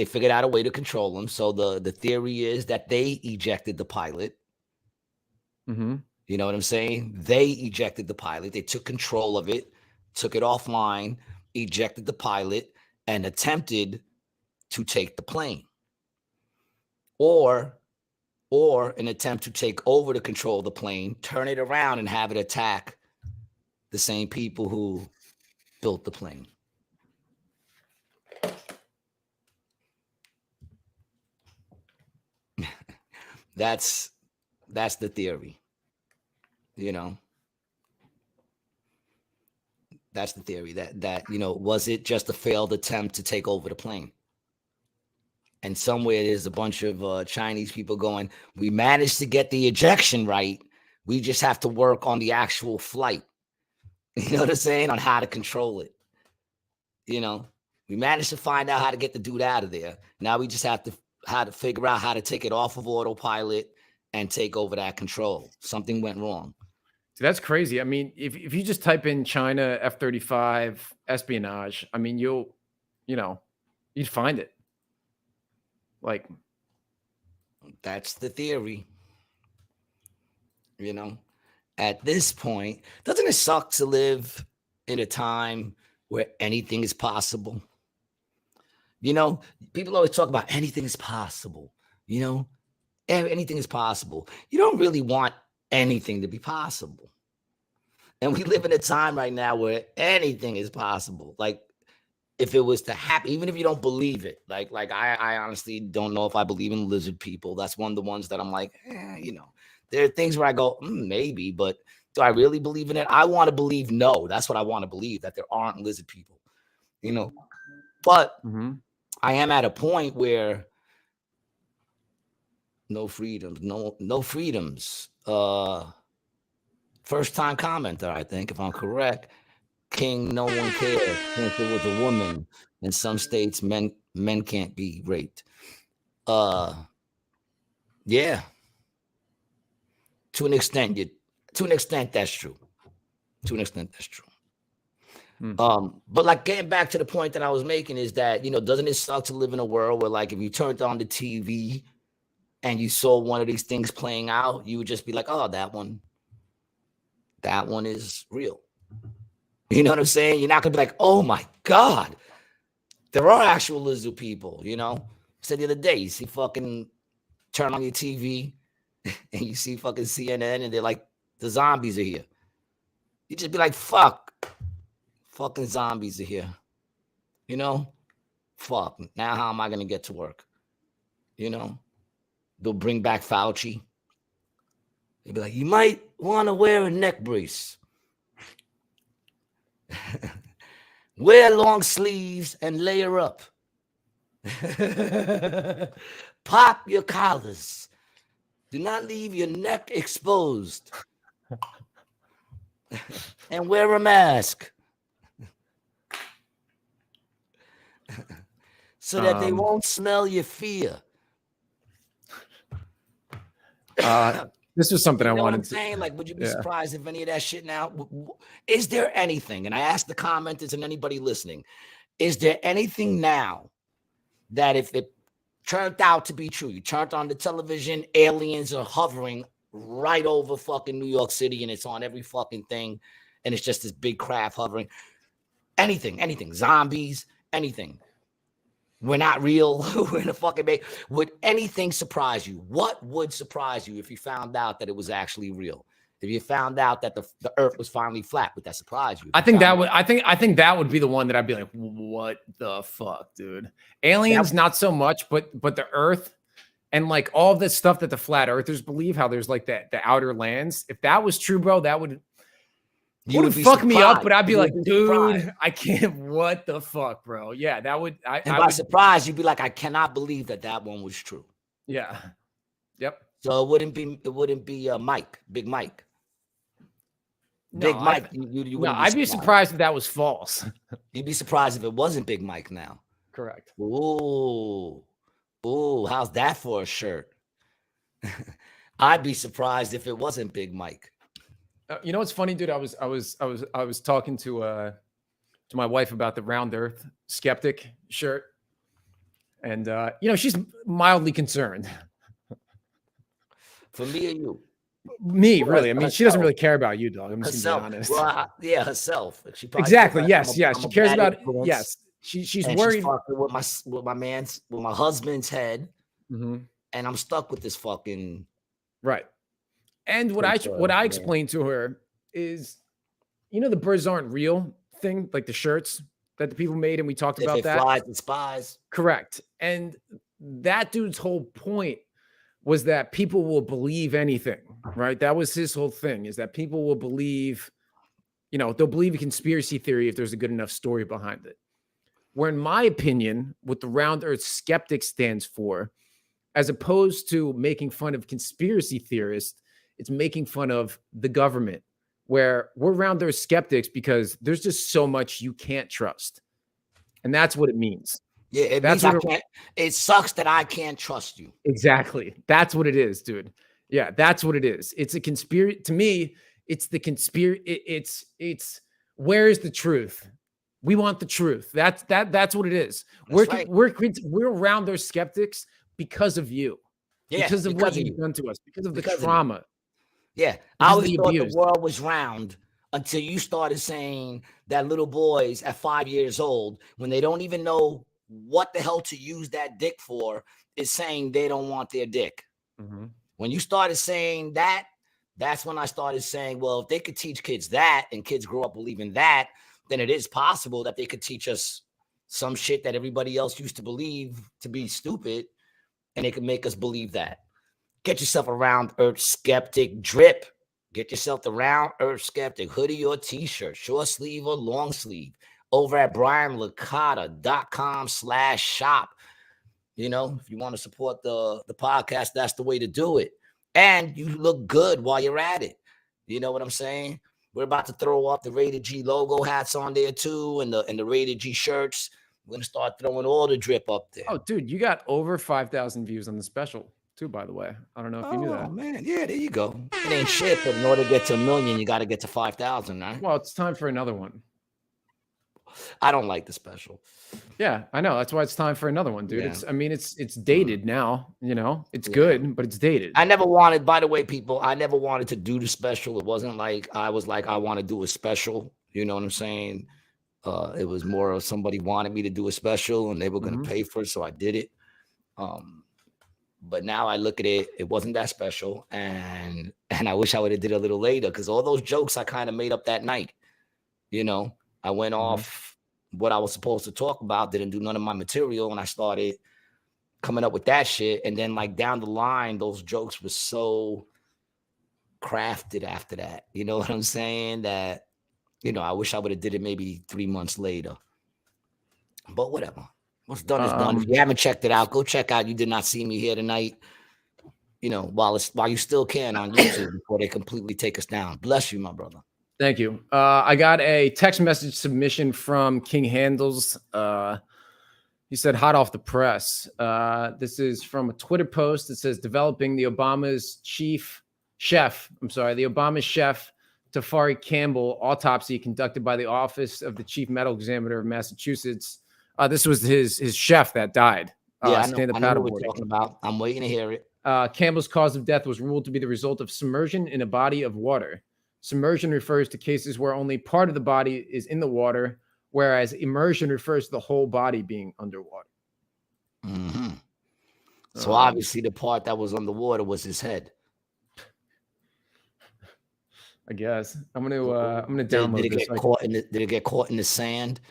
a way to control them. So the theory is that they ejected the pilot. You know what I'm saying? They ejected the pilot. They took control of it, took it offline, ejected the pilot, and attempted to take the plane. Or an attempt to take over the control of the plane, turn it around and have it attack the same people who built the plane. That's the theory. You know, that's the theory that was it just a failed attempt to take over the plane? And somewhere there's a bunch of Chinese people going, we managed to get the ejection right. We just have to work on the actual flight. You know what I'm saying? On how to control it. We managed to find out how to get the dude out of there. Now we just have to figure out how to take it off of autopilot and take over that control. Something went wrong. So that's crazy. I mean, if you just type in China F-35 espionage, I mean, you'd find it. Like, that's the theory. At this point, doesn't it suck to live in a time where anything is possible? People always talk about anything is possible. Anything is possible. You don't really want anything to be possible. And we live in a time right now where anything is possible. Like, if it was to happen, even if you don't believe it, like I honestly don't know if I believe in lizard people. That's one of the ones that I'm like, there are things where I go, maybe, but do I really believe in it? I want to believe no. That's what I want to believe, that there aren't lizard people, But I am at a point where no freedoms, no freedoms. First time commenter, I think, if I'm correct. King, no one cares since it was a woman. In some states, men can't be raped. Yeah. To an extent, that's true. But like getting back to the point that I was making is that, doesn't it suck to live in a world where, like, if you turned on the TV and you saw one of these things playing out, you would just be like, oh, that one is real. You know what I'm saying? You're not gonna be like, oh my God, there are actual lizard people, I said the other day, you see fucking turn on your TV and you see fucking CNN and they're like, the zombies are here. You just be like, fuck, fucking zombies are here. Fuck. Now how am I gonna get to work? They'll bring back Fauci. They'll be like, you might want to wear a neck brace. Wear long sleeves and layer up. Pop your collars. Do not leave your neck exposed. And wear a mask. So that they won't smell your fear. This was something I wanted to say. Like, would you be surprised if any of that shit now? Is there anything? And I asked the commenters and anybody listening, is there anything now that if it turned out to be true, you turned on the television, aliens are hovering right over fucking New York City and it's on every fucking thing and it's just this big craft hovering? Anything, zombies, anything. We're not real. We're in a fucking bait. Would anything surprise you? What would surprise you if you found out that it was actually real? If you found out that the Earth was finally flat, would that surprise you? I think that would be the one that I'd be like, what the fuck, dude? Aliens, not so much, but the Earth and like all this stuff that the flat earthers believe, how there's like the outer lands. If that was true, bro, that would fuck me up, but I'd be like, dude, I can't. What the fuck, bro? Yeah, that would. By surprise, you'd be like, I cannot believe that one was true. Yeah. Yep. So it wouldn't be Mike, Big Mike. Big Mike. I'd be surprised if that was false. You'd be surprised if it wasn't Big Mike now. Correct. Ooh, how's that for a shirt? I'd be surprised if it wasn't Big Mike. You know what's funny, dude? I was talking to my wife about the Round Earth Skeptic shirt, and she's mildly concerned. For me or you? Me, really. I mean, she doesn't really care about you, dog. I'm just gonna be honest. Well, herself. She exactly. Yes. She cares about. Yes. She's worried with my husband's head, mm-hmm. and I'm stuck with this fucking right. And what I explained to her is, the birds aren't real thing, like the shirts that the people made, and we talked If about it that. flies, it spies. Correct. And that dude's whole point was that people will believe anything, right? That was his whole thing, is that people will believe, they'll believe a conspiracy theory if there's a good enough story behind it. Where, in my opinion, what the round earth skeptic stands for, as opposed to making fun of conspiracy theorists, it's making fun of the government, where we're round earth skeptics because there's just so much you can't trust. And that's what it means. Yeah, it That's means what it sucks that I can't trust you. Exactly. That's what it is, dude. Yeah, that's what it is. It's a conspiracy. To me, it's the conspiracy. It's where is the truth? We want the truth. That's what it is. We're around those skeptics because of you. Yeah, because of what you've done to us, because of the trauma. Yeah, I always thought the world was round until you started saying that little boys at 5 years old, when they don't even know what the hell to use that dick for, is saying they don't want their dick. Mm-hmm. When you started saying that, that's when I started saying, well, if they could teach kids that and kids grow up believing that, then it is possible that they could teach us some shit that everybody else used to believe to be stupid, and they could make us believe that. Get yourself a round earth skeptic drip. Get yourself the round earth skeptic hoodie or t-shirt, short sleeve or long sleeve, over at brianlicata.com/shop. If you want to support the podcast, that's the way to do it. And you look good while you're at it. You know what I'm saying? We're about to throw up the Rated G logo hats on there too, and the Rated G shirts. We're gonna start throwing all the drip up there. Oh, dude, you got over 5,000 views on the special too, by the way. I don't know if you knew that. Oh man, yeah, there you go. It ain't shit, but in order to get to 1 million, you got to get to 5,000, right? Well, it's time for another one. I don't like the special. Yeah, I know. That's why it's time for another one, dude. Yeah. It's dated now. It's good, but it's dated. I never wanted, by the way, people, I never wanted to do the special. It wasn't like I was like, I want to do a special. You know what I'm saying? It was more of somebody wanted me to do a special and they were going to pay for it. So I did it. But now I look at it, it wasn't that special. And I wish I would have did it a little later, because all those jokes I kind of made up that night. I went off what I was supposed to talk about, didn't do none of my material, and I started coming up with that shit. And then like down the line, those jokes were so crafted after that. You know what I'm saying? That, I wish I would have did it maybe 3 months later. But whatever. What's done is done. If you haven't checked it out, go check out You Did Not See Me Here Tonight. While you still can on YouTube before they completely take us down. Bless you, my brother. Thank you. I got a text message submission from King Handles. He said, hot off the press. This is from a Twitter post that says, developing the Obama's chef, Tafari Campbell, autopsy conducted by the Office of the Chief Medical Examiner of Massachusetts. This was his chef that died. Yeah, I know what we're talking about. I'm waiting to hear it. Campbell's cause of death was ruled to be the result of submersion in a body of water. Submersion refers to cases where only part of the body is in the water, whereas immersion refers to the whole body being underwater. Mm-hmm. So obviously the part that was underwater was his head. I guess I'm gonna download did it get caught in the sand,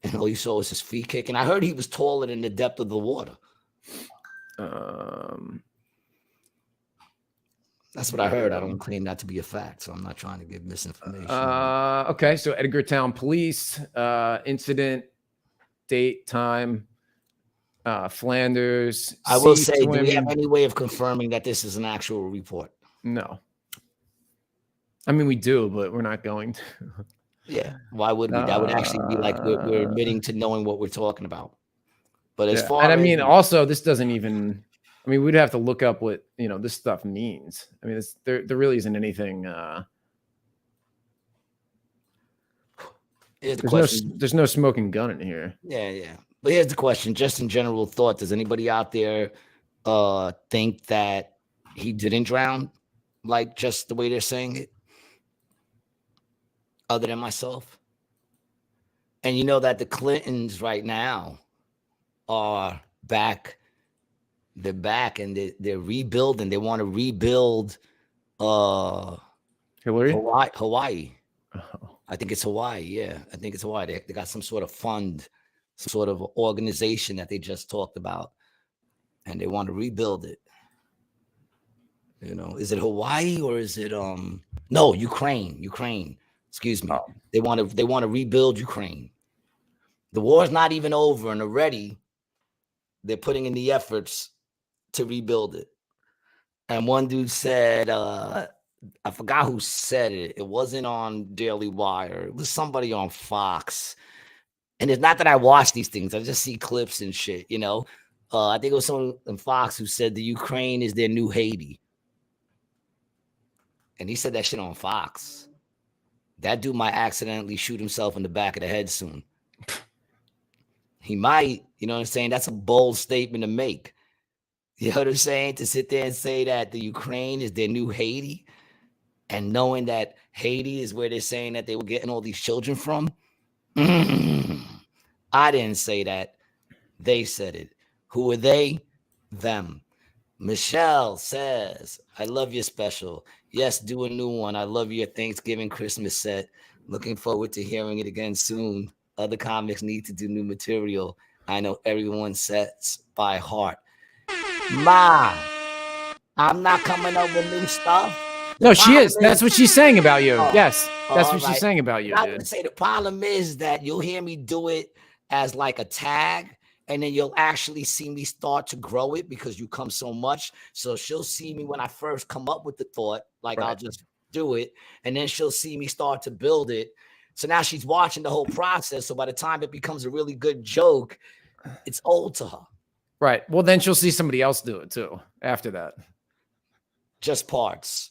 and all you saw was his feet kicking? I heard he was taller than the depth of the water. That's what I heard. I don't claim that to be a fact, so I'm not trying to give misinformation. Okay, so Edgartown Police, incident, date, time, Flanders. I will say, do we have any way of confirming that this is an actual report? No. I mean, we do, but we're not going to. Yeah, why would we? That would actually be like we're admitting to knowing what we're talking about. But as far as also, this doesn't even. I mean, we'd have to look up what this stuff means. I mean, there really isn't anything. There's no smoking gun in here. Yeah. But here's the question: just in general thought, does anybody out there think that he didn't drown, like just the way they're saying it, other than myself? And you know that the Clintons right now are back. They're back and they're rebuilding. They want to rebuild Hillary? Hawaii. Oh. I think it's Hawaii. Yeah, I think it's Hawaii. They got some sort of fund, some sort of organization that they just talked about, and they want to rebuild it. You know, is it Hawaii or is it no, Ukraine? Ukraine. Excuse me. Oh. They want to rebuild Ukraine. The war's not even over, and already they're putting in the efforts to rebuild it. And one dude said, I forgot who said it. It wasn't on Daily Wire. It was somebody on Fox. And it's not that I watch these things. I just see clips and shit, you know. I think it was someone on Fox who said the Ukraine is their new Haiti. And he said that shit on Fox. That dude might accidentally shoot himself in the back of the head soon. He might, you know what I'm saying? That's a bold statement to make. You know what I'm saying? To sit there and say that the Ukraine is their new Haiti, and knowing that Haiti is where they're saying that they were getting all these children from. I didn't say that. They said it. Who are they? Them. Michelle says, I love your special. Yes, do a new one. I love your Thanksgiving Christmas set. Looking forward to hearing it again soon. Other comics need to do new material. I know everyone sets by heart. Ma, I'm not coming up with new stuff. No, she is. That's what she's saying about you. Oh, yes, that's what right. she's saying about you, I dude. would say the problem is that you'll hear me do it as like a tag, and then you'll actually see me start to grow it because you come so much. So she'll see me when I first come up with the thought, like Right. I'll just do it, and then she'll see me start to build it. So now she's watching the whole process. So by the time it becomes a really good joke, it's old to her. Right. Well, then she'll see somebody else do it too after that. Just parts.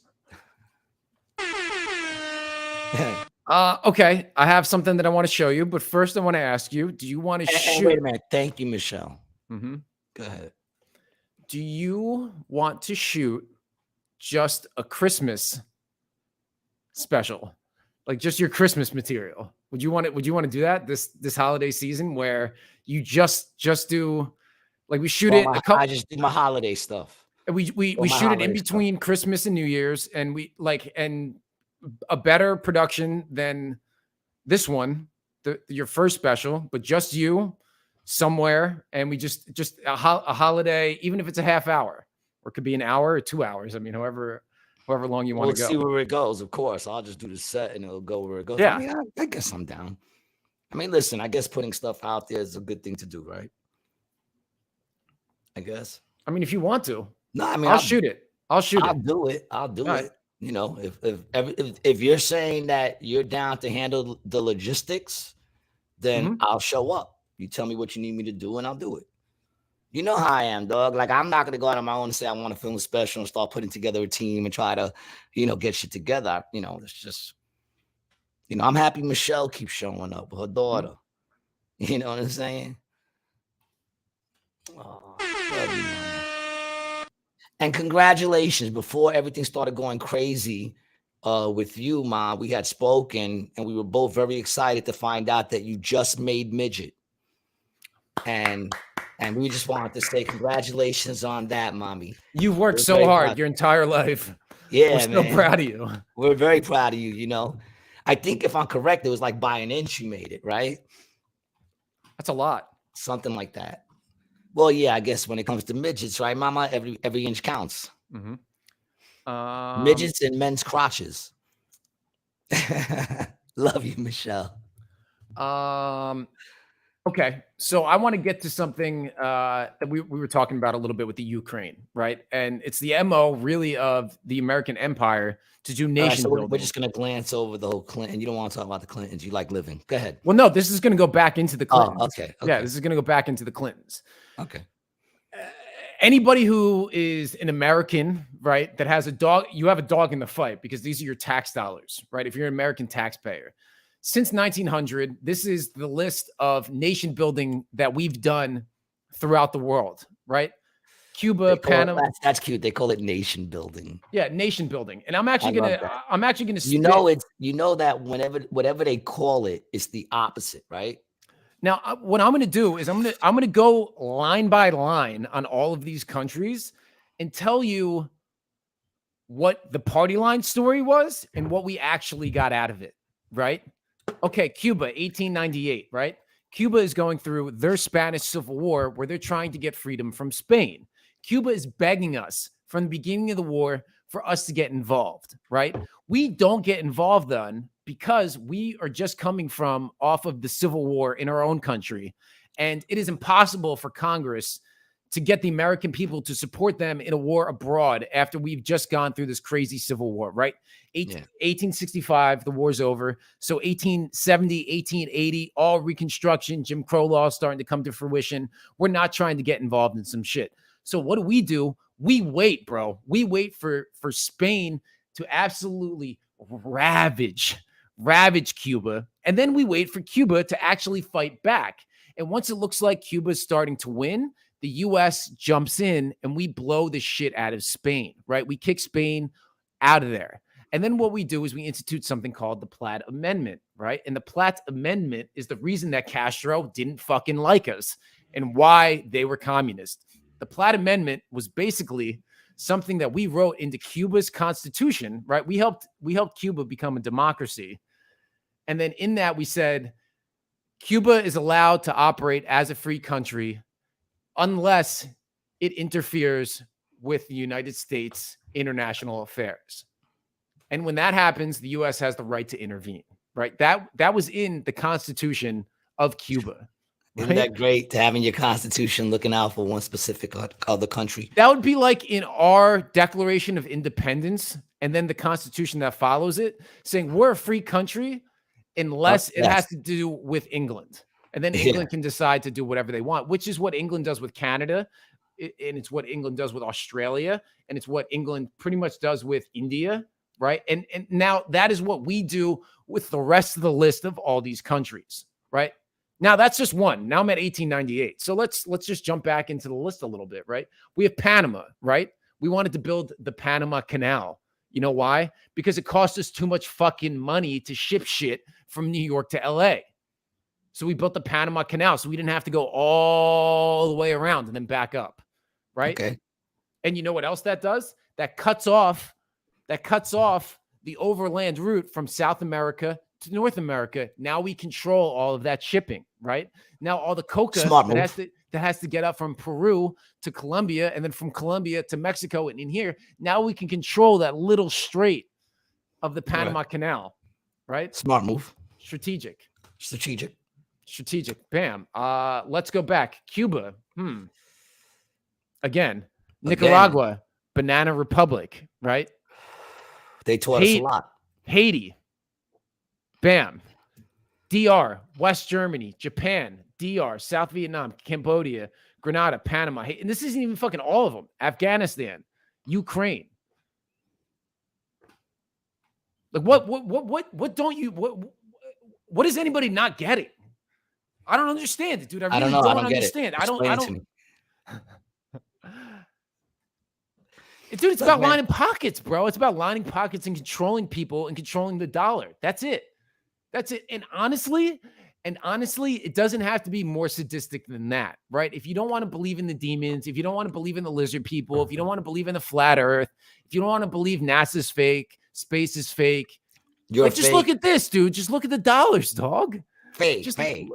Okay. I have something that I want to show you, but first I want to ask you, do you want to shoot? Wait a minute. Thank you, Michelle. Mm-hmm. Go ahead. Do you want to shoot just a Christmas special? Like just your Christmas material? Would you want to do that this holiday season where you just do like we shoot it a couple, I just do my holiday stuff. we shoot it in between Christmas and New Year's, and we like and a better production than this one, your first special, but just you somewhere, and we just a holiday, even if it's a half hour, or it could be an hour or 2 hours. I mean, however long you want to go. We'll see where it goes. Of course, I'll just do the set and it'll go where it goes. Yeah, I mean, I guess I'm down. I mean, listen, I guess putting stuff out there is a good thing to do, right? I guess. I mean, if you want to, no, I mean, I'll shoot it. I'll do it. All it. Right. You know, if you're saying that you're down to handle the logistics, then I'll show up. You tell me what you need me to do, and I'll do it. You know how I am, dog. Like, I'm not gonna go out on my own and say I want to film a special and start putting together a team and try to, get shit together. You know, it's just, I'm happy Michelle keeps showing up with her daughter. You know what I'm saying? Oh, love you, mama. And congratulations. Before everything started going crazy with you, Ma, we had spoken, and we were both very excited to find out that you just made Midget. And we just wanted to say congratulations on that, Mommy. You've worked so hard your entire life. Yeah, we're so proud of you. We're very proud of you, I think if I'm correct, it was like by an inch you made it, right? That's a lot. Something like that. Well, yeah, I guess when it comes to midgets, right, Mama? Every inch counts. Mm-hmm. Midgets and men's crotches. Love you, Michelle. Okay, so I want to get to something that we were talking about a little bit with the Ukraine, right? And it's the MO really of the American empire to do nation building. We're just going to glance over the whole Clinton. You don't want to talk about the Clintons. You like living. Go ahead. Well, no, this is going to go back into the Clintons. Oh, okay. Yeah, this is going to go back into the Clintons. Okay. Anybody who is an American, right, that has a dog, you have a dog in the fight because these are your tax dollars, right? If you're an American taxpayer. Since 1900, this is the list of nation building that we've done throughout the world, right? Cuba, Panama. That's cute. They call it nation building. Yeah, nation building. And I'm actually gonna that whatever they call it, it's the opposite, right? Now, what I'm gonna do is I'm gonna go line by line on all of these countries and tell you what the party line story was and what we actually got out of it, right? Okay, Cuba, 1898, right? Cuba is going through their Spanish Civil War where they're trying to get freedom from Spain. Cuba is begging us from the beginning of the war for us to get involved, right? We don't get involved then because we are just coming from off of the Civil War in our own country. And it is impossible for Congress to get the American people to support them in a war abroad after we've just gone through this crazy Civil War, right? 1865, the war's over. So 1870, 1880, all Reconstruction, Jim Crow law starting to come to fruition. We're not trying to get involved in some shit. So what do? We wait, bro. We wait for Spain to absolutely ravage Cuba. And then we wait for Cuba to actually fight back. And once it looks like Cuba's starting to win, the U.S. jumps in and we blow the shit out of Spain, right? We kick Spain out of there. And then what we do is we institute something called the Platt Amendment, right? And the Platt Amendment is the reason that Castro didn't fucking like us and why they were communist. The Platt Amendment was basically something that we wrote into Cuba's constitution, right? We helped Cuba become a democracy. And then in that we said, Cuba is allowed to operate as a free country unless it interferes with the United States international affairs. And when that happens, the U.S. has the right to intervene, right? That was in the Constitution of Cuba. Right? Isn't that great to having your Constitution looking out for one specific other country? That would be like in our Declaration of Independence and then the Constitution that follows it saying we're a free country unless it has to do with England. And then England can decide to do whatever they want, which is what England does with Canada. And it's what England does with Australia. And it's what England pretty much does with India, right? And now that is what we do with the rest of the list of all these countries, right? Now that's just one. Now I'm at 1898. So let's just jump back into the list a little bit, right? We have Panama, right? We wanted to build the Panama Canal. You know why? Because it cost us too much fucking money to ship shit from New York to LA. So we built the Panama Canal so we didn't have to go all the way around and then back up, right? Okay. And you know what else that does? That cuts off the overland route from South America to North America. Now we control all of that shipping, right? Now all the coca that has to get up from Peru to Colombia and then from Colombia to Mexico and in here, now we can control that little strait of the Panama Canal, right? Smart move. Strategic. Bam. Let's go back. Cuba. Again, Nicaragua, Banana Republic, right? They taught us a lot. Haiti. Bam. DR, West Germany, Japan, DR, South Vietnam, Cambodia, Grenada, Panama. And this isn't even fucking all of them. Afghanistan, Ukraine. Like what don't you what is anybody not getting? I don't understand it, dude. I really don't understand. I don't. Dude, it's about lining pockets, bro. It's about lining pockets and controlling people and controlling the dollar. That's it. And honestly, it doesn't have to be more sadistic than that, right? If you don't want to believe in the demons, if you don't want to believe in the lizard people, if you don't want to believe in the flat earth, if you don't want to believe NASA's fake, space is fake, just look at this, dude. Just look at the dollars, dog. Fake. Just Fake.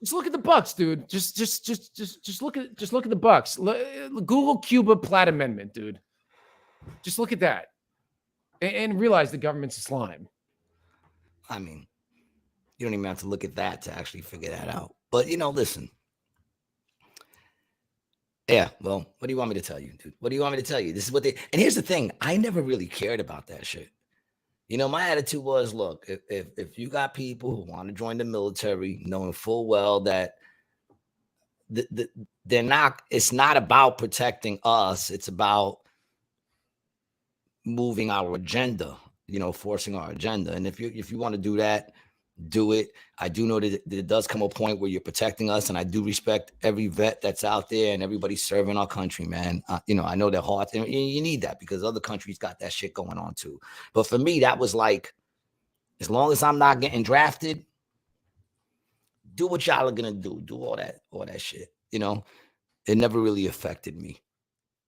Just look at the bucks, dude. Just look at the bucks. Google Cuba Platt Amendment, dude. Just look at that, and realize the government's a slime. I mean, you don't even have to look at that to actually figure that out. But listen. Yeah, well, what do you want me to tell you, dude? What do you want me to tell you? This is what they. And here's the thing: I never really cared about that shit. My attitude was, look, if you got people who want to join the military, knowing full well that they're not, it's not about protecting us, it's about moving our agenda, forcing our agenda. And if you want to do that, do it. I do know that there does come a point where you're protecting us, and I do respect every vet that's out there and everybody serving our country, man. I know they're hard, and you need that because other countries got that shit going on too. But for me, that was like, as long as I'm not getting drafted, do what y'all are gonna do all that shit. It never really affected me.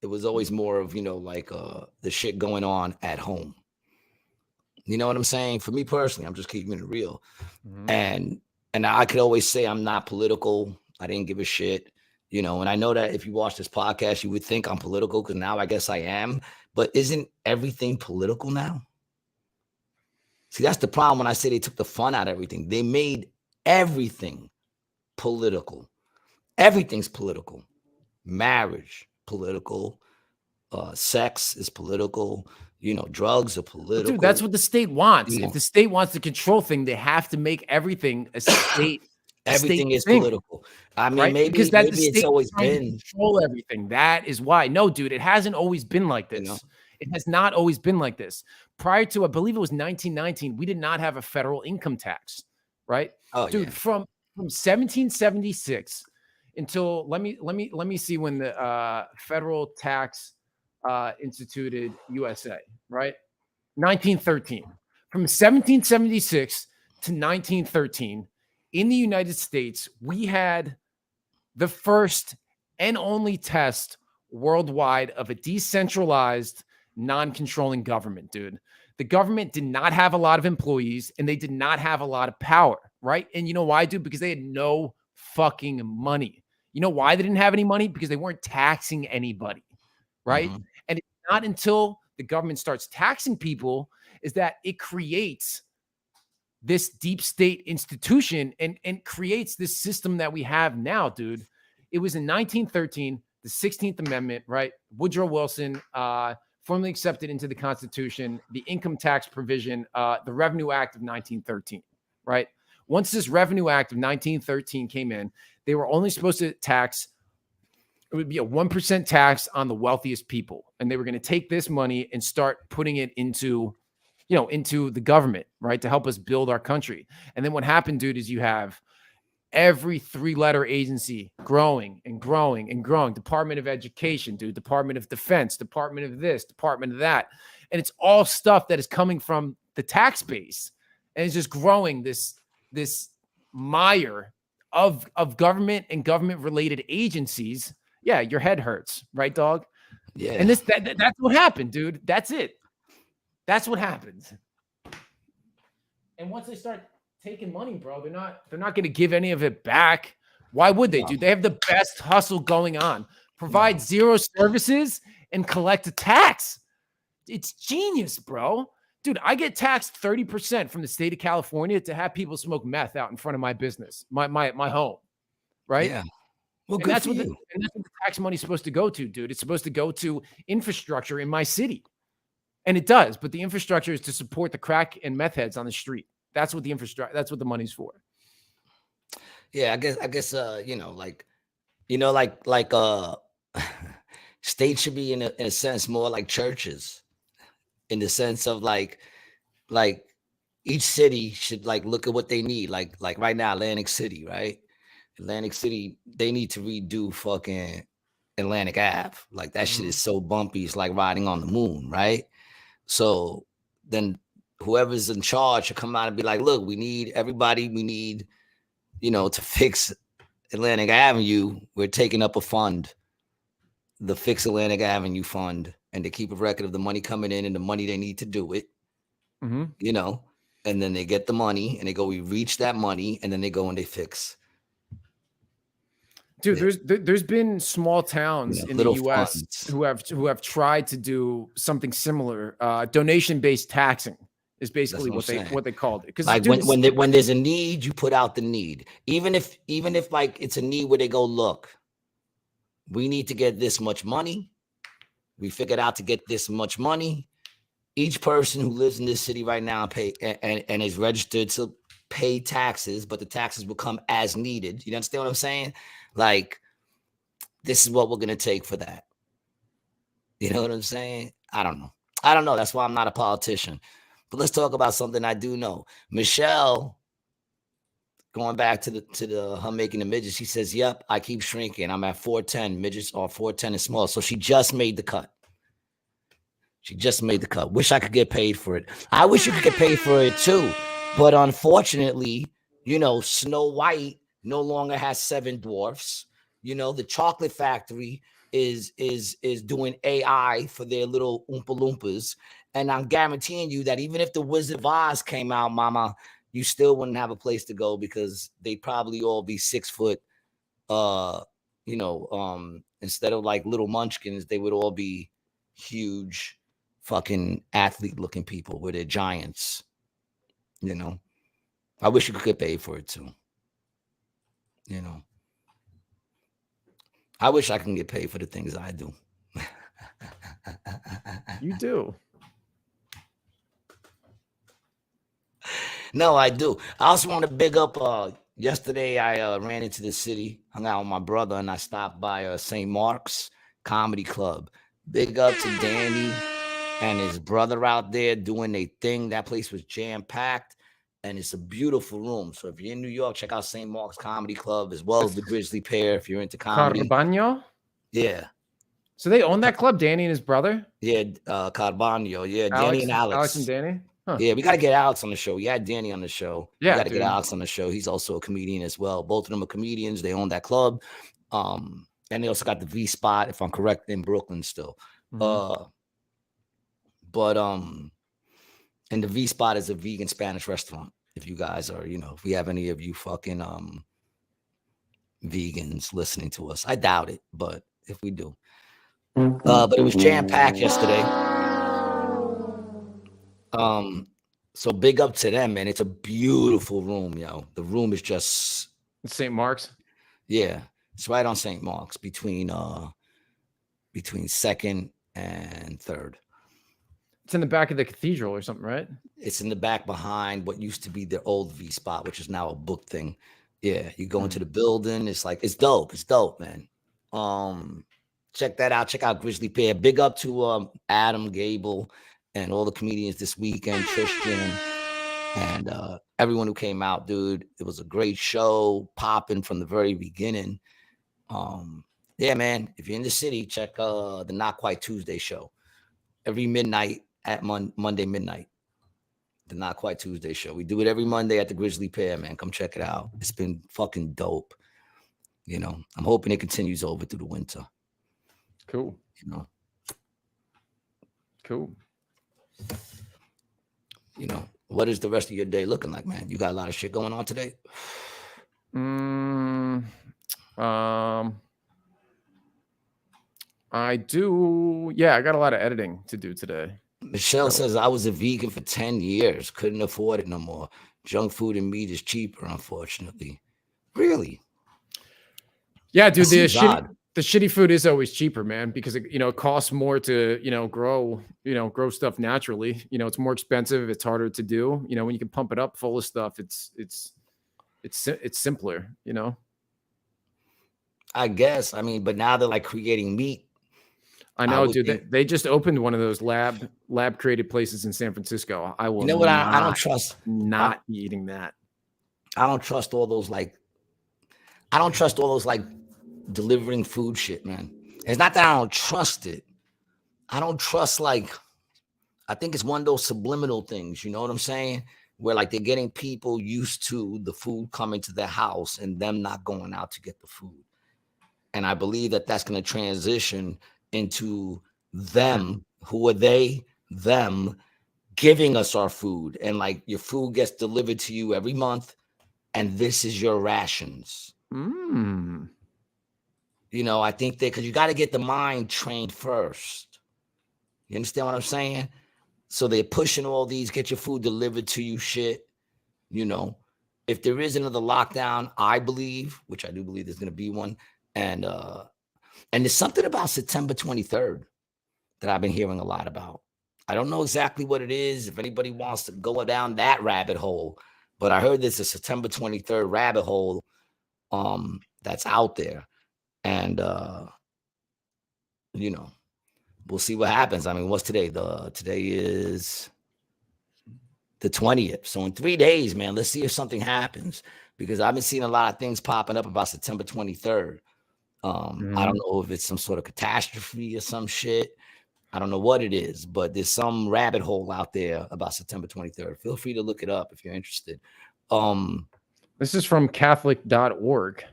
It was always more of, like the shit going on at home. You know what I'm saying? For me personally, I'm just keeping it real. And I could always say I'm not political. I didn't give a shit, and I know that if you watch this podcast, you would think I'm political because now I guess I am. But isn't everything political now? See, that's the problem when I say they took the fun out of everything. They made everything political. Everything's political. Marriage, political. Sex is political. Drugs are political. Dude, that's what the state wants. If the state wants to control things, they have to make everything a state. Everything is thing. Political. I mean, Right? maybe it's always been control everything. That is why. No, dude, it hasn't always been like this. It has not always been like this. Prior to, I believe it was 1919, we did not have a federal income tax, right? Oh, dude, from 1776 until let me see when the federal tax instituted USA, right? 1913. From 1776 to 1913, in the United States, we had the first and only test worldwide of a decentralized, non-controlling government, dude. The government did not have a lot of employees and they did not have a lot of power, right? And you know why, dude? Because they had no fucking money. You know why they didn't have any money? Because they weren't taxing anybody, right? And it's not until the government starts taxing people is that it creates this deep state institution and creates this system that we have now, dude. It was in 1913, the 16th Amendment, right? Woodrow Wilson formally accepted into the Constitution the income tax provision, the Revenue Act of 1913, right? Once this Revenue Act of 1913 came in, they were only supposed to tax, it would be a 1% tax on the wealthiest people. And they were going to take this money and start putting it into, into the government, right? To help us build our country. And then what happened, dude, is you have every 3-letter agency growing and growing and growing. Department of Education, dude, Department of Defense, Department of this, Department of that. And it's all stuff that is coming from the tax base. And it's just growing this mire of government and government related agencies. Yeah, your head hurts, right, dog? Yeah. And that's what happened, dude. That's it. That's what happens. And once they start taking money, bro, they're not going to give any of it back. Why would they, dude? They have the best hustle going on. Provide zero services and collect a tax. It's genius, bro. Dude, I get taxed 30% from the state of California to have people smoke meth out in front of my business, my home, right? Yeah. Well, and that's what the tax money is supposed to go to, dude. It's supposed to go to infrastructure in my city. And it does, but the infrastructure is to support the crack and meth heads on the street. That's what the infrastructure, that's what the money's for. Yeah, I guess states should be in a sense more like churches, in the sense of like each city should look at what they need. Like right now, Atlantic City, right? Atlantic City, they need to redo fucking Atlantic Ave. Like that shit is so bumpy, it's like riding on the moon, right? So then whoever's in charge should come out and be like, look, we need to fix Atlantic Avenue. We're taking up a fund, the Fix Atlantic Avenue Fund, and to keep a record of the money coming in and the money they need to do it, and then they get the money and they go, we reach that money, and then they go and they fix. Dude, there's been small towns in the U.S. who have tried to do something similar. Donation-based taxing is basically what they called it. Because when there's a need, you put out the need. Even if like it's a need where they go, look, we need to get this much money. We figured out to get this much money. Each person who lives in this city right now pay and is registered to pay taxes, but the taxes will come as needed. You understand what I'm saying? Like, this is what we're going to take for that. You know what I'm saying? I don't know. That's why I'm not a politician. But let's talk about something I do know. Michelle, going back to the her making the midgets, she says, yep, I keep shrinking. I'm at 410. Midgets are 410 and small. So she just made the cut. Wish I could get paid for it. I wish you could get paid for it too. But unfortunately, Snow White no longer has 7 dwarfs. The chocolate factory is doing AI for their little Oompa Loompas. And I'm guaranteeing you that even if the Wizard of Oz came out, mama, you still wouldn't have a place to go because they'd probably all be 6 foot. Instead of like little munchkins, they would all be huge fucking athlete looking people with their giants. You know, I wish you could get paid for it too. You know, I wish I can get paid for the things I do. You do. No, I do. I also want to big up. Yesterday, I ran into the city, hung out with my brother, and I stopped by St. Mark's Comedy Club. Big up to Danny and his brother out there doing their thing. That place was jam-packed, and it's a beautiful room. So if you're in New York, check out St. Mark's Comedy Club, as well as the Grizzly Pair if you're into comedy. Carbagno? Yeah. So they own that club, Danny and his brother? Yeah, Carbagno. Yeah, Alex, Danny and Alex. Alex and Danny? Huh. Yeah, we got to get Alex on the show. We had Danny on the show. Yeah, we got to get Alex on the show. He's also a comedian as well. Both of them are comedians. They own that club. And they also got the V Spot, if I'm correct, in Brooklyn still. Mm-hmm. And the V Spot is a vegan Spanish restaurant. If you guys are, if we have any of you fucking vegans listening to us, I doubt it, but if we do. But it was jam-packed yesterday. So big up to them, man. It's a beautiful room, yo. The room is just St. Mark's. Yeah, it's right on St. Mark's between 2nd and 3rd. It's in the back of the cathedral or something, right? It's in the back behind what used to be the old V Spot, which is now a book thing. Yeah, you go into the building. It's like it's dope. It's dope, man. Check that out. Check out Grizzly Pair. Big up to Adam Gable and all the comedians this weekend, Tristan, and everyone who came out, dude. It was a great show, popping from the very beginning. Yeah, man. If you're in the city, check the Not Quite Tuesday show every midnight at Monday midnight. The Not Quite Tuesday show. We do it every Monday at the Grizzly Pair, man. Come check it out. It's been fucking dope. I'm hoping it continues over through the winter. Cool. Cool. What is the rest of your day looking like, man? You got a lot of shit going on today? I do. Yeah, I got a lot of editing to do today. Michelle says, I was a vegan for 10 years. Couldn't afford it no more. Junk food and meat is cheaper, unfortunately. Really? Yeah, dude. The shitty food is always cheaper, man, because it costs more to grow stuff naturally. It's more expensive. It's harder to do. When you can pump it up full of stuff, it's simpler. I guess. I mean, but now they're like creating meat. I know, dude. They just opened one of those lab created places in San Francisco. I will. I don't trust. Not eating that. I don't trust all those like delivering food shit, man. It's not that I don't trust it. I don't trust I think it's one of those subliminal things. You know what I'm saying? Where like they're getting people used to the food coming to their house and them not going out to get the food. And I believe that that's going to transition into them. Who are they? Them giving us our food. And like your food gets delivered to you every month. And this is your rations. I think because you got to get the mind trained first. You understand what I'm saying? So they're pushing all these, get your food delivered to you shit. If there is another lockdown, I believe, which I do believe there's going to be one. And there's something about September 23rd that I've been hearing a lot about. I don't know exactly what it is. If anybody wants to go down that rabbit hole, but I heard there's a September 23rd rabbit hole that's out there. And, we'll see what happens. I mean, what's today? Today is the 20th. So in 3 days, man, let's see if something happens. Because I've been seeing a lot of things popping up about September 23rd. I don't know if it's some sort of catastrophe or some shit. I don't know what it is, but there's some rabbit hole out there about September 23rd. Feel free to look it up if you're interested. This is from Catholic.org,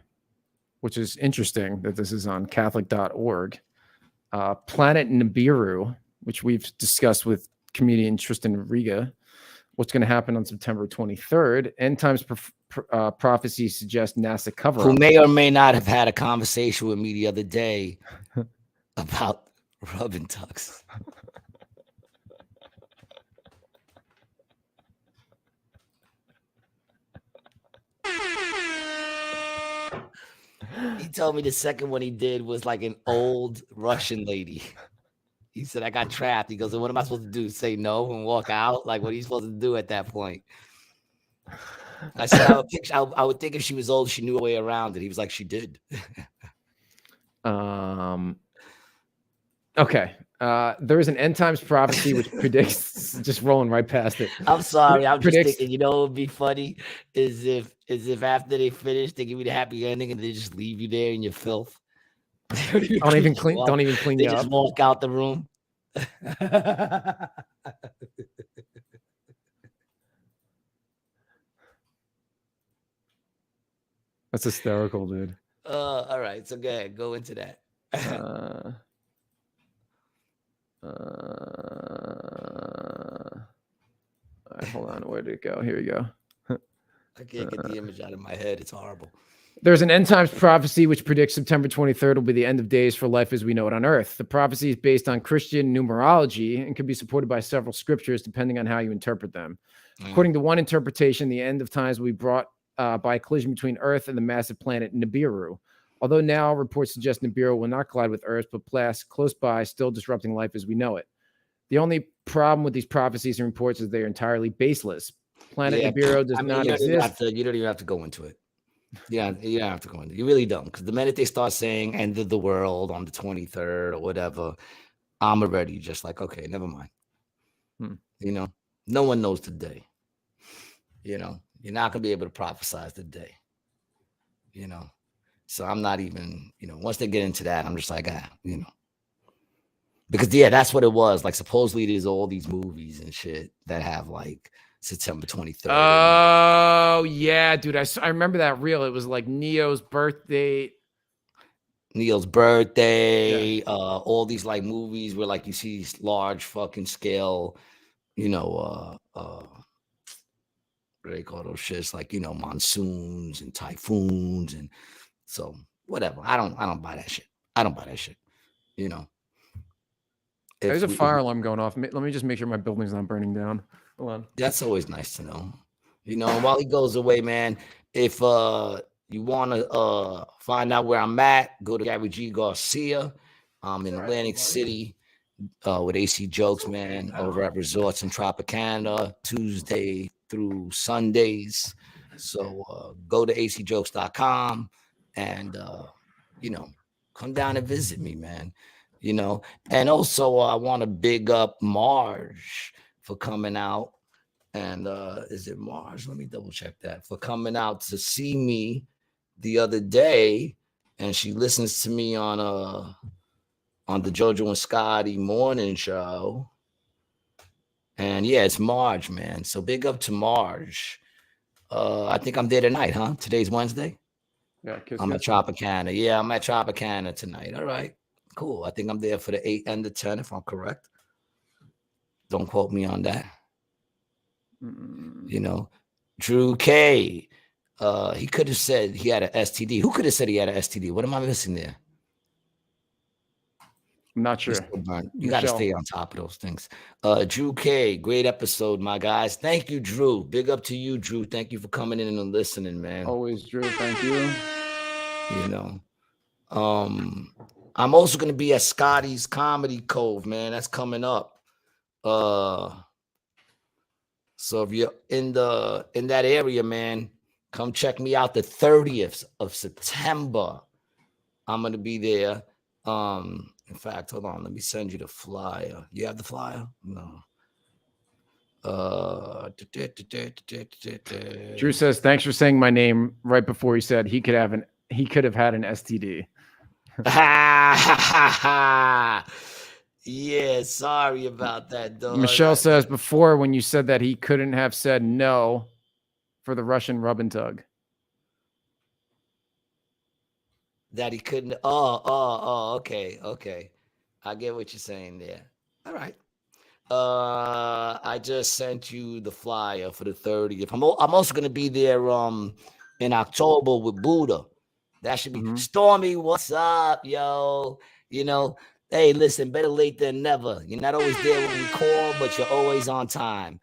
which is interesting that this is on Catholic.org. Planet Nibiru, which we've discussed with comedian Tristan Riga. What's going to happen on September 23rd? End times prophecies suggest NASA cover-up. Who may or may not have had a conversation with me the other day about rub and tucks. He told me the second one he did was like an old Russian lady. He said, I got trapped. He goes, what am I supposed to do? Say no and walk out? Like, what are you supposed to do at that point? I said, I would think if she was old, she knew her way around it. He was like, she did. Okay. There is an end times prophecy which predicts, just rolling right past it. I'm sorry. I'm just thinking, you know what would be funny is if after they finish, they give you the happy ending and they just leave you there in your filth. Don't even clean They you just up. walk out the room. That's hysterical, dude. All right. So go ahead. Go into that. All right, hold on. Where did it go? Here we go. I can't get the image out of my head. It's horrible. There's an end times prophecy which predicts September 23rd will be the end of days for life as we know it on Earth. The prophecy is based on Christian numerology and can be supported by several scriptures depending on how you interpret them. According to one interpretation, the end of times will be brought by a collision between Earth and the massive planet Nibiru. Although now reports suggest Nibiru will not collide with Earth, but pass close by, still disrupting life as we know it. The only problem with these prophecies and reports is they are entirely baseless. Planet Nibiru does not exist. You don't even have to go into it. Yeah, you don't have to go into it. You really don't. Because the minute they start saying end of the world on the 23rd or whatever, I'm already just like, okay, never mind. You know, no one knows the day. You know, you're not going to be able to prophesize the day. You know, so I'm not even, you know, once they get into that, I'm just like, you know. Because, yeah, that's what it was. Like, supposedly there's all these movies and shit that have, like, September 23rd. Oh, yeah, dude. I remember that reel. It was like Neo's birthday. Yeah. All these, like, movies where, like, you see these large fucking scale, you know, what do they call those shits? Like, you know, monsoons and typhoons. And so, whatever. I don't buy that shit. I don't buy that shit, you know. There's a fire alarm going off. Let me just make sure my building's not burning down. Hold on. That's always nice to know. You know, while he goes away, man, if you want to find out where I'm at, go to Gary G. Garcia. I'm in Atlantic City with AC Jokes, man, over at Resorts in Tropicana, Tuesday through Sundays. So go to acjokes.com and, you know, come down and visit me, man. You know, and also I want to big up Marge for coming out. And is it Marge? Let me double check that. For coming out to see me the other day. And she listens to me on the JoJo and Scotty morning show. And yeah, it's Marge, man. So big up to Marge. I think I'm there tonight, huh? Today's Wednesday. Yeah, I'm at Tropicana. Yeah, I'm at Tropicana tonight. All right. Cool. I think I'm there for the 8 and the 10, if I'm correct. Don't quote me on that. You know, Drew K. He could have said he had an STD. Who could have said he had an STD? What am I missing there? I'm not sure. You got to stay on top of those things. Drew K. Great episode, my guys. Thank you, Drew. Big up to you, Drew. Thank you for coming in and listening, man. Always, Drew. Thank you. You know, I'm also going to be at Scotty's Comedy Cove, man. That's coming up. So if you're in that area, man, come check me out the 30th of September. I'm going to be there. In fact, hold on. Let me send you the flyer. You have the flyer? No. Drew says, thanks for saying my name right before he said he could have had an STD. Yeah, sorry about that, dog. Michelle says before when you said that he couldn't have said no for the Russian rub and tug. That he couldn't. Oh, okay. I get what you're saying there. All right. I just sent you the flyer for the 30th. I'm also gonna be there in October with Buddha. That should be Stormy. What's up, yo? You know, hey, listen, better late than never. You're not always there when we call, but you're always on time.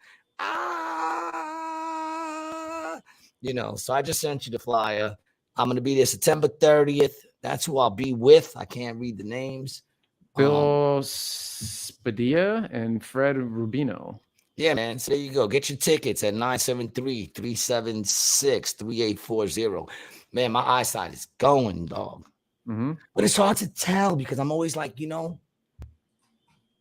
You know, so I just sent you the flyer. I'm gonna be there September 30th. That's who I'll be with. I can't read the names. Bill Spadilla and Fred Rubino. Yeah, man. So there you go. Get your tickets at 973-376-3840. Man, my eyesight is going, dog. But it's hard to tell because I'm always like, you know,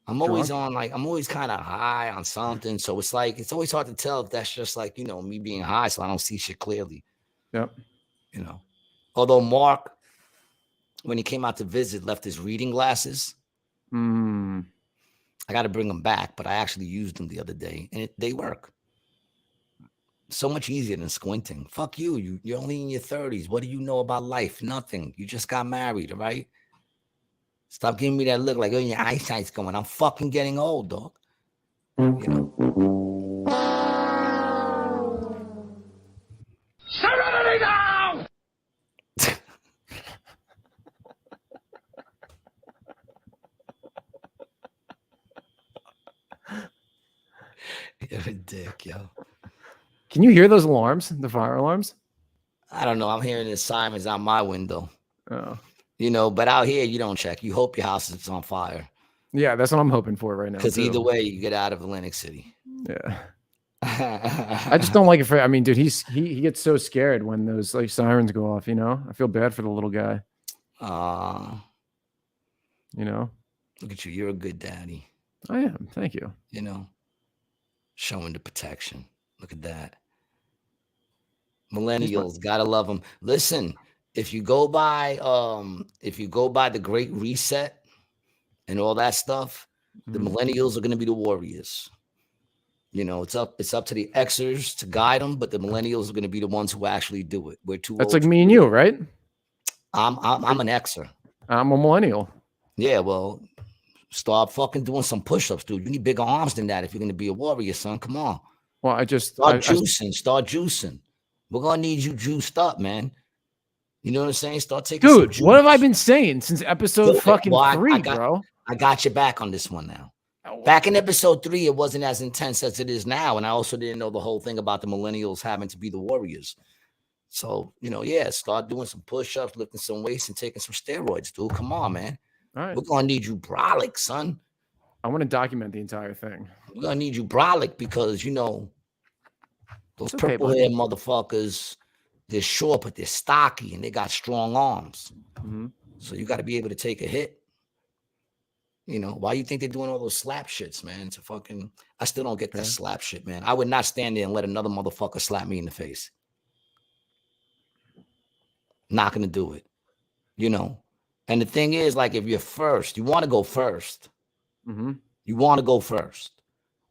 I'm always on like, I'm always kind of high on something. So it's like, it's always hard to tell if that's just like, you know, me being high so I don't see shit clearly. Yep. You know, although Mark, when he came out to visit, left his reading glasses. I got to bring them back, but I actually used them the other day and they work. So much easier than squinting. Fuck you. You're only in your 30s. What do you know about life? Nothing. You just got married, all right? Stop giving me that look like, oh, your eyesight's going. I'm fucking getting old, dog. You know? Serenity now! You're a dick, yo. Can you hear those alarms, the fire alarms? I don't know. I'm hearing the sirens out my window. Oh. You know, but out here, you don't check. You hope your house is on fire. Yeah, that's what I'm hoping for right now. Because either way, you get out of Atlantic City. Yeah. I just don't like it for, I mean, dude, he gets so scared when those like sirens go off, you know? I feel bad for the little guy. You know? Look at you. You're a good daddy. I am. Thank you. You know, showing the protection. Look at that. Millennials, gotta love them. Listen, if you go by the Great Reset and all that stuff, the millennials are gonna be the warriors. You know, it's up to the Xers to guide them, but the millennials are gonna be the ones who actually do it. We're too. That's like me and you, right? I'm an Xer. I'm a millennial. Yeah, well, start fucking doing some push-ups, dude. You need bigger arms than that if you're gonna be a warrior, son. Come on. Well, Start juicing. We're gonna need you juiced up, man. You know what I'm saying? Start taking. Dude, what have I been saying since episode fucking 3, bro? I got your back on this one now. Back in episode 3, it wasn't as intense as it is now, and I also didn't know the whole thing about the millennials having to be the warriors. So, you know, yeah, start doing some push-ups, lifting some weights, and taking some steroids, dude. Come on, man. All right. We're gonna need you brolic, son. I want to document the entire thing. We're gonna need you brolic because, you know, those purple hair motherfuckers, they're short, but they're stocky and they got strong arms. So you got to be able to take a hit. You know, why you think they're doing all those slap shits, man? It's a fucking, I still don't get that slap shit, man. I would not stand there and let another motherfucker slap me in the face. Not gonna do it. You know. And the thing is, like, if you're first, you want to go first. You want to go first.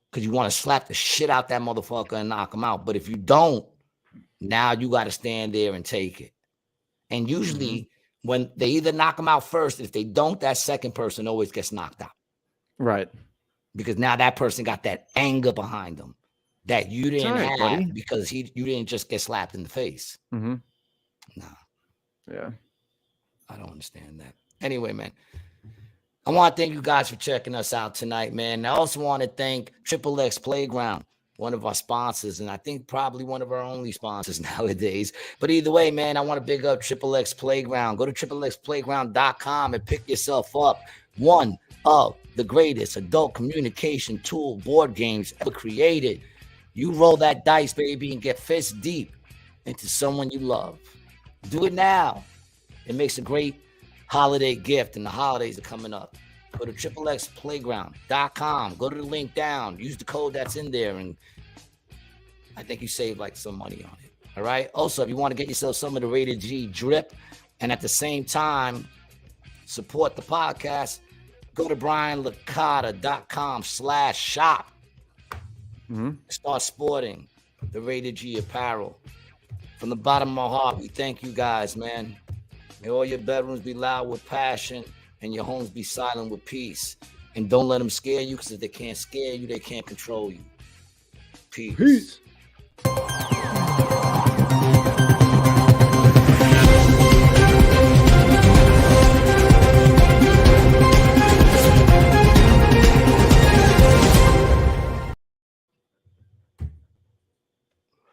Because you want to slap the shit out that motherfucker and knock him out. But if you don't, now you got to stand there and take it. And usually when they either knock him out first, if they don't, that second person always gets knocked out. Right. Because now that person got that anger behind them that you didn't have, buddy. Because you didn't just get slapped in the face. Nah. Yeah. I don't understand that. Anyway, man. I want to thank you guys for checking us out tonight, man. I also want to thank Triple X Playground, one of our sponsors, and I think probably one of our only sponsors nowadays. But either way, man, I want to big up Triple X Playground. Go to triplexplayground.com and pick yourself up one of the greatest adult communication tool board games ever created. You roll that dice, baby, and get fist deep into someone you love. Do it now. It makes a great holiday gift, and the holidays are coming up. Go to triplexplayground.com. Go to the link down. Use the code that's in there, and I think you save like some money on it. All right. Also, if you want to get yourself some of the Rated G drip, and at the same time support the podcast, go to brianlicata.com/shop. Start sporting the Rated G apparel. From the bottom of my heart, we thank you guys, man. May all your bedrooms be loud with passion. and your homes be silent with peace. And don't let them scare you, because if they can't scare you, they can't control you. Peace. Peace.